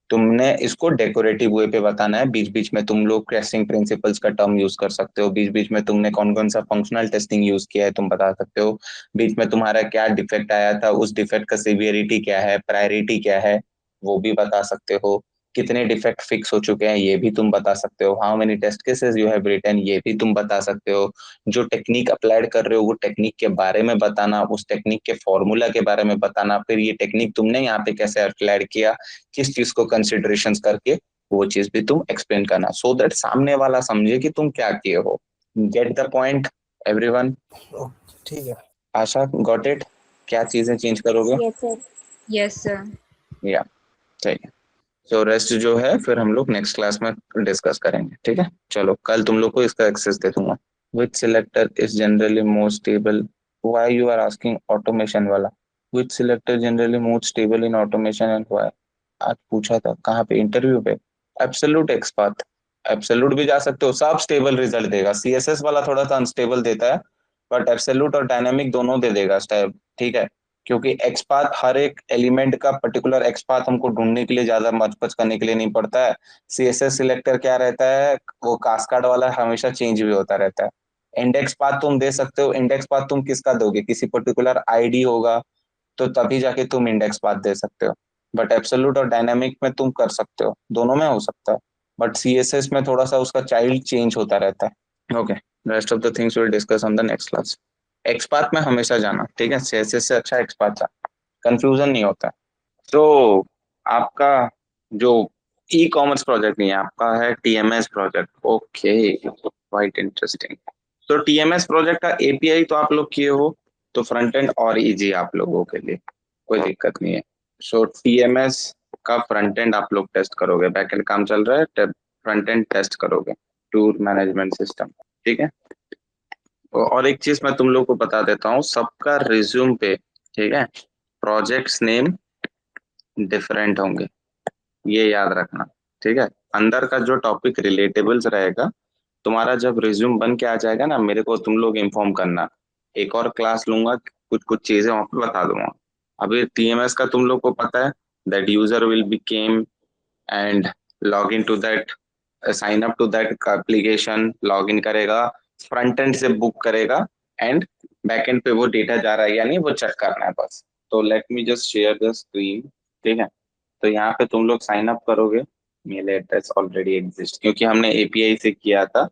तुमने इसको डेकोरेटिव वे पे बताना है. बीच बीच में तुम लोग टेस्टिंग प्रिंसिपल्स का टर्म यूज कर सकते हो. बीच बीच में तुमने कौन कौन सा फंक्शनल टेस्टिंग यूज किया है तुम बता सकते हो. बीच में तुम्हारा क्या डिफेक्ट आया था, उस डिफेक्ट का सिवियरिटी क्या है, प्रायोरिटी क्या है, वो भी बता सकते हो. कितने डिफेक्ट फिक्स हो चुके हैं ये भी तुम बता सकते हो. How many test cases you have written ये भी तुम बता सकते हो. जो टेक्निक अप्लाइड कर रहे हो वो टेक्निक के बारे में बताना, उस टेक्निक के फॉर्मूला के बारे में बताना. फिर ये टेक्निक तुमने यहाँ पे कैसे अप्लाइड किया, किस चीज को कंसिडरेशन करके, वो चीज भी तुम एक्सप्लेन करना, सो दैट सामने वाला समझे कि तुम क्या किए हो. Get the point everyone? ठीक है. आशा गॉट इट? क्या चीजें चेंज करोगे? Yes sir. या ठीक है. तो रेस्ट जो है फिर हम लोग नेक्स्ट क्लास में डिस्कस करेंगे. ठीक है. चलो कल तुम लोग को इसका एक्सेस दे दूंगा. Which selector is generally more stable? Why you are asking automation वाला? Which selector generally more stable in automation and why? आज पूछा था कहाँ पे? इंटरव्यू पे. Absolute expert. एब्सोल्यूट भी जा सकते हो, सब स्टेबल रिजल्ट देगा. सीएसएस वाला थोड़ा सा अनस्टेबल देता है, बट एब्सोल्यूट और डायनामिक दोनों दे देगा. ठीक है. क्योंकि एक्सपाथ हर एक एलिमेंट का पर्टिकुलर एक्सपाथ हमको ढूंढने के लिए ज्यादा मचपच करने के लिए नहीं पड़ता है। सीएसएस सिलेक्टर क्या रहता है, वो कास्केड वाला हमेशा चेंज भी होता रहता है। इंडेक्स पाथ तुम दे सकते हो, इंडेक्स पाथ तुम किसका दोगे, किसी पर्टिकुलर आईडी होगा तो तभी जाके तुम इंडेक्स पाथ दे सकते हो। बट एब्सोल्यूट और डायनामिक में तुम कर सकते हो, दोनों में हो सकता है, बट सीएसएस में थोड़ा सा उसका चाइल्ड चेंज होता रहता है। Okay, rest of the things will discuss on the next class. XPath में हमेशा जाना, ठीक है, सीएसएस से अच्छा एक्सपाथ जा, कंफ्यूजन नहीं होता। तो आपका जो ई कॉमर्स प्रोजेक्ट नहीं है, आपका है TMS project. Okay, quite interesting. तो टीएमएस प्रोजेक्ट का एपीआई तो आप लोग किए हो, तो फ्रंट एंड और इजी आप लोगों के लिए, कोई दिक्कत नहीं है। सो टीएमएस का फ्रंट एंड आप लोग टेस्ट करोगे, बैक एंड काम चल रहा है, फ्रंट एंड टेस्ट करोगे, टूर मैनेजमेंट सिस्टम, ठीक है। और एक चीज मैं तुम लोग को बता देता हूँ, सबका रिज्यूम पे, ठीक है, प्रोजेक्ट्स नेम डिफरेंट होंगे, ये याद रखना, ठीक है। अंदर का जो टॉपिक रिलेटेबल्स रहेगा, तुम्हारा जब रिज्यूम बन के आ जाएगा ना, मेरे को तुम लोग इन्फॉर्म करना, एक और क्लास लूंगा, कुछ कुछ चीजें वहां पे बता दूंगा। अभी टीएमएस का तुम लोग को पता है, that user will be came and log in to that, sign up to that application, log in करेगा, फ्रंट एंड से बुक करेगा, एंड बैक एंड पे वो डेटा जा रहा है या नहीं वो चेक करना है बस। तो let me just share the screen, ठीक है। तो यहाँ पे तुम लोग साइन अप करोगे, मेल एड्रेस ऑलरेडी एग्जिस्ट क्योंकि हमने एपीआई से किया था,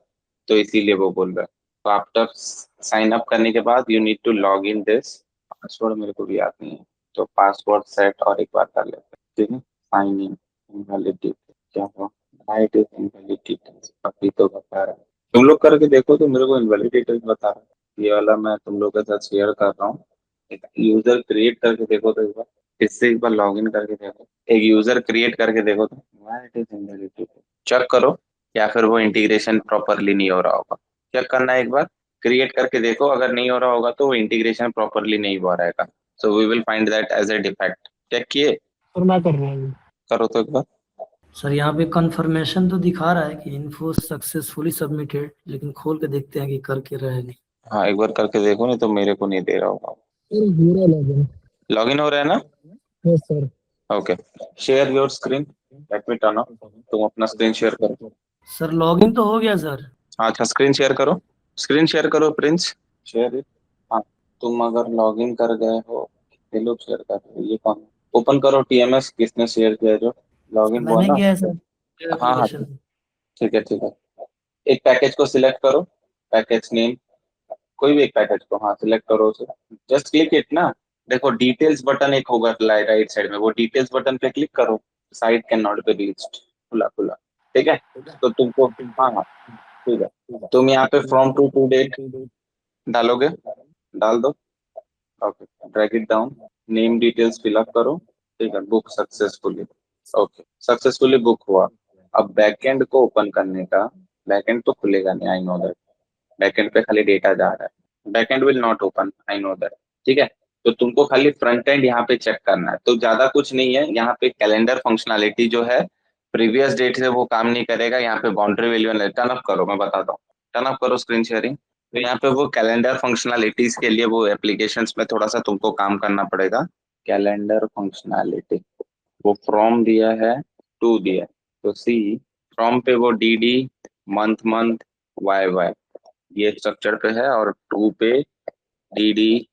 तो इसीलिए वो बोल रहा है। तो आफ्टर साइन अप करने के बाद you need to log in this, password मेरे को भी याद नहीं है, तो पासवर्ड सेट और एक बार कर लेते हैं, ठीक है। साइन इन, इनवैलिड क्या हुआ, राइट इज इनवैलिड डिटेल्स, अभी तो बता रहा है, तुम लोग करके देखो तो मेरे को इनवैलिड डिटेल्स बता रहा है। ये वाला मैं तुम लोग के साथ शेयर कर रहा हूँ, एक यूजर क्रिएट करके देखो तो एक बार, इससे एक बार लॉग इन करके देखो, एक यूजर क्रिएट करके देखो तो इट इज इनवैलिड, चेक करो, या फिर वो इंटीग्रेशन प्रॉपरली नहीं हो रहा होगा, चेक करना है एक बार, क्रिएट करके देखो, अगर नहीं हो रहा होगा तो वो इंटीग्रेशन प्रॉपरली नहीं हुआ रहेगा, so we will find that as a defect. Check किए, और मैं कर रहा हूँ। करो तो एक बार। सर यहाँ पे कंफर्मेशन तो दिखा रहा है कि इन्फो सक्सेसफुली सबमिटेड, लेकिन खोल के देखते हैं कि करके रहे नहीं। हाँ एक बार करके देखो, नहीं तो मेरे को नहीं दे रहा होगा। लॉग इन हो रहा है ना? Yes sir. Okay, share your screen, late me turn of, तुम अपना स्क्रीन शेयर करो। सर लॉगिन तो हो गया सर। हाँ अच्छा, स्क्रीन शेयर करो, स्क्रीन शेयर करो प्रिंस, शेयर इट। हाँ, तुम अगर लॉग इन कर गए हो, ये लोग शेयर कर रहे हो, ये कौन, ओपन करो टीएमएस, किसने शेयर किया है जो लॉग इन हुआ मैंने ना? किया है सर हाँ हाँ, एप्लीकेशन। ठीक है ठीक है। एक पैकेज को सिलेक्ट करो, पैकेज नेम, कोई भी एक पैकेज को, हाँ सिलेक्ट करो उसे, जस्ट क्लिक इट ना। देखो डिटेल्स बटन एक होगा राइट साइड में, वो डिटेल्स बटन पे क्लिक करो, site can not be reached, खुला खुला, ठीक है। तो तुमको, हाँ हाँ ठीक है, तुम यहाँ पे फ्रॉम टू डेट डालोगे, डाल दो, okay, drag it down, name details fill up करो, ठीक है, book successfully, okay successfully book हुआ। अब बैकएंड को ओपन करने का, बैकएंड तो खुलेगा नहीं, आई नो दैट, बैकएंड पे खाली डेटा जा रहा है, backend will not open, I know that, ठीक है। तो तुमको खाली फ्रंट एंड यहाँ पे चेक करना है, तो ज्यादा कुछ नहीं है, यहाँ पे कैलेंडर फंक्शनैलिटी जो है प्रीवियस डेट से वो काम नहीं करेगा, यहाँ पे बाउंड्री वैल्यू टर्न अप करो, मैं बताता हूँ, टर्न अप करो स्क्रीन शेयरिंग। तो यहाँ पे वो कैलेंडर फंक्शनैलिटीज के लिए वो एप्लीकेशंस में थोड़ा सा तुमको काम करना पड़ेगा। कैलेंडर फंक्शनैलिटी, वो फ्रॉम दिया है, टू दिया है, तो सी फ्रॉम पे वो D D, month month, Y Y, ये स्ट्रक्चर पे है, और टू पे डी डी,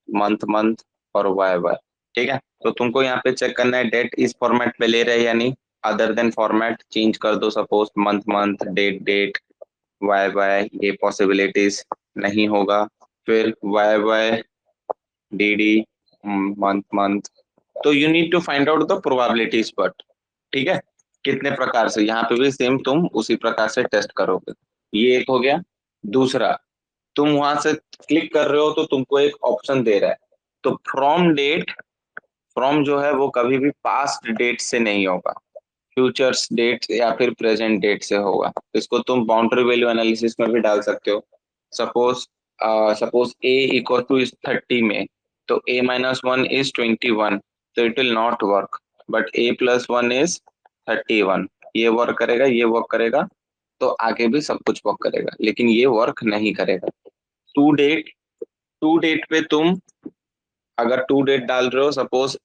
मंथ मंथ और वाई वाई, ठीक है। तो तुमको यहाँ पे चेक करना है डेट इस फॉर्मेट पे ले रहे हैं या नहीं, अदर देन फॉर्मेट चेंज कर दो, suppose month month, date date, Y Y, ये पॉसिबिलिटीज नहीं होगा, फिर Y Y, D D, month month, तो you need to find out the probabilities, but ठीक है, कितने प्रकार से, यहाँ पे भी सेम तुम उसी प्रकार से टेस्ट करोगे। ये एक हो गया। दूसरा, तुम वहां से क्लिक कर रहे हो तो तुमको एक ऑप्शन दे रहा है, तो फ्रॉम डेट, फ्रॉम जो है वो कभी भी पास्ट डेट से नहीं होगा, फ्यूचर्स डेट या फिर प्रेजेंट डेट से होगा। इसको तुम बाउंड्री वैल्यू एनालिसिस में भी डाल सकते हो। Suppose suppose A equal two is 30 में, तो a माइनस 1 इज 21, तो it will not work, but a plus 1 is 31, ये वर्क करेगा, ये वर्क करेगा, तो आगे भी सब कुछ वर्क करेगा, लेकिन ये वर्क नहीं करेगा। टू डेट, टू डेट पे तुम अगर टू डेट डाल रहे हो, suppose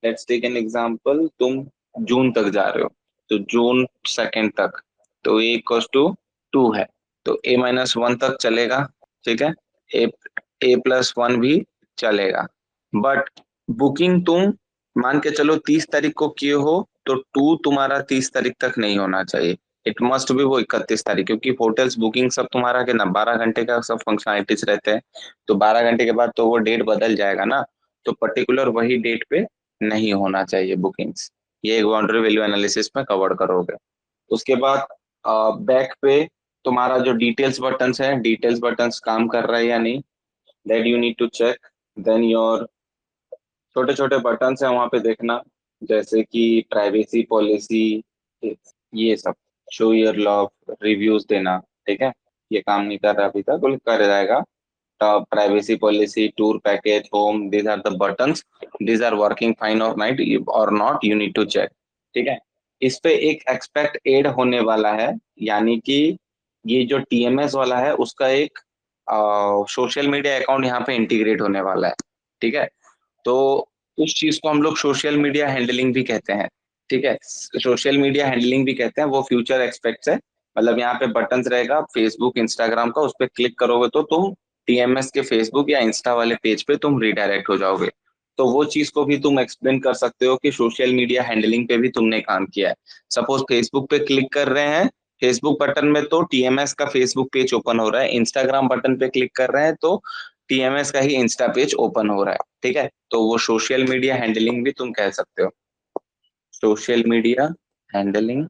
let's take an example, तुम जून तक जा रहे हो, तो जून 2 तक, तो ए इक्वल टू 2 है, तो A-1 तक चलेगा, ठीक है, A+1 भी चलेगा। बट बुकिंग तुम मान के चलो 30 तारीख को किए हो, तो 2 तुम्हारा 30 तारीख तक नहीं होना चाहिए, इट मस्ट भी वो 31 तारीख, क्योंकि होटल्स बुकिंग सब तुम्हारा के ना 12 घंटे का सब फंक्शनलिटीज रहते हैं, तो 12 घंटे के बाद तो वो डेट बदल जाएगा ना, तो पर्टिकुलर वही डेट पे नहीं होना चाहिए बुकिंग्स। ये एक बाउंड्री वैल्यू एनालिसिस में कवर करोगे। उसके बाद बैक पे तुम्हारा जो डिटेल्स बटन्स है, डिटेल्स बटन्स काम कर रहा है या नहीं, that you need to check. Then your छोटे छोटे बटन्स है वहां पे देखना, जैसे कि प्राइवेसी पॉलिसी, ये सब, शो योर लव, रिव्यूज देना, ठीक है, ये काम नहीं कर रहा अभी तक, बोले कर जाएगा। Privacy policy, tour package, home, these are the buttons, these are working fine और नाइट और not, you need to check, ठीक है। इस पे एक एक्सपेक्ट एड होने वाला है, यानी कि ये जो TMS वाला है उसका एक सोशल मीडिया अकाउंट यहाँ पे इंटीग्रेट होने वाला है, ठीक है। तो उस चीज को हम लोग सोशल मीडिया हैंडलिंग भी कहते हैं, ठीक है, सोशल मीडिया हैंडलिंग भी कहते हैं, वो फ्यूचर एक्सपेक्ट्स है। मतलब यहाँ पे बटन्स रहेगा फेसबुक इंस्टाग्राम का, उस पर क्लिक करोगे तो तुम TMS के फेसबुक या इंस्टा वाले पेज पे तुम रिडायरेक्ट हो जाओगे। तो वो चीज को भी तुम एक्सप्लेन कर सकते हो कि सोशल मीडिया हैंडलिंग पे भी तुमने काम किया है। सपोज फेसबुक पे क्लिक कर रहे हैं, फेसबुक बटन में तो TMS का फेसबुक पेज ओपन हो रहा है, इंस्टाग्राम बटन पे क्लिक कर रहे हैं तो TMS का ही इंस्टा पेज ओपन हो रहा है, ठीक है। तो वो सोशल मीडिया हैंडलिंग भी तुम कह सकते हो। Social media handling,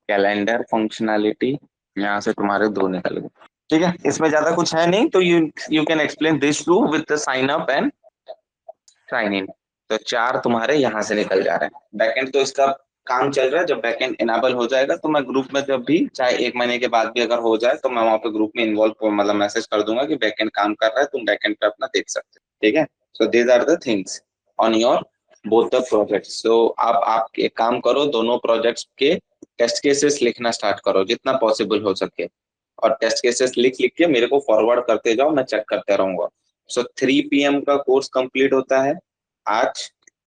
calendar functionality, यहाँ से तुम्हारे 2 निकल गए, ठीक है। इसमें ज्यादा कुछ है नहीं, तो you can explain this to with the sign up and sign in. तो 4 तुम्हारे यहाँ से निकल जा रहे हैं। बैकएंड तो इसका काम चल रहा है, जब बैकएंड इनेबल हो जाएगा तो मैं ग्रुप में जब भी, चाहे 1 महीने के बाद भी अगर हो जाए, तो मैं वहां पे ग्रुप में इन्वॉल्व, मतलब मैसेज कर दूंगा कि बैकएंड काम कर रहा है, तुम बैकएंड पे अपना देख सकते हो, ठीक है। So these are the things on your both the projects. सो आप एक काम करो, दोनों प्रोजेक्ट्स के टेस्ट केसेस लिखना स्टार्ट करो जितना पॉसिबल हो सके, और टेस्ट केसेस लिख लिख के मेरे को फॉरवर्ड करते जाओ, मैं चेक करते रहूंगा। सो 3 PM का कोर्स कंप्लीट होता है आज,